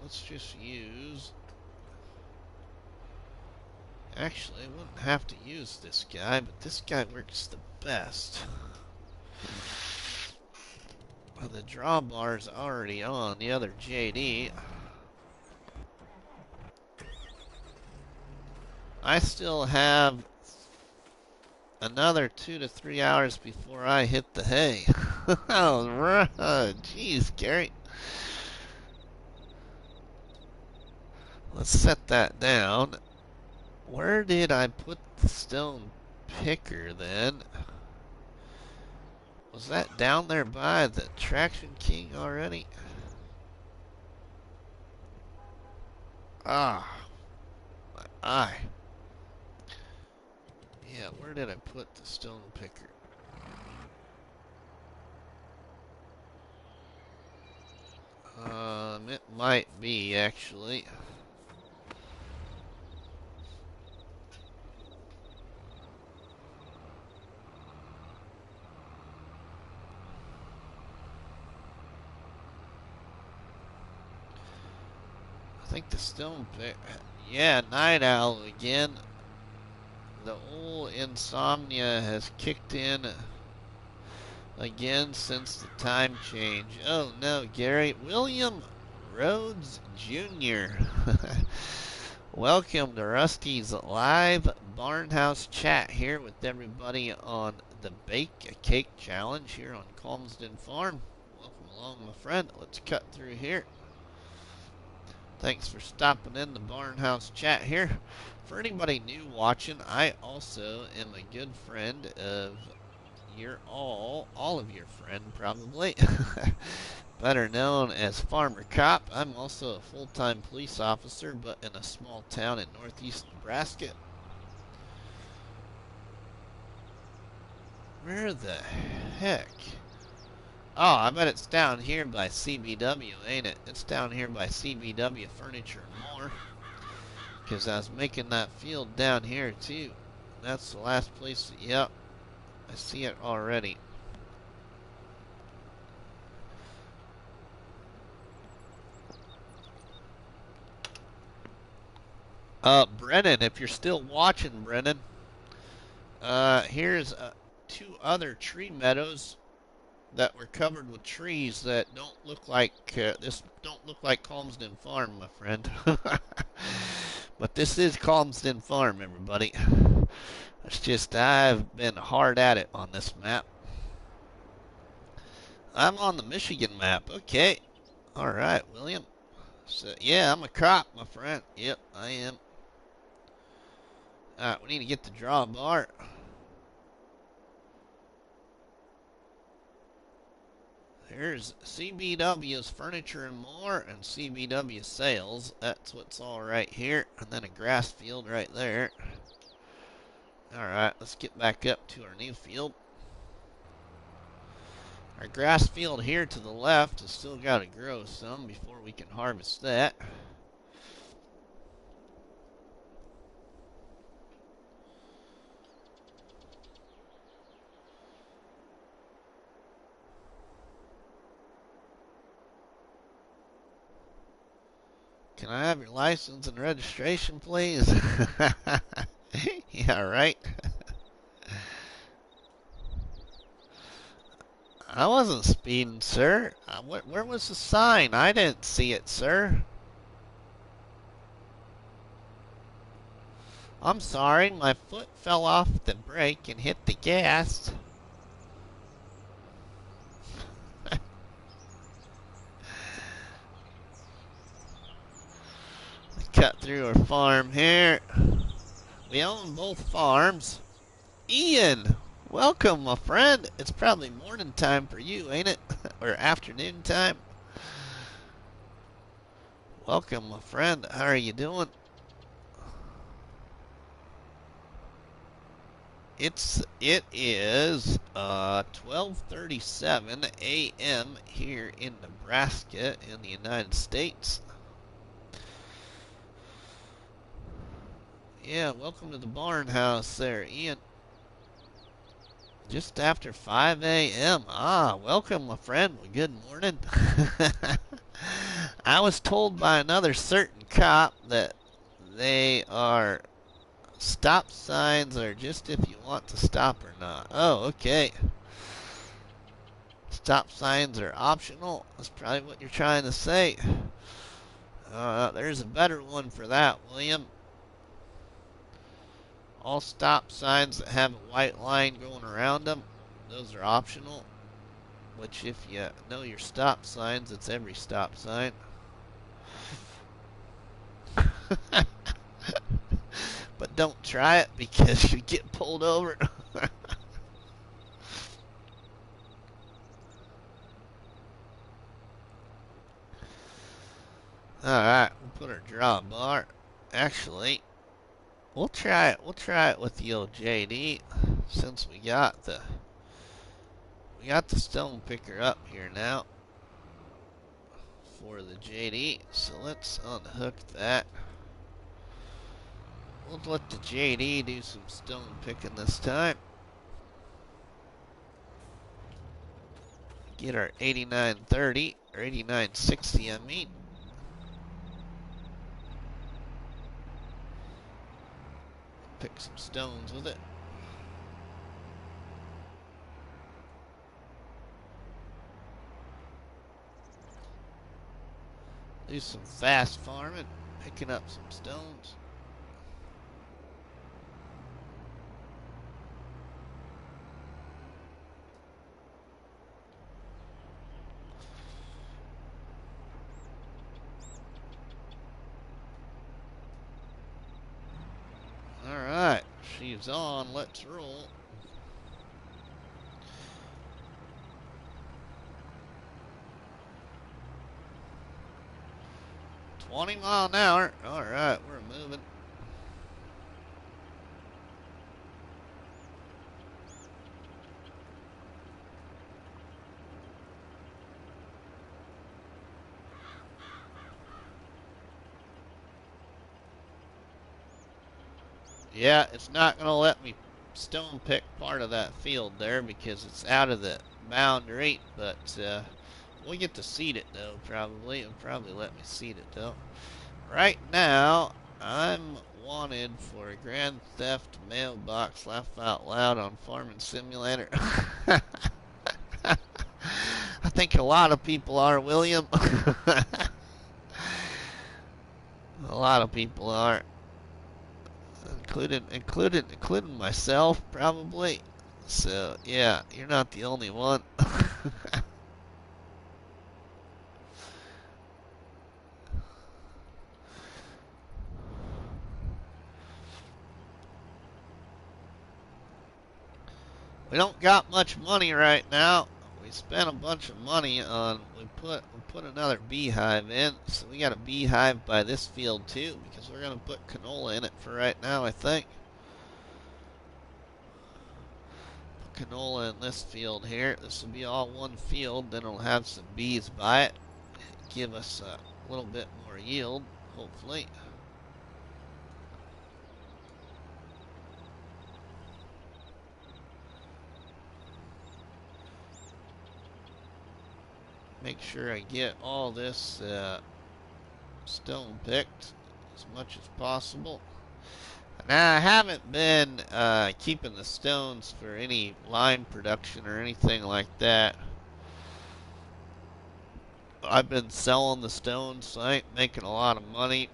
let's just use, actually I wouldn't have to use this guy, but this guy works the best. Well, the drawbar's already on the other JD. I still have another 2 to 3 hours before I hit the hay. Alright, jeez, Gary. Let's set that down. Where did I put the stone picker then? Was that down there by the Traction King already? Ah, my eye. Yeah, where did I put the stone picker? It might be, actually. I think the stone picker... Yeah, Night Owl again. The old insomnia has kicked in again since the time change. Oh no, Gary. William Rhodes Jr. Welcome to Rusty's live Barnhouse chat here with everybody on the Bake a Cake Challenge here on Calmsden Farm. Welcome along, my friend. Let's cut through here. Thanks for stopping in the Barnhouse chat here. For anybody new watching, I also am a good friend of all of your friend, probably. Better known as Farmer Cop. I'm also a full-time police officer, but in a small town in northeast Nebraska. Where the heck? Oh, I bet it's down here by CBW, ain't it? It's down here by CBW Furniture and More. Because I was making that field down here, too. That's the last place. Yep. I see it already. Brennan, if you're still watching, Brennan, here's two other tree meadows that were covered with trees that don't look like don't look like Calmsden Farm, my friend. But this is Calmsden Farm, everybody. It's just I've been hard at it on this map. I'm on the Michigan map. Okay. All right, William. So yeah, I'm a cop, my friend. Yep, I am. All right, we need to get the drawbar. Here's CBW's Furniture and More and CBW Sales. That's what's all right here. And then a grass field right there. Alright, let's get back up to our new field. Our grass field here to the left has still got to grow some before we can harvest that. Can I have your license and registration, please? Yeah, right. I wasn't speeding, sir. Where was the sign? I didn't see it, sir. I'm sorry, my foot fell off the brake and hit the gas. Cut through our farm here. We own both farms. Ian, welcome, my friend. It's probably morning time for you, ain't it? Or afternoon time. Welcome, my friend. How are you doing? It is 12:37 a.m. here in Nebraska in the United States. Yeah, welcome to the barn house there, Ian. Just after 5 a.m. Ah, welcome, my friend. Well, good morning. I was told by another certain cop that they are stop signs are just if you want to stop or not. Oh, okay. Stop signs are optional. That's probably what you're trying to say. There's a better one for that, William. All stop signs that have a white line going around them, those are optional. Which, if you know your stop signs, it's every stop sign. But don't try it because you get pulled over. Alright, we'll put our drawbar. Actually, we'll try it. We'll try it with the old JD since we got the stone picker up here now for the JD. So let's unhook that. We'll let the JD do some stone picking this time. Get our 8930 or 8960, I mean. Pick some stones with it. Do some fast farming, picking up some stones. Alright, she's on, let's roll. 20 mile an hour. Alright, we're moving. Yeah, it's not going to let me stone pick part of that field there because it's out of the boundary, but we'll get to seed it though, probably. It'll probably let me seed it though. Right now, I'm wanted for a Grand Theft mailbox laugh out loud on Farming Simulator. I think a lot of people are, William. A lot of people are. Including myself, probably. So, yeah, you're not the only one. We don't got much money right now. We spent a bunch of money on, we put another beehive in, so we got a beehive by this field too, because we're going to put canola in it for right now, I think. Put canola in this field here. This will be all one field, then it'll have some bees by it. Give us a little bit more yield, hopefully. Make sure I get all this stone picked as much as possible. Now, I haven't been keeping the stones for any lime production or anything like that. I've been selling the stones, so I ain't making a lot of money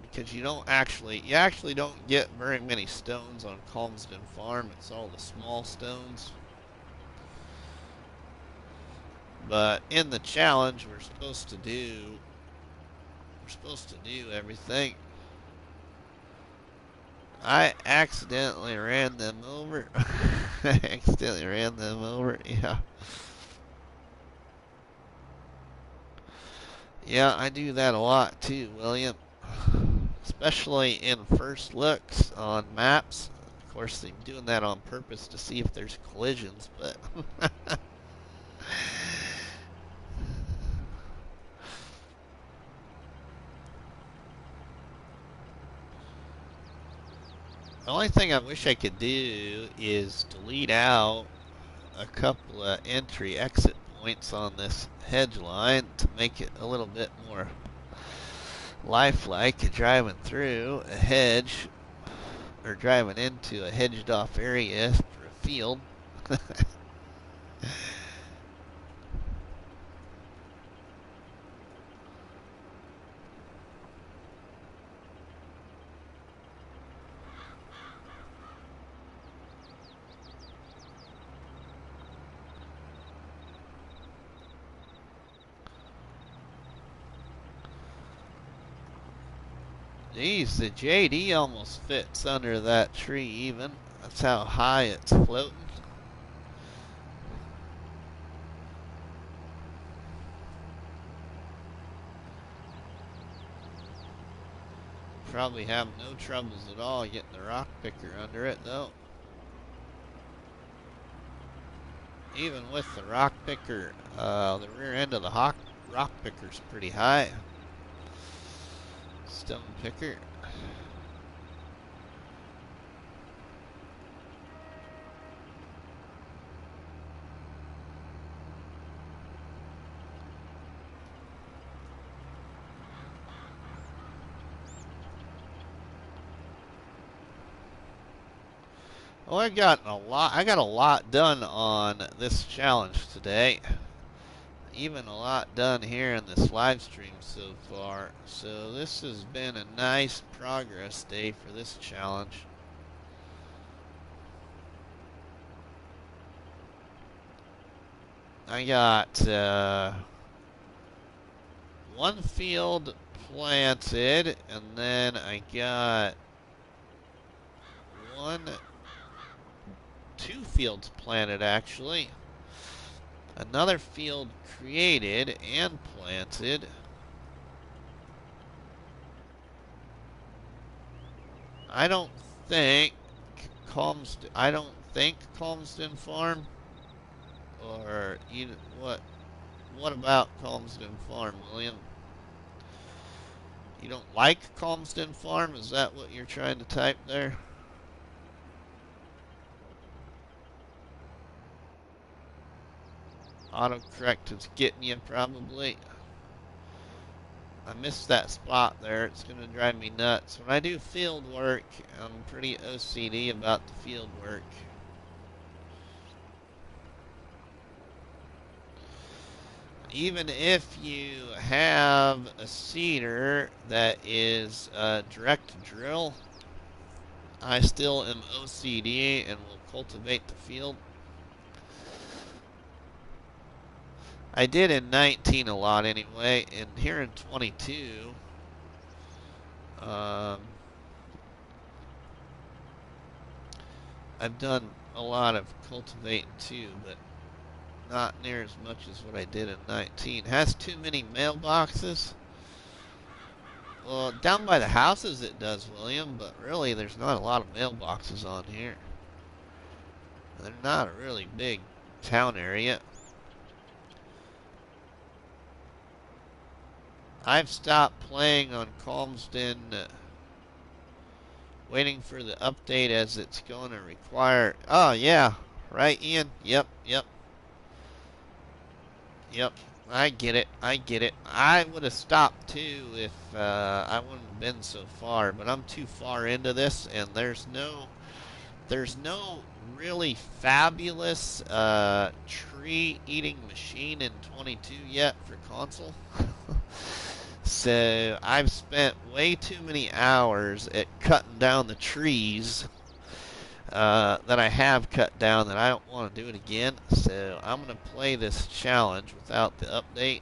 because you actually don't get very many stones on Calmsden Farm. It's all the small stones. But in the challenge, we're supposed to do everything. I accidentally ran them over. I accidentally ran them over, yeah. Yeah, I do that a lot too, William. Especially in first looks on maps. Of course, they're doing that on purpose to see if there's collisions, but... The only thing I wish I could do is delete out a couple of entry-exit points on this hedge line to make it a little bit more lifelike driving through a hedge or driving into a hedged-off area for a field. Geez, the JD almost fits under that tree even. That's how high it's floating. Probably have no troubles at all getting the rock picker under it though. Even with the rock picker, the rear end of the rock picker's pretty high. Stone picker. Well, I got a lot done on this challenge today. Even a lot done here in this live stream so far. So this has been a nice progress day for this challenge. I got one field planted, and then I got two fields planted actually. Another field created and planted. I don't think I don't think Calmsden Farm, or you what? What about Calmsden Farm, William? You don't like Calmsden Farm? Is that what you're trying to type there? Autocorrect is getting you probably. I missed that spot there. It's going to drive me nuts. When I do field work, I'm pretty OCD about the field work. Even if you have a seeder that is direct drill, I still am OCD and will cultivate the field. I did in 19 a lot anyway, and here in 22, I've done a lot of cultivating too, but not near as much as what I did in 19. Has too many mailboxes. Well, down by the houses it does, William, but really there's not a lot of mailboxes on here. They're not a really big town area. I've stopped playing on Calmsden, waiting for the update as it's going to require... Oh, yeah. Right, Ian? Yep. I get it. I would have stopped, too, if I wouldn't have been so far. But I'm too far into this, and there's no really fabulous tree-eating machine in 22 yet for console. So I've spent way too many hours at cutting down the trees that I have cut down that I don't want to do it again. So I'm going to play this challenge without the update.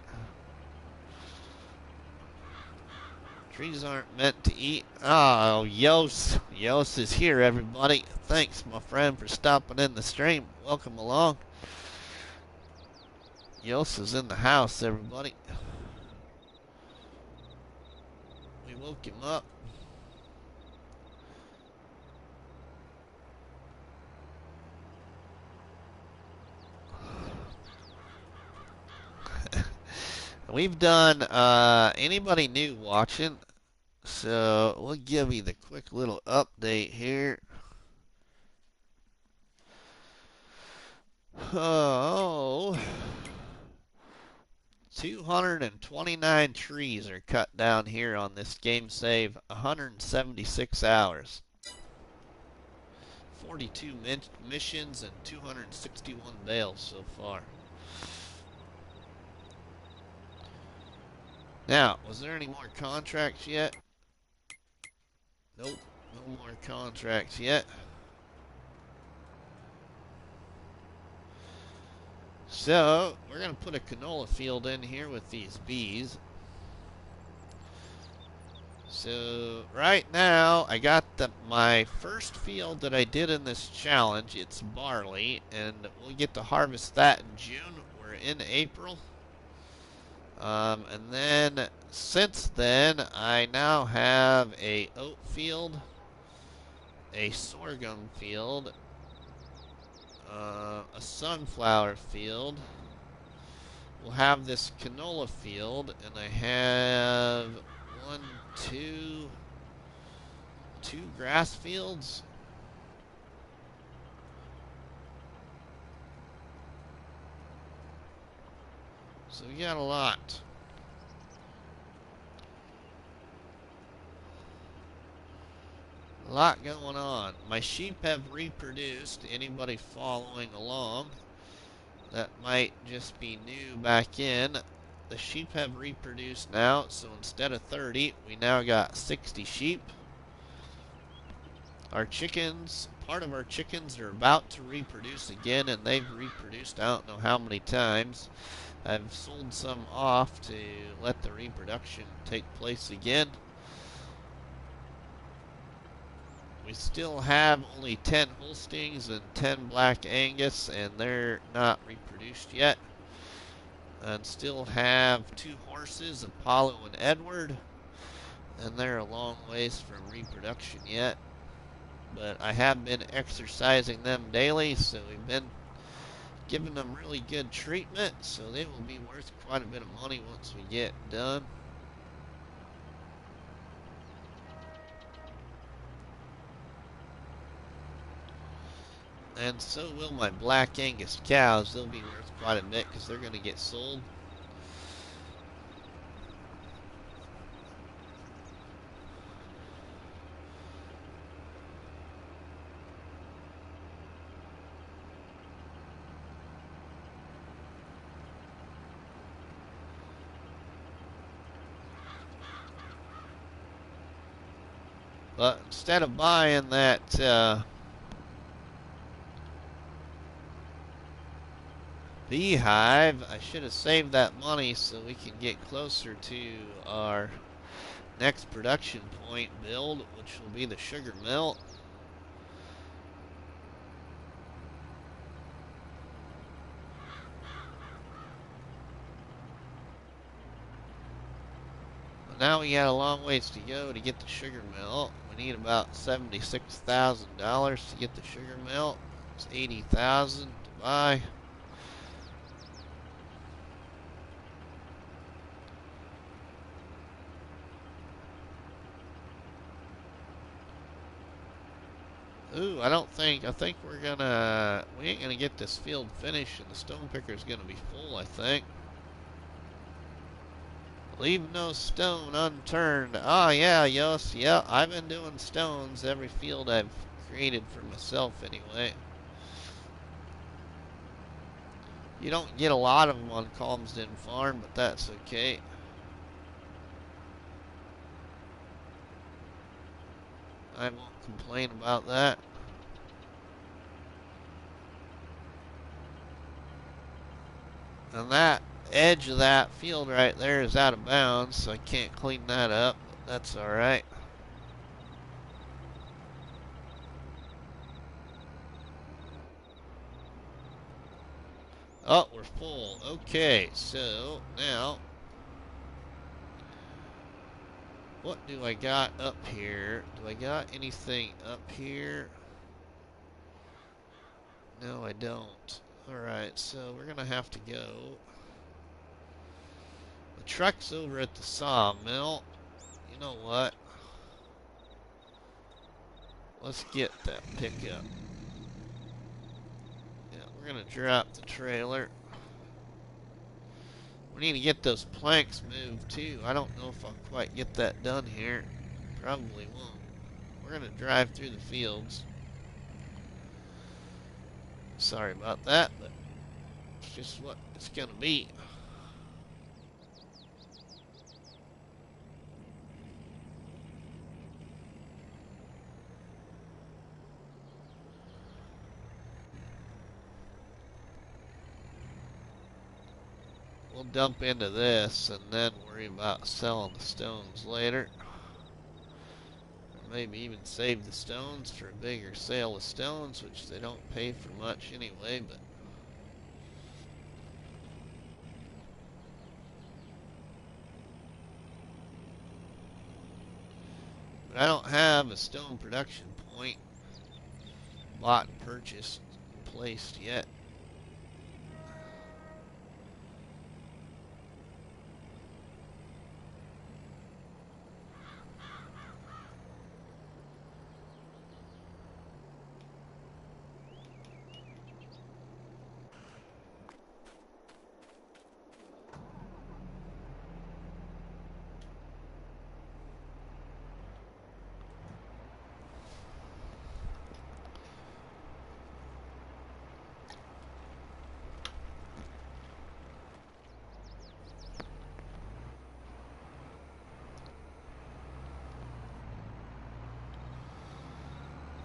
Trees aren't meant to eat. Oh, Yos is here, everybody. Thanks, my friend, for stopping in the stream. Welcome along. Yos is in the house, everybody. We woke him up. We've done, anybody new watching? So we'll give you the quick little update here. Oh, 229 trees are cut down here on this game save. 176 hours. 42 missions and 261 bales so far. Now, was there any more contracts yet? Nope, no more contracts yet. So, we're going to put a canola field in here with these bees. So, right now, I got my first field that I did in this challenge. It's barley, and we'll get to harvest that in June. We're in April. And then, since then, I now have a oat field, a sorghum field, a sunflower field. We'll have this canola field, and I have two grass fields. So we got a lot. A lot going on. My sheep have reproduced. Anybody following along that might just be new back in. The sheep have reproduced now, so instead of 30, we now got 60 sheep. Our chickens, part of our chickens are about to reproduce again, and they've reproduced I don't know how many times. I've sold some off to let the reproduction take place again. We still have only 10 Holsteins and 10 Black Angus, and they're not reproduced yet. And still have 2 horses, Apollo and Edward, and they're a long ways from reproduction yet. but I have been exercising them daily, so we've been giving them really good treatment, so they will be worth quite a bit of money once we get done. And so will my Black Angus cows. They'll be worth quite a bit because they're going to get sold. But instead of buying that beehive, I should have saved that money so we can get closer to our next production point build, which will be the sugar mill. Now we got a long ways to go to get the sugar mill. We need about $76,000 to get the sugar mill. It's $80,000 to buy. Ooh, I think we ain't gonna get this field finished and the stone picker's gonna be full, I think. Leave no stone unturned. Ah, yeah, yes, yeah, I've been doing stones every field I've created for myself anyway. You don't get a lot of them on Calmsden Farm, but that's okay. I won't complain about that. And that edge of that field right there is out of bounds, so I can't clean that up, but that's alright. Oh, we're full. Okay, so now what do I got up here? Do I got anything up here? No, I don't. Alright, so we're gonna have to go. The truck's over at the sawmill. You know what? Let's get that pickup. Yeah, we're gonna drop the trailer. We need to get those planks moved too. I don't know if I'll quite get that done here. Probably won't. We're gonna drive through the fields. Sorry about that, but it's just what it's gonna be. We'll dump into this and then worry about selling the stones later. Or maybe even save the stones for a bigger sale of stones, which they don't pay for much anyway, but I don't have a stone production point bought and purchased and placed yet.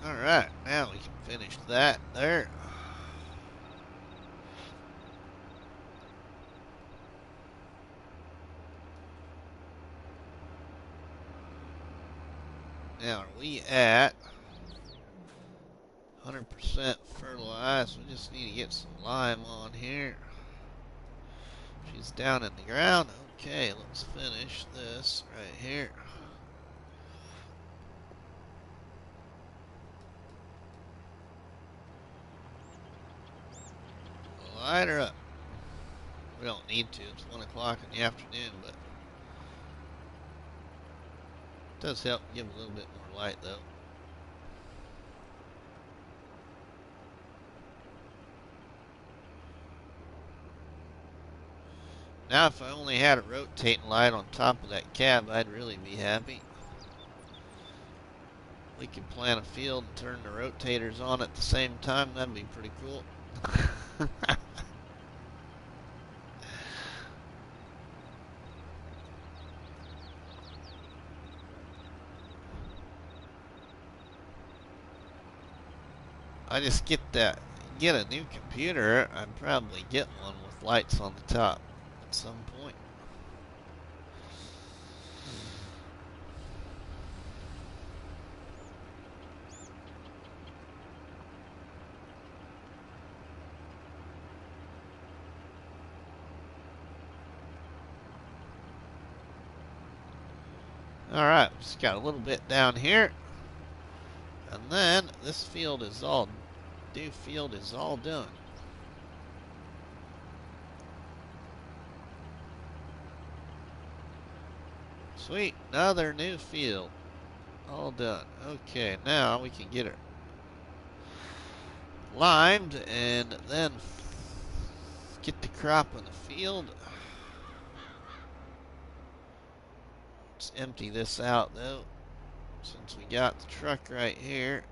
Alright, now we can finish that there. Now, are we at 100% fertilized? We just need to get some lime on here. She's down in the ground. Okay, let's finish this right here. light her up. We don't need to. It's 1 o'clock in the afternoon, but it does help give a little bit more light, though. Now, if I only had a rotating light on top of that cab, I'd really be happy. We could plant a field and turn the rotators on at the same time. That'd be pretty cool. I just get a new computer. I'd probably get one with lights on the top at some point. Alright, just got a little bit down here. And then this field is all done. Sweet, another new field. All done. Okay, now we can get it limed and then get the crop in the field. Let's empty this out though, since we got the truck right here.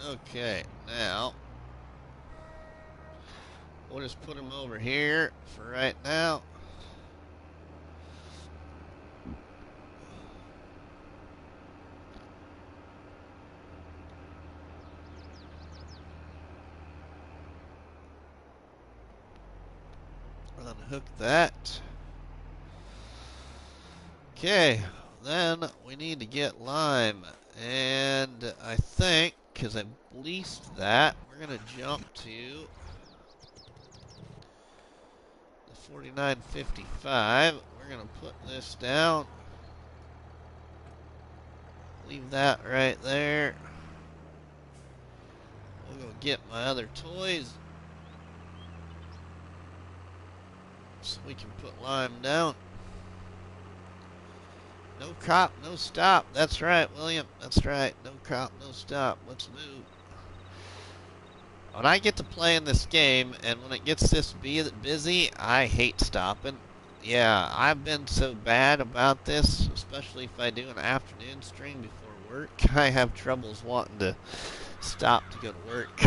Okay, now we'll just put them over here for right now. Unhook that. Okay, then we need to get lime, and I think, because I've leased that, we're going to jump to the 49.55. We're going to put this down. Leave that right there. We'll go get my other toys so we can put lime down. No cop, no stop. That's right, William. That's right. No cop, no stop. Let's move. When I get to playing this game, and when it gets this busy, I hate stopping. Yeah, I've been so bad about this, especially if I do an afternoon stream before work. I have troubles wanting to stop to go to work.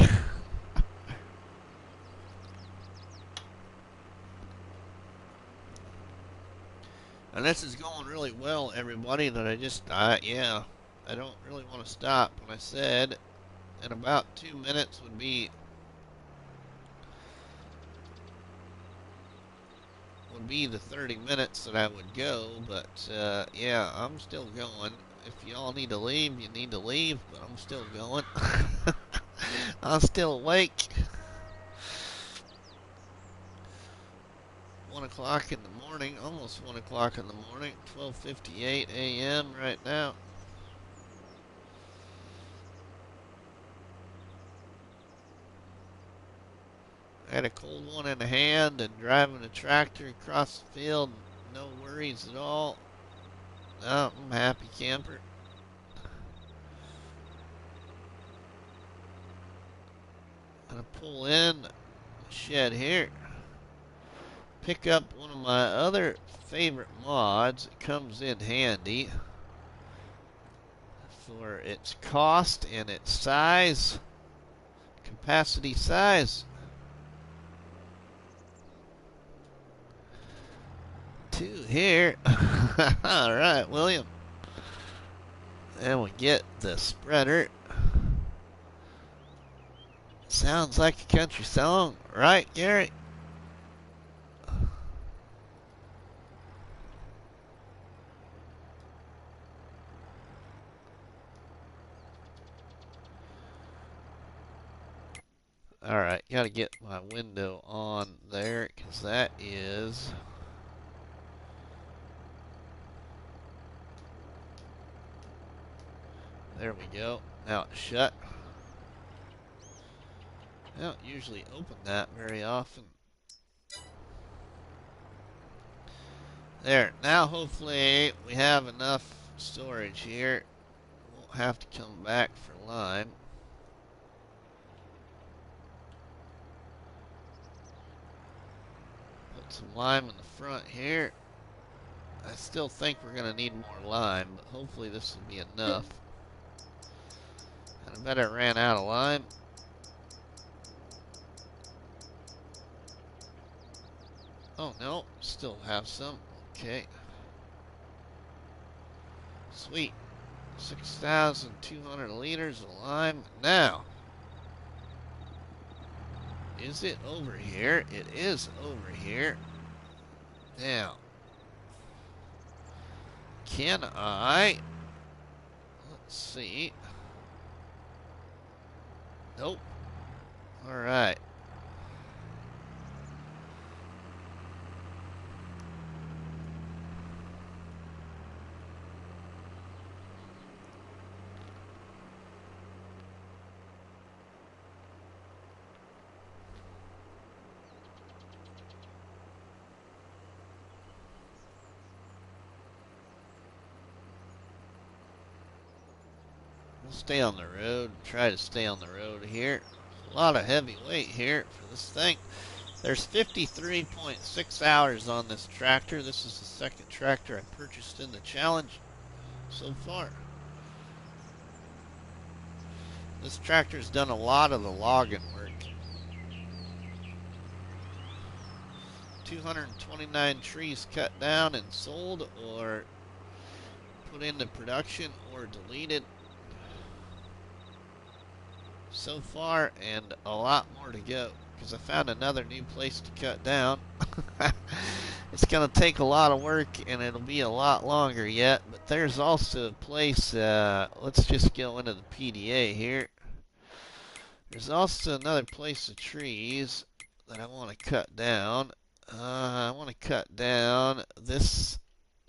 And this is going really well, everybody, that yeah, I don't really want to stop. When I said in about 2 minutes would be the 30 minutes that I would go, but yeah, I'm still going. If y'all need to leave, you need to leave, but I'm still going. I'm still awake. 1 o'clock in the morning, almost 1 o'clock in the morning, 12:58 a.m. right now. I had a cold one in the hand and driving a tractor across the field, no worries at all. Oh, I'm a happy camper. Gonna pull in the shed here. Pick up one of my other favorite mods. It comes in handy for its cost and its size, capacity size. 2 here. Alright, William. And we get the spreader. Sounds like a country song, right, Gary? Alright, gotta get my window on there, because that is... There we go. Now it's shut. I don't usually open that very often. There. Now hopefully we have enough storage here. Won't have to come back for lime. Put some lime in the front here. I still think we're going to need more lime, but hopefully this will be enough. And I bet I ran out of lime. Oh no, still have some. Okay. Sweet. 6,200 liters of lime. Now, is it over here? It is over here. Now, can I... Let's see. Nope. Alright. We'll stay on the road. Try to stay on the road here. A lot of heavy weight here for this thing. There's 53.6 hours on this tractor. This is the second tractor I purchased in the challenge so far. This tractor's done a lot of the logging work. 229 trees cut down and sold or put into production or deleted so far, and a lot more to go because I found another new place to cut down. It's going to take a lot of work and it'll be a lot longer yet, but there's also a place, let's just go into the PDA here. There's also another place of trees that I want to cut down. I want to cut down this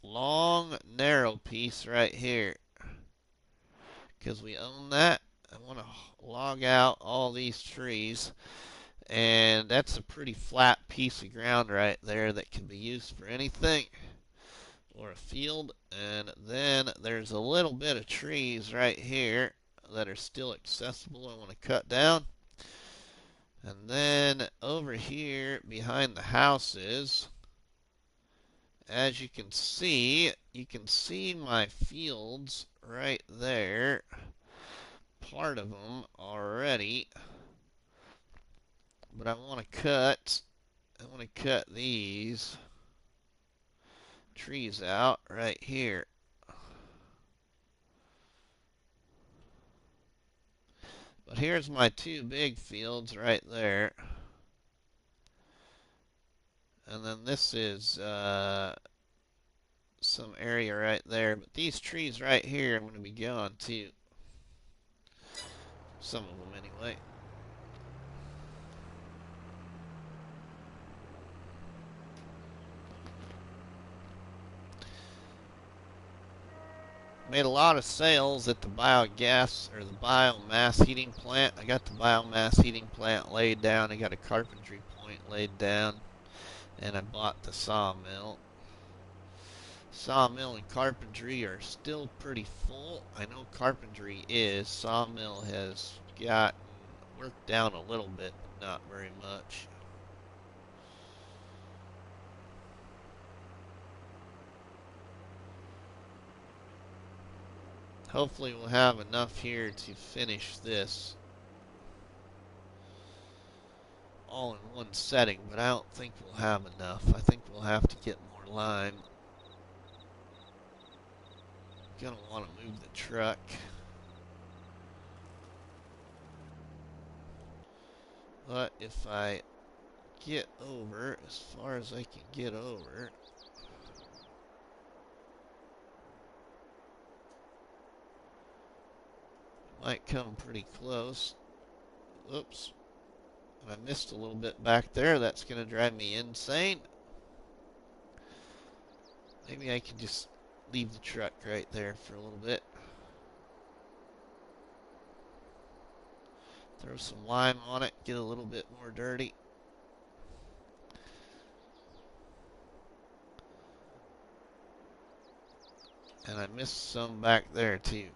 long, narrow piece right here because we own that. I want to log out all these trees, and that's a pretty flat piece of ground right there that can be used for anything or a field. And then there's a little bit of trees right here that are still accessible I want to cut down. And then over here behind the houses, as you can see my fields right there, part of them already, but I want to cut these trees out right here. But here's my two big fields right there. And then this is some area right there. But these trees right here I'm going to be going to. Some of them anyway. Made a lot of sales at the biogas or the biomass heating plant. I got the biomass heating plant laid down. I got a carpentry point laid down. And I bought the sawmill. Sawmill and carpentry are still pretty full. I know carpentry is. Sawmill has gotten worked down a little bit, but not very much. Hopefully we'll have enough here to finish this all in one setting, but I don't think we'll have enough. I think we'll have to get more lime. Gonna want to move the truck. But if I get over as far as I can get over, might come pretty close. Oops. I missed a little bit back there. That's going to drive me insane. Maybe I can just leave the truck right there for a little bit. Throw some lime on it, get a little bit more dirty. And I missed some back there too.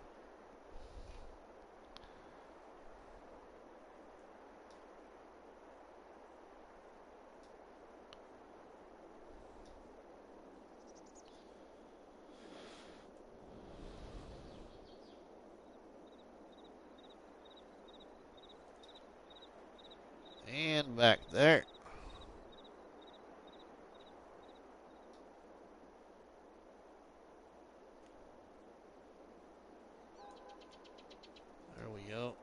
And back there. There we go.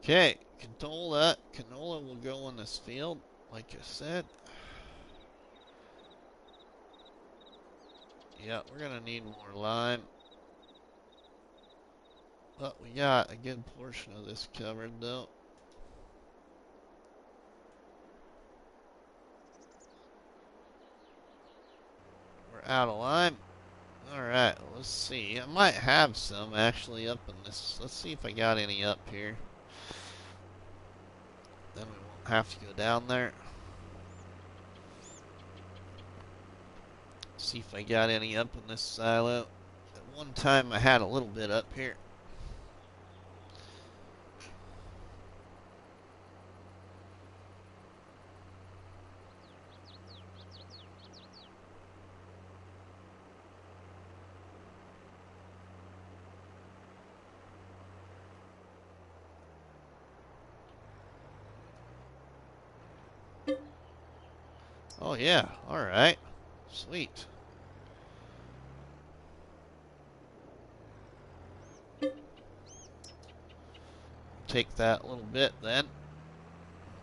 Okay, canola will go in this field, like I said. Yeah, we're gonna need more lime. But we got a good portion of this covered though. We're out of lime. Alright, let's see. I might have some actually up in this. Let's see if I got any up here. Then we won't have to go down there. See if I got any up in this silo. At one time I had a little bit up here. Oh yeah, alright. Sweet. Take that little bit then.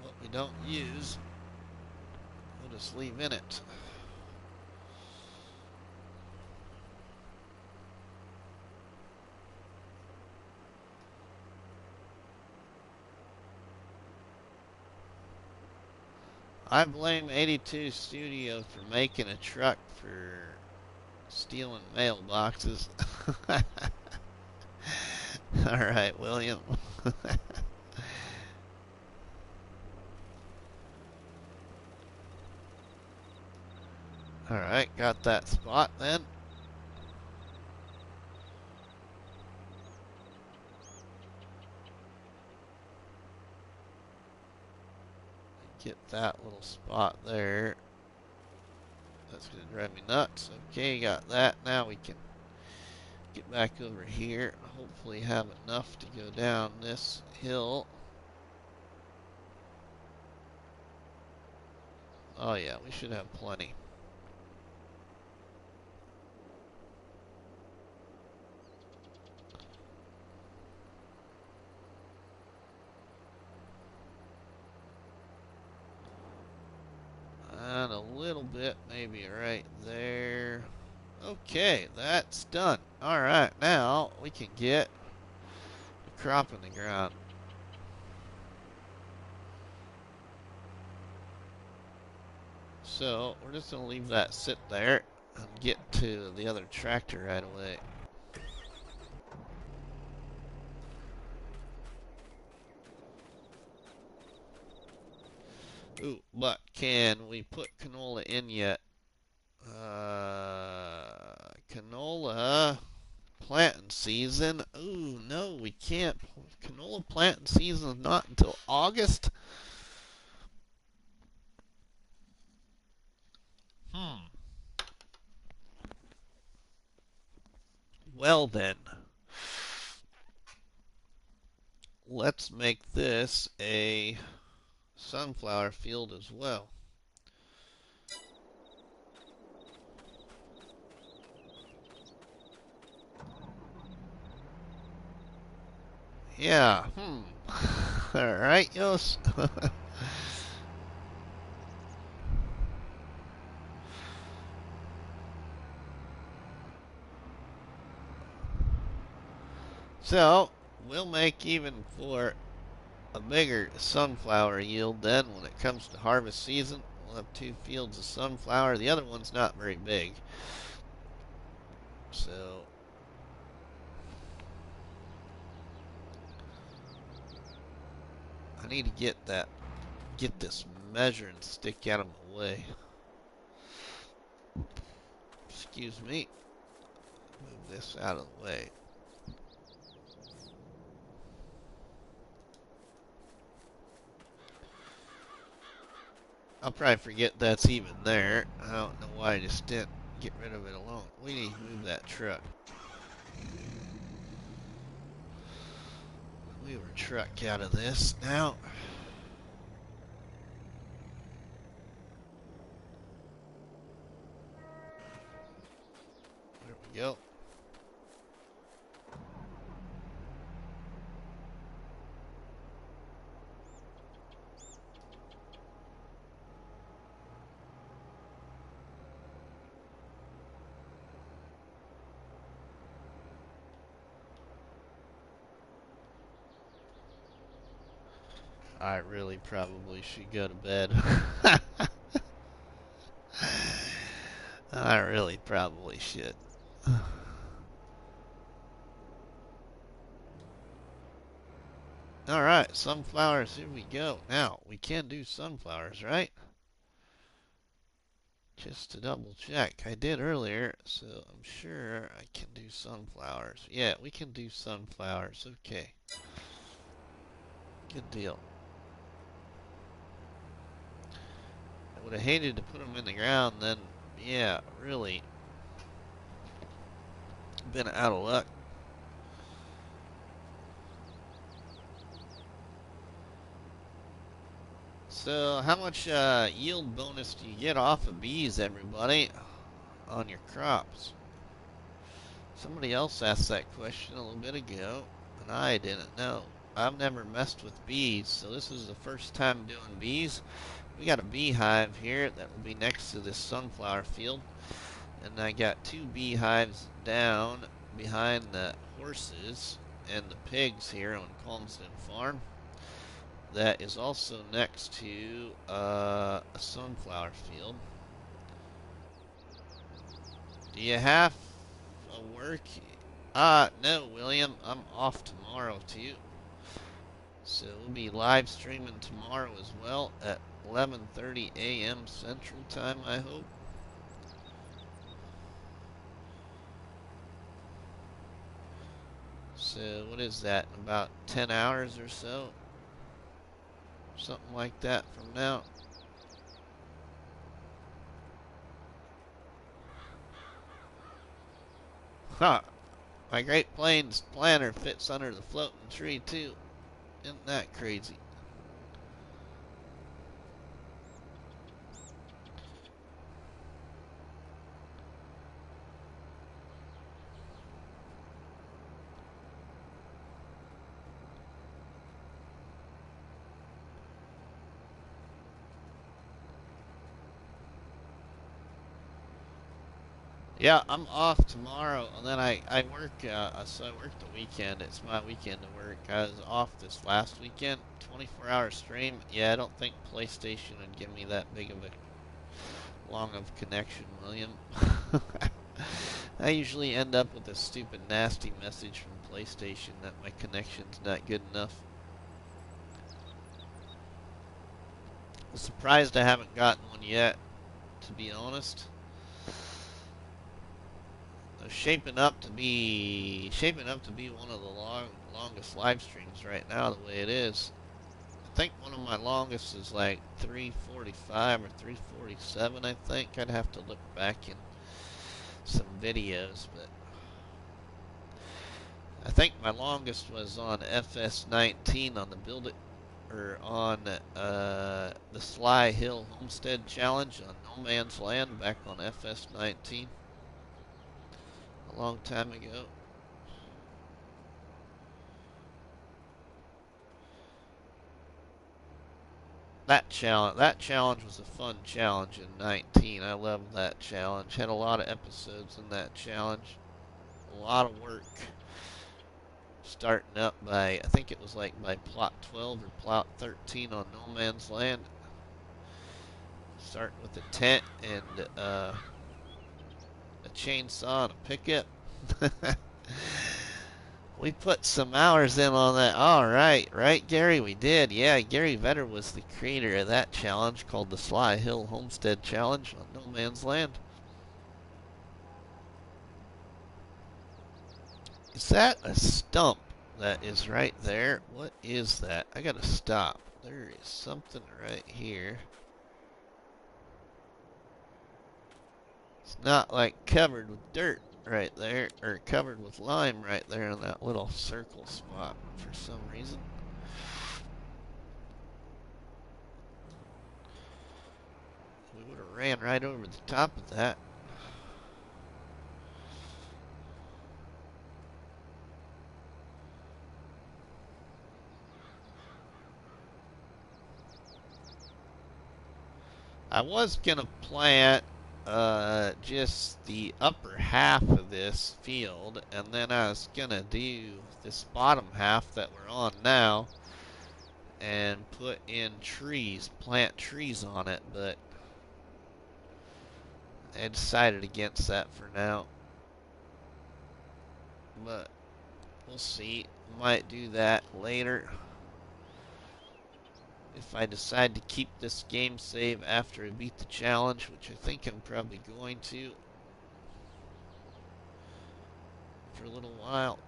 What we don't use, we'll just leave in it. I blame 82 Studio for making a truck for stealing mailboxes. Alright, William. Alright, got that spot then. Get that little spot there. That's going to drive me nuts. Okay, got that. Now we can get back over here. Hopefully have enough to go down this hill. Oh yeah, we should have plenty. And a little bit maybe right there. Okay, that's done. Alright, now we can get the crop in the ground. So, we're just going to leave that sit there and get to the other tractor right away. Ooh, but can we put canola in yet? Canola planting season. Ooh, no, we can't. Canola planting season is not until August. Well then, let's make this a sunflower field as well. Yeah, Alright, yes. So, we'll make even for a bigger sunflower yield then when it comes to harvest season. We'll have 2 fields of sunflower. The other one's not very big. So, I need to get this measuring stick out of my way. Excuse me. Move this out of the way. I'll probably forget that's even there. I don't know why I just didn't get rid of it alone. We need to move that truck. Move our truck out of this now. There we go. I really probably should go to bed. I really probably should. Alright, sunflowers, here we go. Now, we can do sunflowers, right? Just to double check. I did earlier, so I'm sure I can do sunflowers. Yeah, we can do sunflowers. Okay. Good deal. I would have hated to put them in the ground, then, yeah, really been out of luck. So, how much yield bonus do you get off of bees, everybody, on your crops? Somebody else asked that question a little bit ago, and I didn't know. I've never messed with bees, so this is the first time doing bees. We got a beehive here that will be next to this sunflower field, and I got 2 beehives down behind the horses and the pigs here on Calmsden Farm. That is also next to a sunflower field. Do you have a work? No, William. I'm off tomorrow too. So we'll be live streaming tomorrow as well at 11:30 a.m. Central Time, I hope. So what is that? About 10 hours or so? Something like that from now. Ha! My Great Plains planter fits under the floating tree too. Isn't that crazy? Yeah, I'm off tomorrow, and then I work, so I work the weekend. It's my weekend to work. I was off this last weekend, 24-hour stream. Yeah, I don't think PlayStation would give me that big of a long of connection, William. I usually end up with a stupid, nasty message from PlayStation that my connection's not good enough. I'm surprised I haven't gotten one yet, to be honest. Shaping up to be one of the longest live streams right now, the way it is. I think one of my longest is like 3:45 or 3:47. I think I'd have to look back in some videos, but I think my longest was on FS19 on the Build It, or on the Sly Hill Homestead Challenge on No Man's Land back on FS19. A long time ago. That challenge was a fun challenge in 19. I loved that challenge. Had a lot of episodes in that challenge. A lot of work. Starting up by, I think it was like by plot 12 or plot 13 on No Man's Land. Starting with a tent and a chainsaw and a pickup. We put some hours in on that. All right, right, Gary? We did. Yeah, Gary Vetter was the creator of that challenge called the Sly Hill Homestead Challenge on No Man's Land. Is that a stump that is right there? What is that? I gotta stop. There is something right here. It's not like covered with dirt right there, or covered with lime right there in that little circle spot for some reason. We would have ran right over the top of that. I was gonna plant just the upper half of this field, and then I was gonna do this bottom half that we're on now and put in trees, plant trees on it, but I decided against that for now. But we'll see. Might do that later. If I decide to keep this game save after I beat the challenge, which I think I'm probably going to for a little while.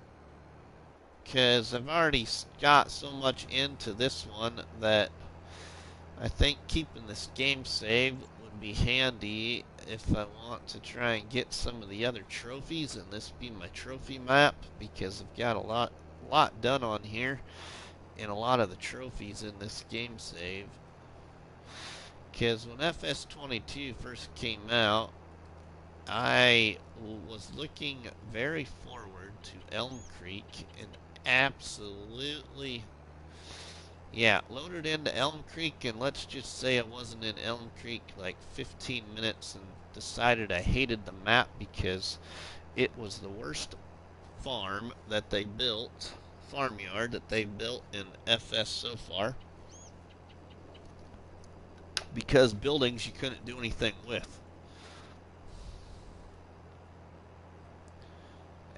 Because I've already got so much into this one that I think keeping this game saved would be handy if I want to try and get some of the other trophies and this be my trophy map, because I've got a lot done on here and a lot of the trophies in this game save. Because when FS22 first came out, I was looking very forward to Elm Creek and absolutely, yeah, loaded into Elm Creek, and let's just say I wasn't in Elm Creek like 15 minutes and decided I hated the map because it was the worst farm that they built, farmyard that they built in FS so far, because buildings you couldn't do anything with.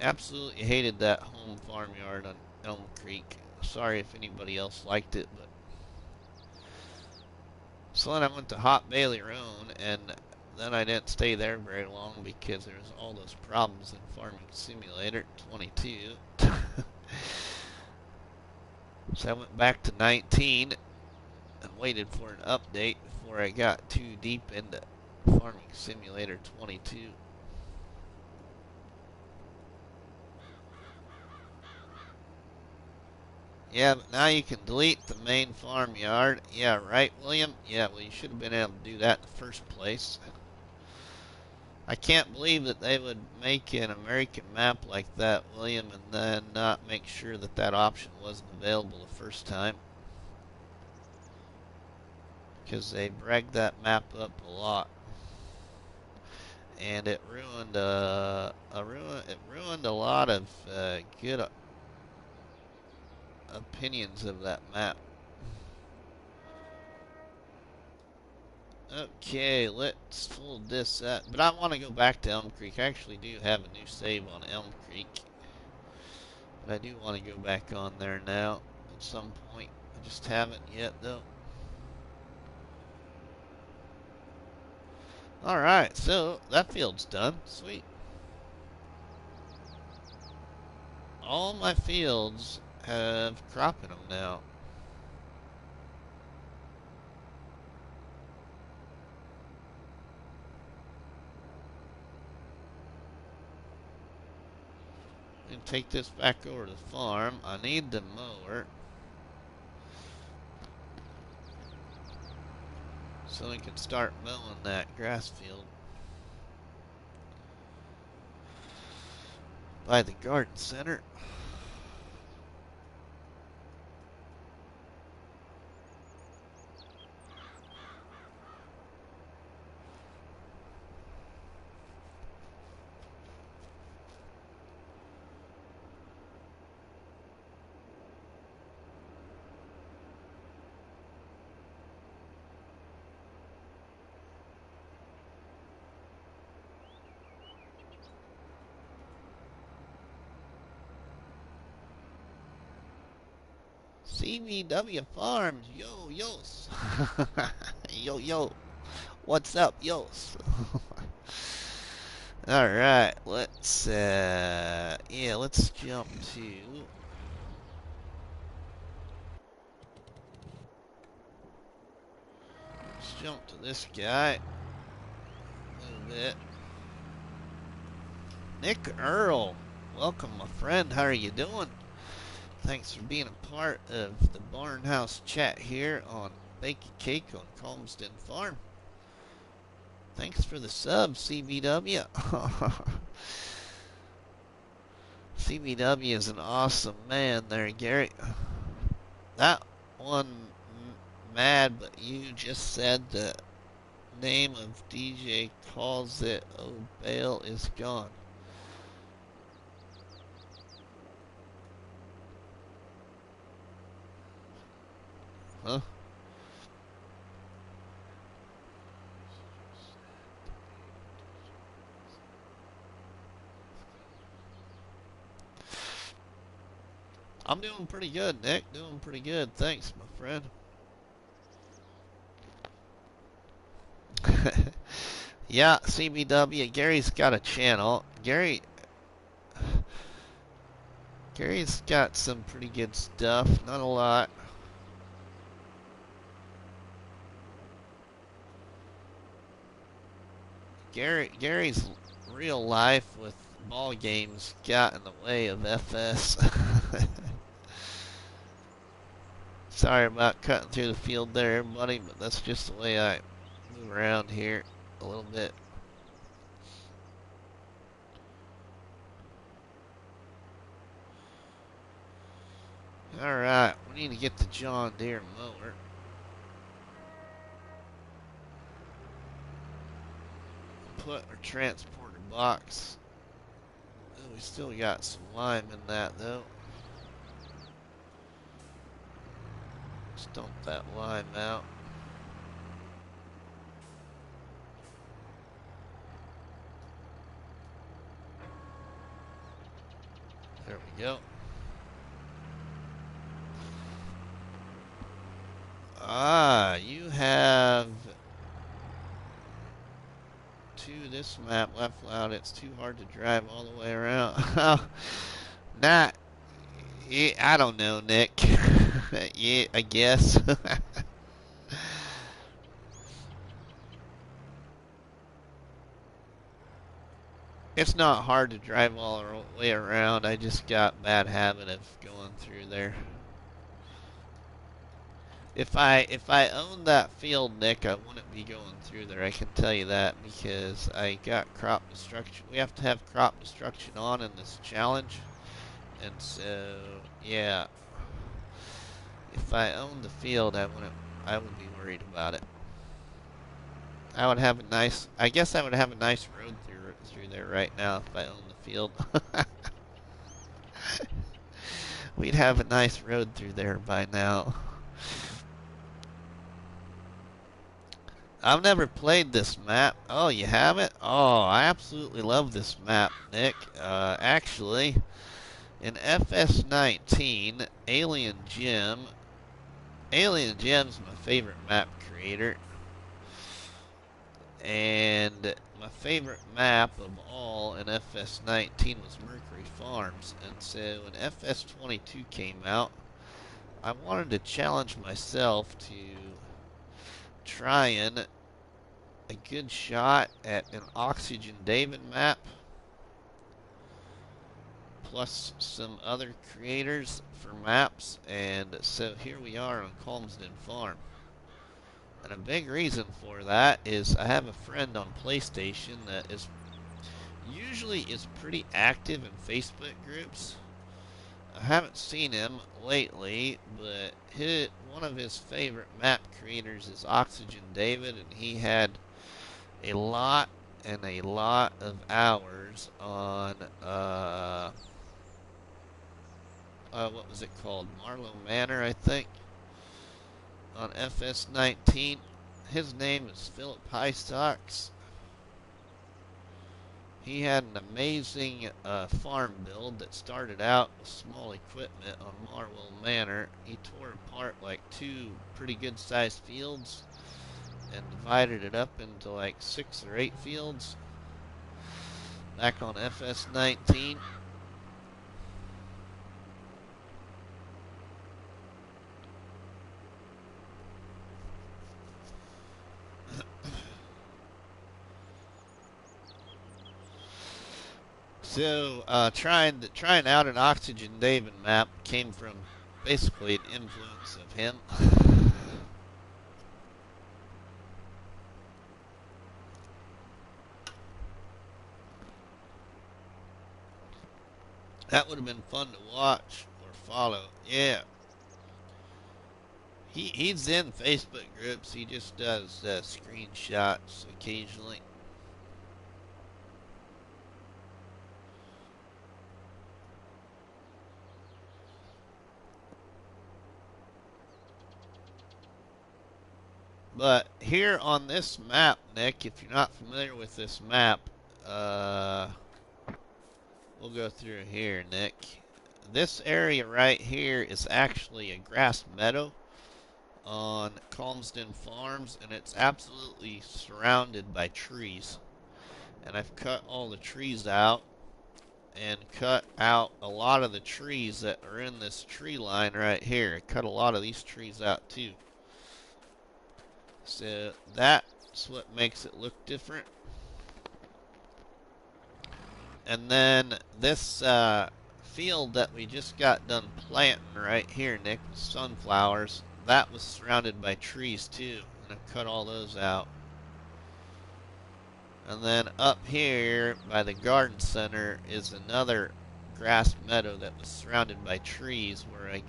Absolutely hated that home farmyard on Elm Creek. Sorry if anybody else liked it, but so then I went to Hot Bailey Roan, and then I didn't stay there very long because there was all those problems in Farming Simulator 22. So I went back to 19 and waited for an update before I got too deep into Farming Simulator 22. Yeah, but now you can delete the main farmyard. Yeah, right, William? Yeah, well, you should have been able to do that in the first place. I can't believe that they would make an American map like that, William, and then not make sure that that option wasn't available the first time. Because they bragged that map up a lot. And it ruined a lot of good opinions of that map. Okay, let's fold this up. But I want to go back to Elm Creek. I actually do have a new save on Elm Creek. But I do want to go back on there now at some point. I just haven't yet, though. Alright, so that field's done. Sweet. All my fields have crop in them now. And take this back over to the farm. I need the mower so we can start mowing that grass field by the garden center. CVW Farms, yo, yos. Yo, yo, what's up, yos? Alright, let's jump to... Let's jump to this guy. A little bit. Nick Earl, welcome my friend, how are you doing? Thanks for being a part of the Barnhouse chat here on Bake a Cake on Calmsden Farm. Thanks for the sub, CBW. CBW is an awesome man there, Gary. That one mad, but you just said the name of DJ calls it, oh, bail is gone. Huh? I'm doing pretty good, Nick. Doing pretty good. Thanks, my friend. Yeah, CBW. Gary's got a channel. Gary's got some pretty good stuff. Not a lot. Gary's real life with ball games got in the way of FS. Sorry about cutting through the field there, everybody, but that's just the way I move around here a little bit. Alright, we need to get the John Deere mower. Put our transporter box. Oh, we still got some lime in that though. Let's dump that lime out. There we go. Ah, you have to this map left out. It's too hard to drive all the way around. Not, yeah, I don't know, Nick. Yeah, I guess. It's not hard to drive all the way around. I just got bad habit of going through there. If I owned that field, Nick, I wouldn't be going through there. I can tell you that because I got crop destruction. We have to have crop destruction on in this challenge, and so yeah. If I owned the field, I would be worried about it. I would have a nice. I guess I would have a nice road through there right now if I owned the field. We'd have a nice road through there by now. I've never played this map. Oh, you haven't? Oh, I absolutely love this map, Nick. Actually, in FS19, Alien Jim's my favorite map creator. And my favorite map of all in FS19 was Mercury Farms. And so when FS22 came out, I wanted to challenge myself to trying a good shot at an Oxygen David map, plus some other creators for maps, and so here we are on Calmsden Farm. And a big reason for that is I have a friend on PlayStation that usually is pretty active in Facebook groups. I haven't seen him lately, but one of his favorite map creators is Oxygen David, and he had a lot of hours on what was it called? Marlow Manor, I think, on FS19. His name is Philip Hystocks. He had an amazing farm build that started out with small equipment on Marwell Manor. He tore apart like 2 pretty good sized fields and divided it up into like 6 or 8 fields back on FS19. So, trying out an Oxygen David map came from basically an influence of him. That would have been fun to watch or follow. Yeah. He's in Facebook groups. He just does screenshots occasionally. But here on this map, Nick, if you're not familiar with this map, we'll go through here, Nick. This area right here is actually a grass meadow on Calmsden Farms, and it's absolutely surrounded by trees. And I've cut all the trees out and cut out a lot of the trees that are in this tree line right here. I cut a lot of these trees out too. So that's what makes it look different. And then this field that we just got done planting right here, Nick, with sunflowers, that was surrounded by trees too, and I cut all those out. And then up here by the garden center is another grass meadow that was surrounded by trees where I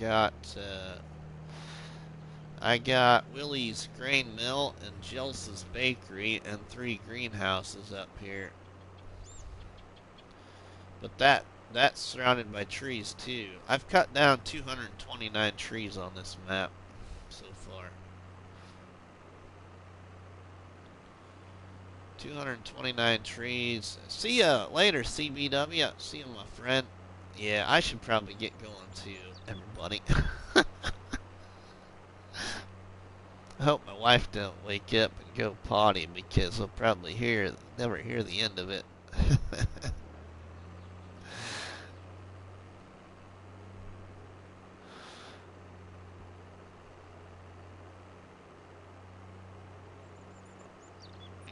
got Willie's Grain Mill and Jelsa's Bakery and 3 greenhouses up here. But that's surrounded by trees too. I've cut down 229 trees on this map so far. 229 trees. See ya later, CBW. See ya, my friend. Yeah, I should probably get going too, everybody. I hope my wife don't wake up and go potty because I'll probably never hear the end of it.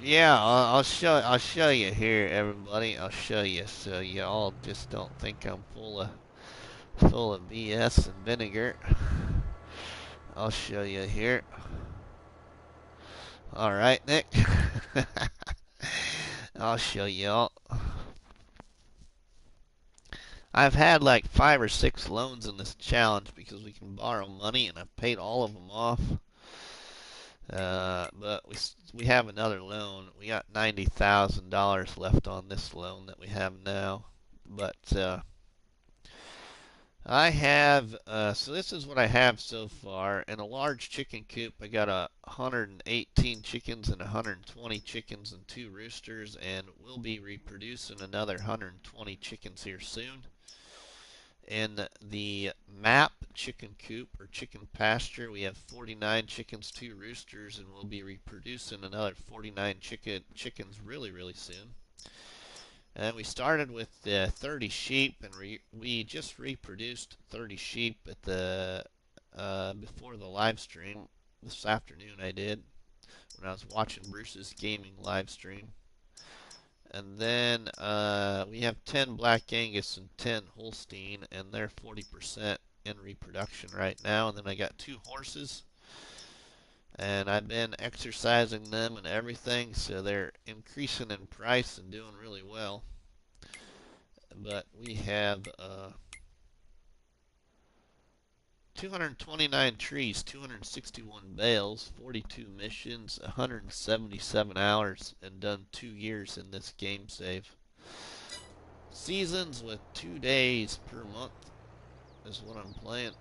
Yeah, I'll show you here, everybody. I'll show you so you all just don't think I'm full of BS and vinegar. I'll show you here. All right, Nick. I'll show you all. I've had like 5 or 6 loans in this challenge because we can borrow money, and I've paid all of them off. But we have another loan. We got $90,000 left on this loan that we have now. But I have so this is what I have so far. In a large chicken coop, I got 118 chickens and 120 chickens and 2 roosters, and we'll be reproducing another 120 chickens here soon. In the map chicken coop or chicken pasture, we have 49 chickens, 2 roosters, and we'll be reproducing another 49 chickens really soon. And we started with 30 sheep, and we just reproduced 30 sheep at the before the live stream this afternoon. I did when I was watching Bruce's gaming live stream. And then we have 10 Black Angus and 10 Holstein, and they're 40% in reproduction right now. And then I got 2 horses, and I've been exercising them and everything, so they're increasing in price and doing really well. But we have 229 trees, 261 bales, 42 missions, 177 hours, and done 2 years in this game save. Seasons with 2 days per month is what I'm playing.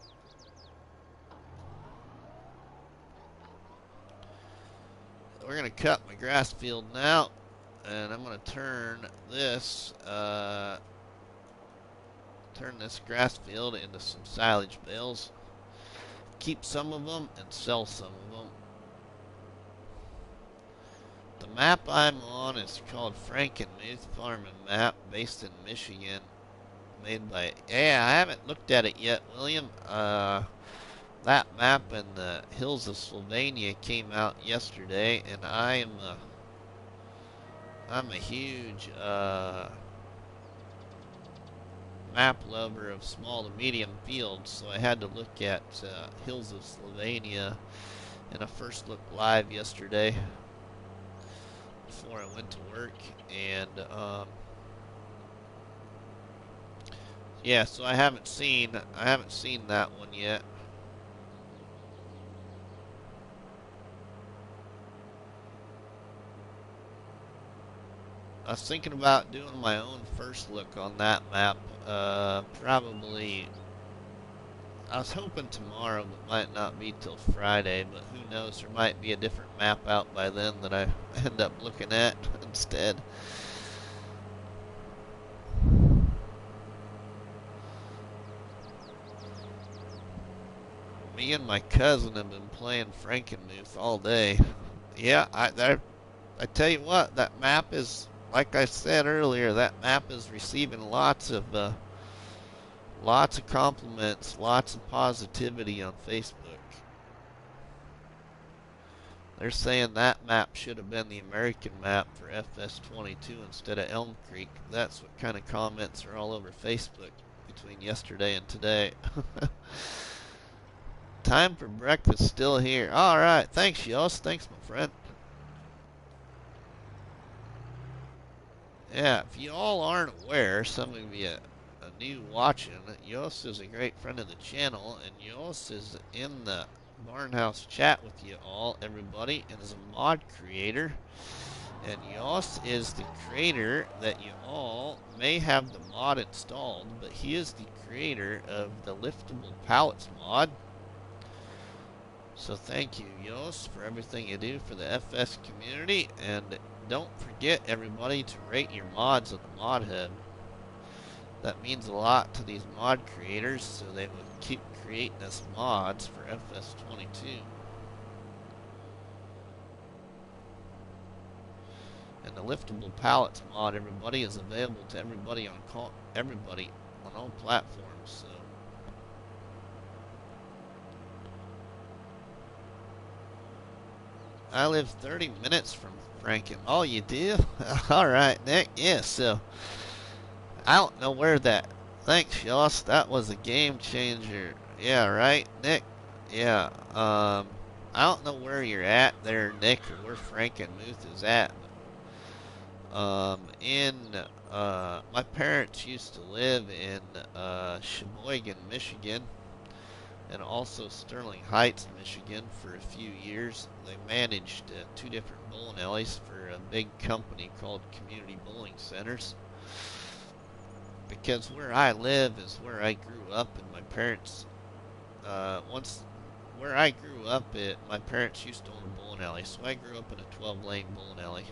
We're going to cut my grass field now. And I'm going to turn this grass field into some silage bales. Keep some of them and sell some of them. The map I'm on is called Frankenmuth Farming Map, based in Michigan. Made by... Yeah, I haven't looked at it yet, William. That map in the hills of Slovenia came out yesterday, and I'm a huge map lover of small to medium fields, so I had to look at hills of Slovenia in a first look live yesterday before I went to work, and yeah, so I haven't seen that one yet. I was thinking about doing my own first look on that map. Probably, I was hoping tomorrow, but might not be till Friday. But who knows? There might be a different map out by then that I end up looking at instead. Me and my cousin have been playing Frankenmuth all day. Yeah, I tell you what, that map is, like I said earlier, that map is receiving lots of compliments, lots of positivity on Facebook. They're saying that map should have been the American map for FS22 instead of Elm Creek. That's what kind of comments are all over Facebook between yesterday and today. Time for breakfast still here. Alright, thanks, Yost. Thanks, my friend. Yeah, if you all aren't aware, some of you new watching, Yost is a great friend of the channel, and Yost is in the Barnhouse chat with you all, everybody, and is a mod creator. And Yost is the creator that you all may have the mod installed, but he is the creator of the liftable pallets mod. So thank you, Yost, for everything you do for the FS community, and don't forget, everybody, to rate your mods at the mod hub. That means a lot to these mod creators, so they will keep creating us mods for FS22. And the liftable pallets mod, everybody, is available to everybody on all platforms. So I live 30 minutes from Franken. Oh, you do? All right, Nick. Yeah, so I don't know where that. Thanks, Yost. That was a game changer. Yeah, right, Nick? Yeah. I don't know where you're at there, Nick, or where Frankenmuth is at. My parents used to live in Sheboygan, Michigan, and also Sterling Heights, Michigan for a few years. They managed 2 different bowling alleys for a big company called Community Bowling Centers. Because where I live is where I grew up, and my parents, where I grew up, my parents used to own a bowling alley, so I grew up in a 12-lane bowling alley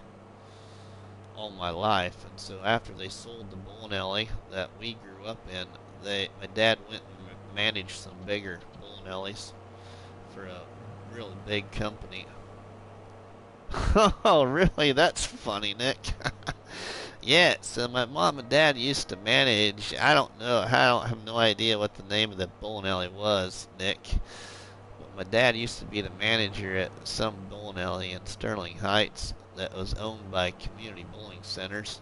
all my life. And so after they sold the bowling alley that we grew up in, my dad went and managed some bigger bowling alleys for a real big company. Oh, really? That's funny, Nick. Yeah, so my mom and dad used to manage, I don't have no idea what the name of the bowling alley was, Nick. But my dad used to be the manager at some bowling alley in Sterling Heights that was owned by Community Bowling Centers.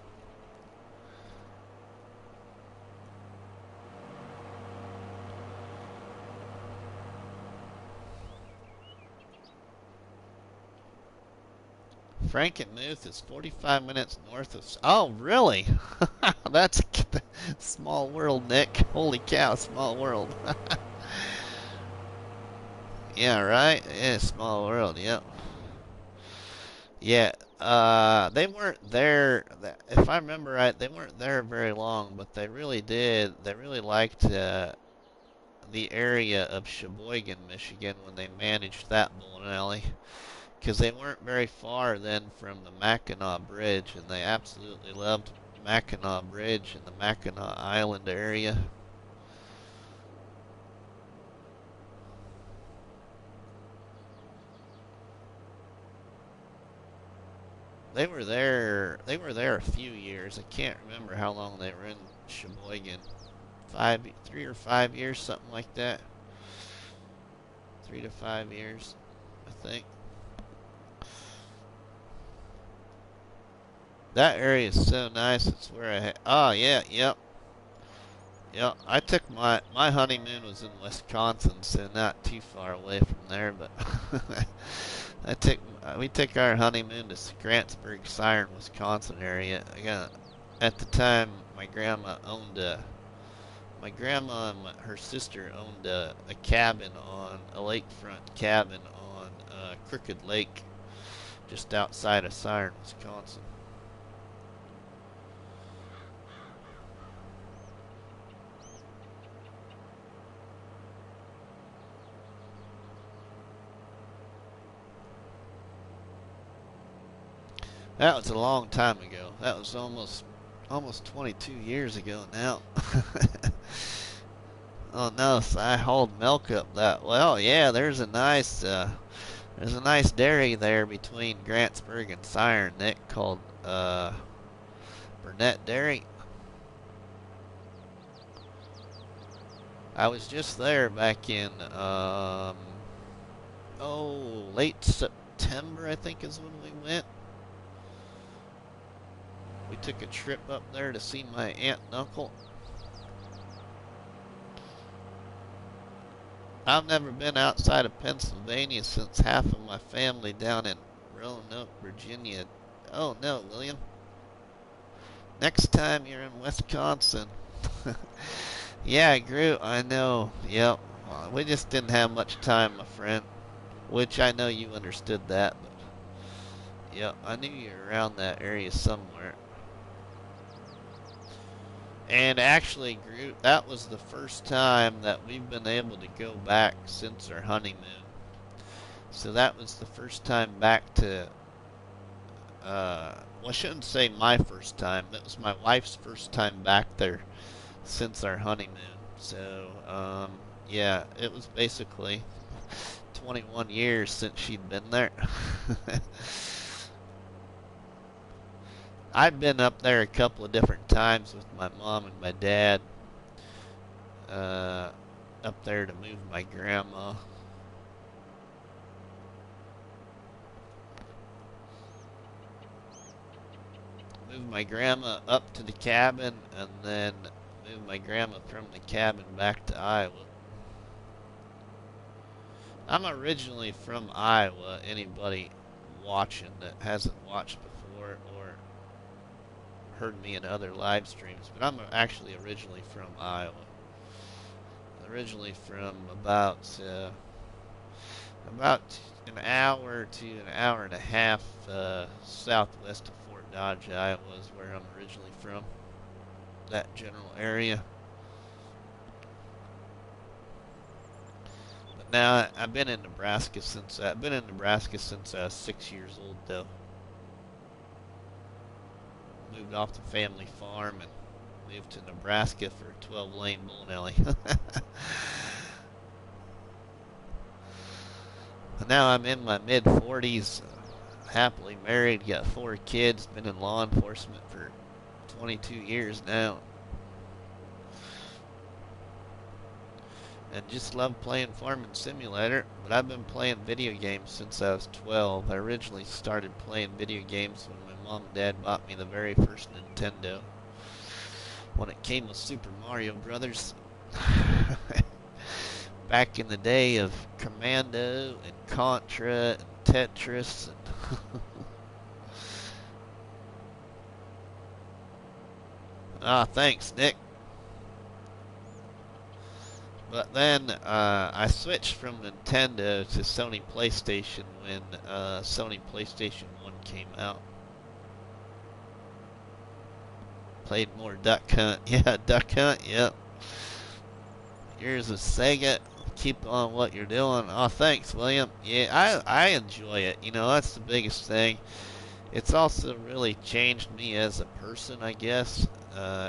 Frankenmuth is 45 minutes north of... Oh, really? That's small world, Nick. Holy cow, small world. Yeah, right? Yeah, small world, yep. Yeah, they weren't there, if I remember right, they weren't there very long, but they really did. They really liked the area of Sheboygan, Michigan when they managed that bowling alley. because they weren't very far then from the Mackinac Bridge, and they absolutely loved Mackinac Bridge and the Mackinac Island area. They were there. They were there a few years. I can't remember how long they were in Sheboygan. 3 or 5 years, something like that. 3 to 5 years, I think. That area is so nice. It's where oh yeah, yep, yep. I took my honeymoon was in Wisconsin, so not too far away from there. But we took our honeymoon to Grantsburg, Siren, Wisconsin area. Again, at the time, my grandma and her sister owned a cabin on a lakefront cabin on Crooked Lake, just outside of Siren, Wisconsin. That was a long time ago. That was almost 22 years ago now. Oh no, so I hauled milk up that. Well, yeah, there's a nice dairy there between Grantsburg and Siren, Nick, called Burnett Dairy. I was just there back in late September, I think is when we went. We took a trip up there to see my aunt and uncle. I've never been outside of Pennsylvania since half of my family down in Roanoke, Virginia. Oh no, William. Next time you're in Wisconsin. Yeah, I know. Yep. Well, we just didn't have much time, my friend. Which I know you understood that, but yep, I knew you were around that area somewhere. And actually, Groot, that was the first time that we've been able to go back since our honeymoon. So that was the first time back to, well, I shouldn't say my first time. That was my wife's first time back there since our honeymoon. So, yeah, it was basically 21 years since she'd been there. I'd been up there a couple of different times with my mom and my dad, up there to move my grandma. Move my grandma up to the cabin, and then move my grandma from the cabin back to Iowa. I'm originally from Iowa. Anybody watching that hasn't watched before or heard me in other live streams, but I'm actually originally from Iowa. Originally from about an hour to an hour and a half southwest of Fort Dodge, Iowa is where I'm originally from. That general area. But now I've been in Nebraska since I was 6 years old, though. Moved off the family farm and moved to Nebraska for a 12-lane bowling alley. Now I'm in my mid-40s, happily married, got 4 kids, been in law enforcement for 22 years now. And just love playing Farming Simulator, but I've been playing video games since I was 12. I originally started playing video games when my mom and dad bought me the very first Nintendo, when it came with Super Mario Brothers. Back in the day of Commando and Contra and Tetris and ah, thanks, Nick. But then I switched from Nintendo to Sony PlayStation when Sony PlayStation 1 came out. Played more Duck Hunt. Yeah, Duck Hunt, yep. Yours was Sega. keep on what you're doing. Oh, thanks, William. Yeah, I enjoy it. You know, that's the biggest thing. It's also really changed me as a person, I guess,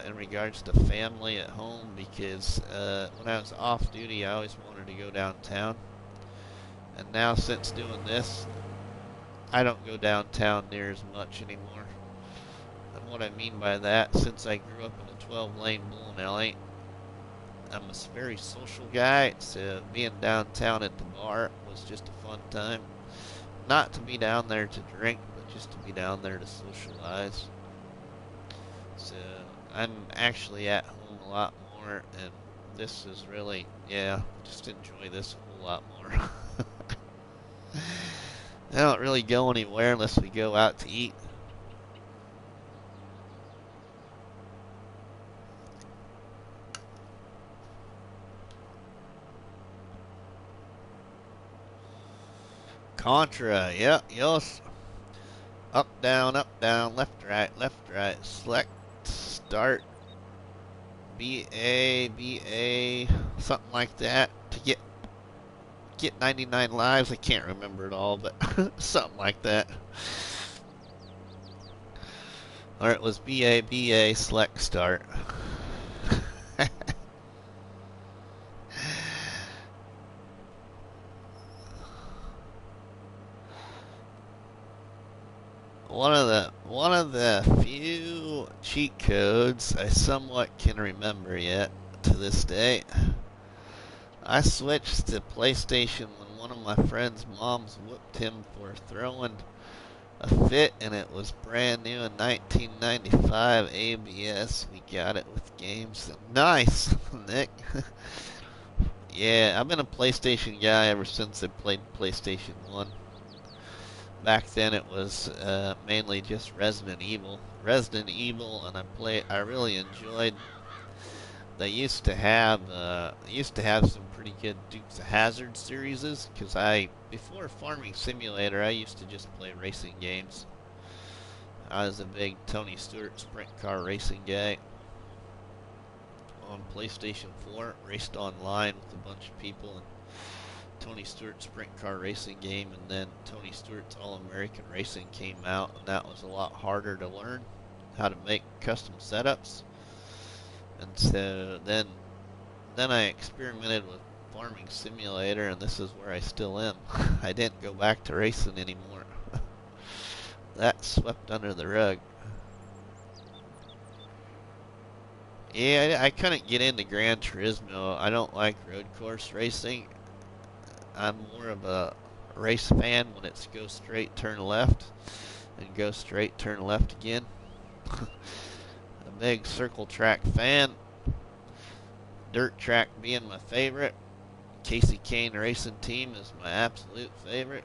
in regards to family at home, because when I was off duty, I always wanted to go downtown. And now, since doing this, I don't go downtown near as much anymore. And what I mean by that, since I grew up in a 12-lane bowling alley, I'm a very social guy, so being downtown at the bar was just a fun time. Not to be down there to drink, but just to be down there to socialize. So I'm actually at home a lot more, and this is really, yeah, just enjoy this a whole lot more. I don't really go anywhere unless we go out to eat. Contra, yeah, yes. Up, down, left, right. Select, start, BA, something like that to get 99 lives. I can't remember it all, but something like that. Or it was BA, select, start. One of the few cheat codes I somewhat can remember yet to this day. I switched to PlayStation when one of my friend's moms whooped him for throwing a fit, and it was brand new in 1995 ABS. We got it with games. Nice, Nick. Yeah, I've been a PlayStation guy ever since I played PlayStation 1. Back then it was mainly just Resident Evil. And I really enjoyed. They used to have some pretty good Dukes of Hazzard series, because before Farming Simulator, I used to just play racing games. I was a big Tony Stewart sprint car racing guy on PlayStation 4. Raced online with a bunch of people, and Tony Stewart sprint car racing game, and then Tony Stewart's All-American Racing came out, and that was a lot harder to learn how to make custom setups. And so then I experimented with Farming Simulator, and this is where I still am. I didn't go back to racing anymore. That swept under the rug. Yeah, I couldn't get into Gran Turismo. I don't like road course racing. I'm more of a race fan when it's go straight, turn left, and go straight, turn left again. A big circle track fan. Dirt track being my favorite. Casey Kane Racing Team is my absolute favorite.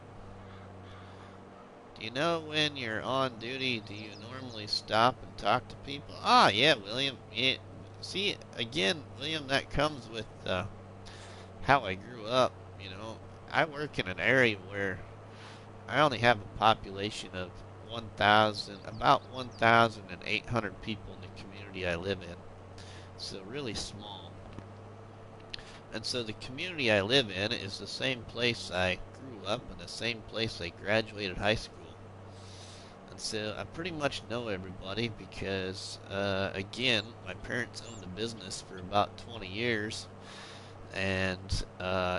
Do you know when you're on duty, do you normally stop and talk to people? Ah, yeah, William. Yeah. See, again, William, that comes with how I grew up. You know, I work in an area where I only have a population of about 1,800 people in the community I live in. So really small. And so the community I live in is the same place I grew up and the same place I graduated high school. And so I pretty much know everybody because, again, my parents owned a business for about 20 years. And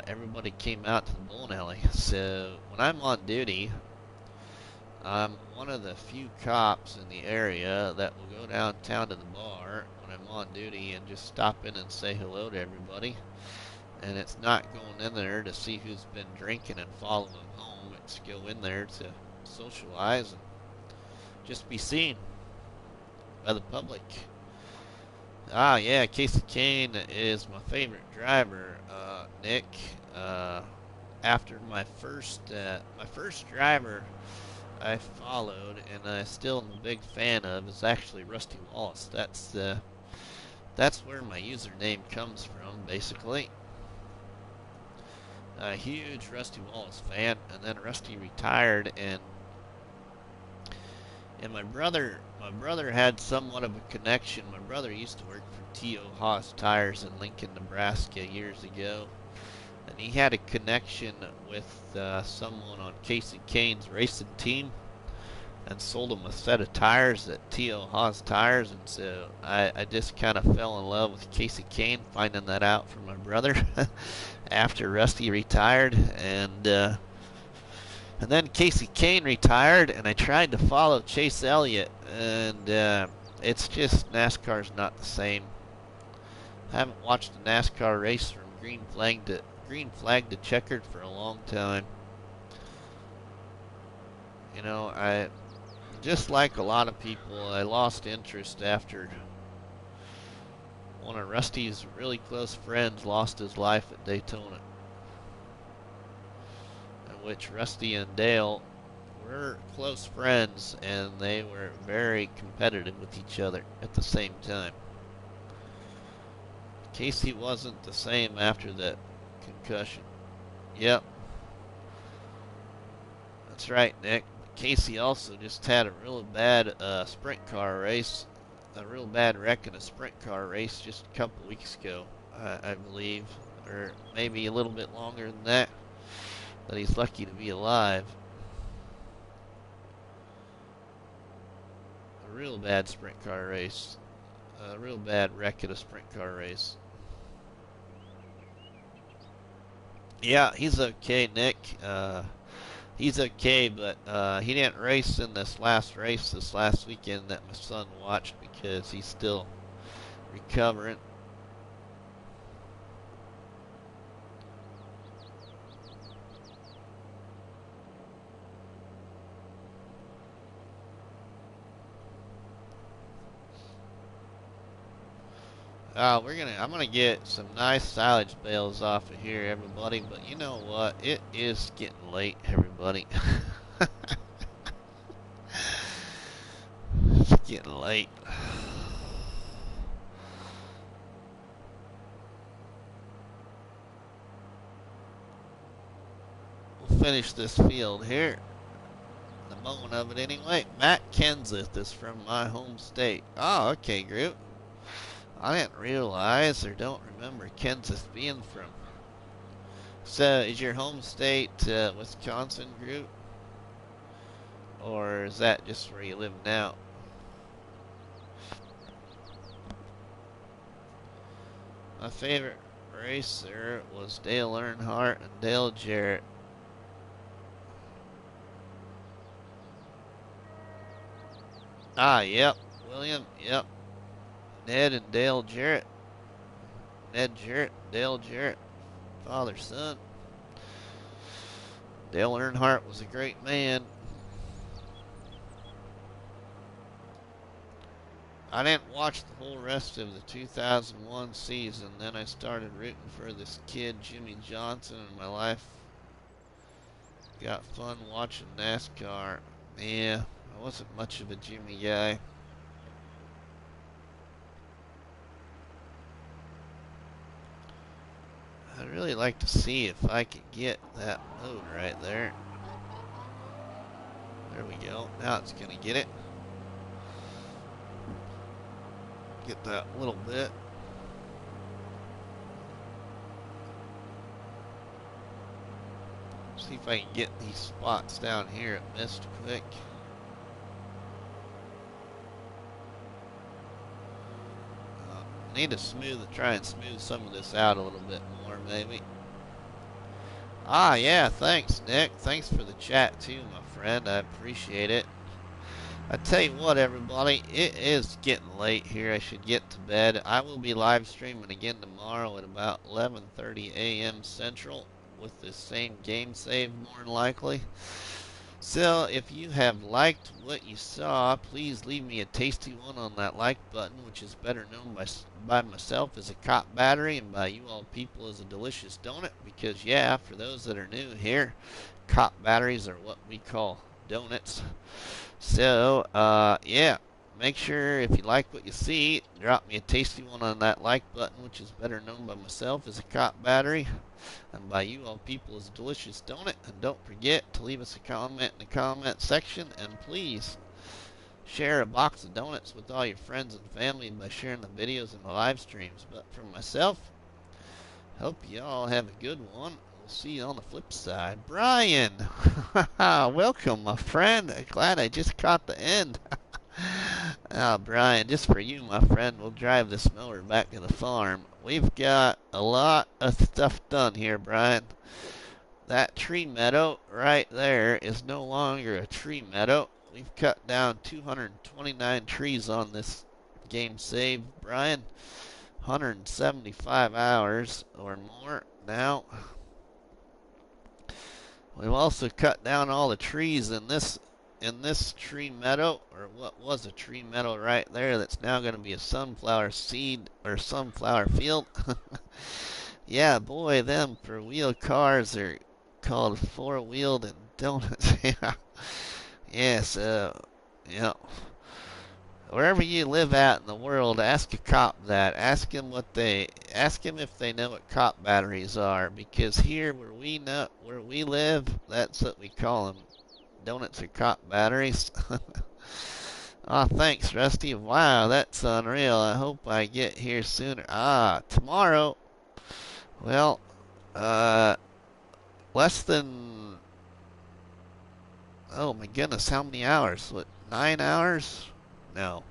everybody came out to the bowling alley. So when I'm on duty, I'm one of the few cops in the area that will go downtown to the bar when I'm on duty and just stop in and say hello to everybody. And it's not going in there to see who's been drinking and follow them home. It's go in there to socialize and just be seen by the public. Ah, yeah, Casey Kane is my favorite driver, Nick. After my first driver I followed, and I still am a big fan of, is actually Rusty Wallace. That's where my username comes from, basically. A huge Rusty Wallace fan, and then Rusty retired, and my brother had somewhat of a connection. My brother used to work for T.O. Haas Tires in Lincoln, Nebraska years ago, and he had a connection with someone on Casey Kane's racing team, and sold him a set of tires at T.O. Haas Tires. And so I just kind of fell in love with Casey Kane, finding that out from my brother after Rusty retired. And then Casey Kane retired, and I tried to follow Chase Elliott, and it's just NASCAR's not the same. I haven't watched a NASCAR race from green flag to checkered for a long time. You know, I just like a lot of people, I lost interest after one of Rusty's really close friends lost his life at Daytona, in which Rusty and Dale were close friends, and they were very competitive with each other at the same time. Casey wasn't the same after that concussion. Yep. That's right, Nick. Casey also just had a real bad sprint car race, a real bad wreck in a sprint car race just a couple weeks ago, I believe, or maybe a little bit longer than that, but he's lucky to be alive. A real bad sprint car race, a real bad wreck in a sprint car race. Yeah, he's okay, Nick. He's okay, but he didn't race in this last weekend that my son watched because he's still recovering. I'm gonna get some nice silage bales off of here, everybody. But you know what? It is getting late, everybody. It's getting late. We'll finish this field here. The moment of it anyway. Matt Kenseth is from my home state. Oh, okay, group. I didn't realize or don't remember Kenseth being from. So, is your home state Wisconsin, group? Or is that just where you live now? My favorite racer was Dale Earnhardt and Dale Jarrett. Ah, yep. William, yep. Ned and Dale Jarrett. Ned Jarrett, Dale Jarrett. Father, son. Dale Earnhardt was a great man. I didn't watch the whole rest of the 2001 season. Then I started rooting for this kid, Jimmy Johnson, and my life got fun watching NASCAR. Yeah, I wasn't much of a Jimmy guy. I'd really like to see if I could get that mode right there. There we go. Now it's going to get it. Get that little bit. See if I can get these spots down here at mist quick. Need to try and smooth some of this out a little bit more, maybe. Ah, yeah, thanks, Nick. Thanks for the chat, too, my friend. I appreciate it. I tell you what, everybody, it is getting late here. I should get to bed. I will be live streaming again tomorrow at about 11:30 a.m. Central with the same game save, more than likely. So, if you have liked what you saw, please leave me a tasty one on that like button, which is better known by myself as a cop battery and by you all people as a delicious donut, because, yeah, for those that are new here, cop batteries are what we call donuts. So, yeah, make sure if you like what you see, drop me a tasty one on that like button, which is better known by myself as a cop battery and by you all people as a delicious donut. And don't forget to leave us a comment in the comment section, and please share a box of donuts with all your friends and family by sharing the videos and the live streams. But for myself, Hope you all have a good one. We'll see you on the flip side. Brian, welcome, my friend. Glad I just caught the end. Brian, just for you, my friend, we'll drive this mower back to the farm. We've got a lot of stuff done here, Brian. That tree meadow right there is no longer a tree meadow. We've cut down 229 trees on this game save, Brian. 175 hours or more now. We've also cut down all the trees in this tree meadow, or what was a tree meadow right there that's now going to be a sunflower seed or sunflower field. Yeah, boy, them four-wheel cars are called four-wheeled and donuts. Yeah. Yes, yeah. Wherever you live at in the world, ask a cop that. Ask them if they know what cop batteries are, because here where we live, that's what we call them. Donuts are cop batteries. Oh, thanks, Rusty. Wow, that's unreal. I hope I get here sooner. Tomorrow. Well, less than, oh my goodness, how many hours? What, 9 hours? No.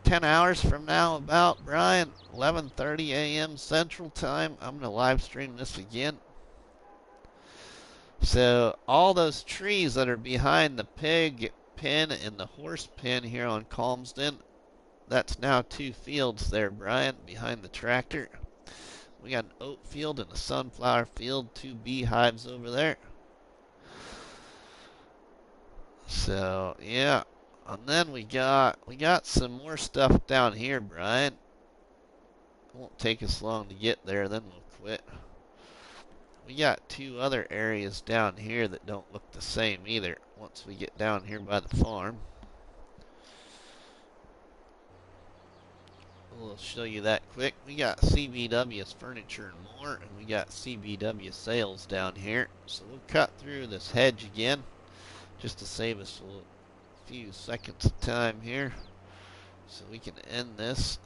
10 hours from now, about, Brian, 11:30 a.m. Central Time, I'm going to live stream this again. So, all those trees that are behind the pig pen and the horse pen here on Calmsden, that's now 2 fields there, Brian, behind the tractor. We got an oat field and a sunflower field, 2 beehives over there. So, yeah. And then we got some more stuff down here, Brian. It won't take us long to get there, then we'll quit. We got 2 other areas down here that don't look the same either once we get down here by the farm. We'll show you that quick. We got CBW's Furniture and More, and we got CBW Sales down here. So we'll cut through this hedge again, just to save us a few seconds of time here, so we can end this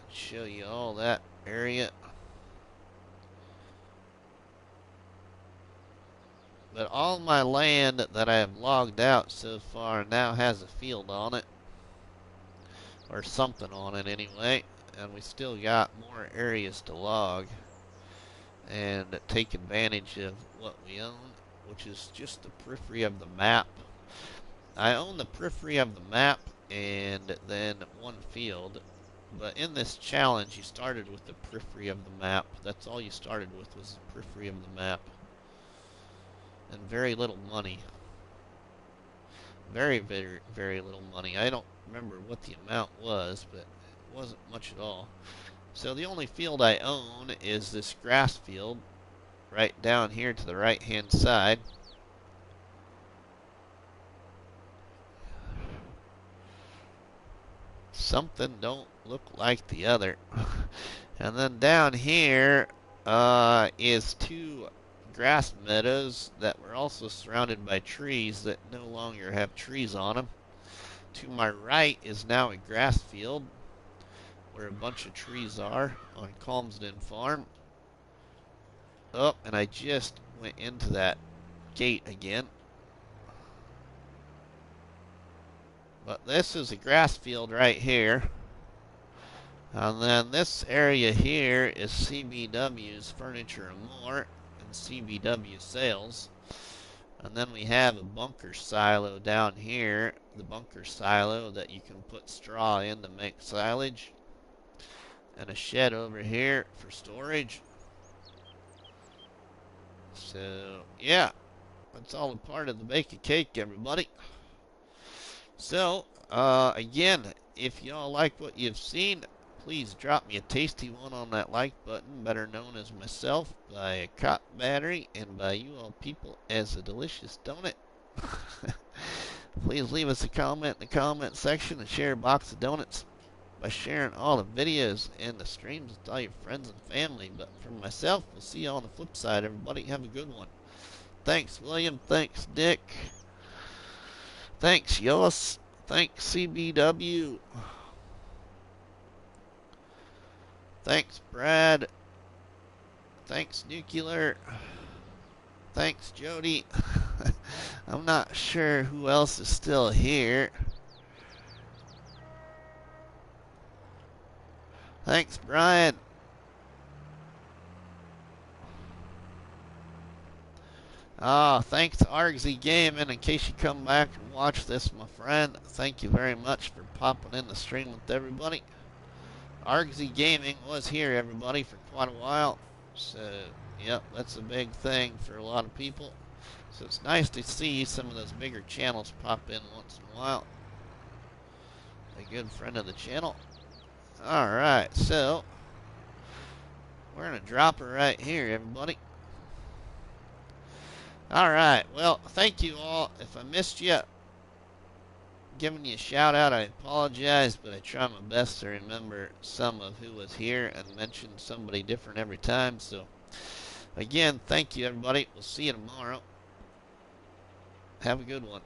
and show you all that area. But all my land that I have logged out so far now has a field on it, or something on it anyway, and we still got more areas to log and take advantage of what we own, which is just the periphery of the map. I own the periphery of the map and then 1 field, but in this challenge you started with the periphery of the map. That's all you started with, was the periphery of the map. And very little money. Very, very, very little money. I don't remember what the amount was, but it wasn't much at all. So the only field I own is this grass field right down here to the right hand side. Something don't look like the other. And then down here is 2 grass meadows that were also surrounded by trees that no longer have trees on them. To my right is now a grass field where a bunch of trees are on Calmsden Farm. Oh, and I just went into that gate again. But this is a grass field right here. And then this area here is CBW's Furniture and More and CBW Sales. And then we have a bunker silo down here. The bunker silo that you can put straw in to make silage. And a shed over here for storage. So, yeah. That's all a part of the bake a cake, everybody. So, again, if y'all like what you've seen, please drop me a tasty one on that like button, better known as myself by a cop battery, and by you all people as a delicious donut. Please leave us a comment in the comment section and share a box of donuts by sharing all the videos and the streams with all your friends and family. But for myself, we'll see you on the flip side, everybody. Have a good one. Thanks, William. Thanks, Dick. Thanks, Yoss. Thanks, CBW. Thanks, Brad. Thanks, Nuclear. Thanks, Jody. I'm not sure who else is still here. Thanks, Brian. Thanks to Argsy Gaming. In case you come back and watch this, my friend, thank you very much for popping in the stream with everybody. Argsy Gaming was here, everybody, for quite a while. So, yep, that's a big thing for a lot of people. So it's nice to see some of those bigger channels pop in once in a while. A good friend of the channel. Alright, so we're going to drop her right here, everybody. Alright, well, thank you all. If I missed you, giving you a shout out, I apologize, but I try my best to remember some of who was here and mention somebody different every time. So, again, thank you, everybody. We'll see you tomorrow. Have a good one.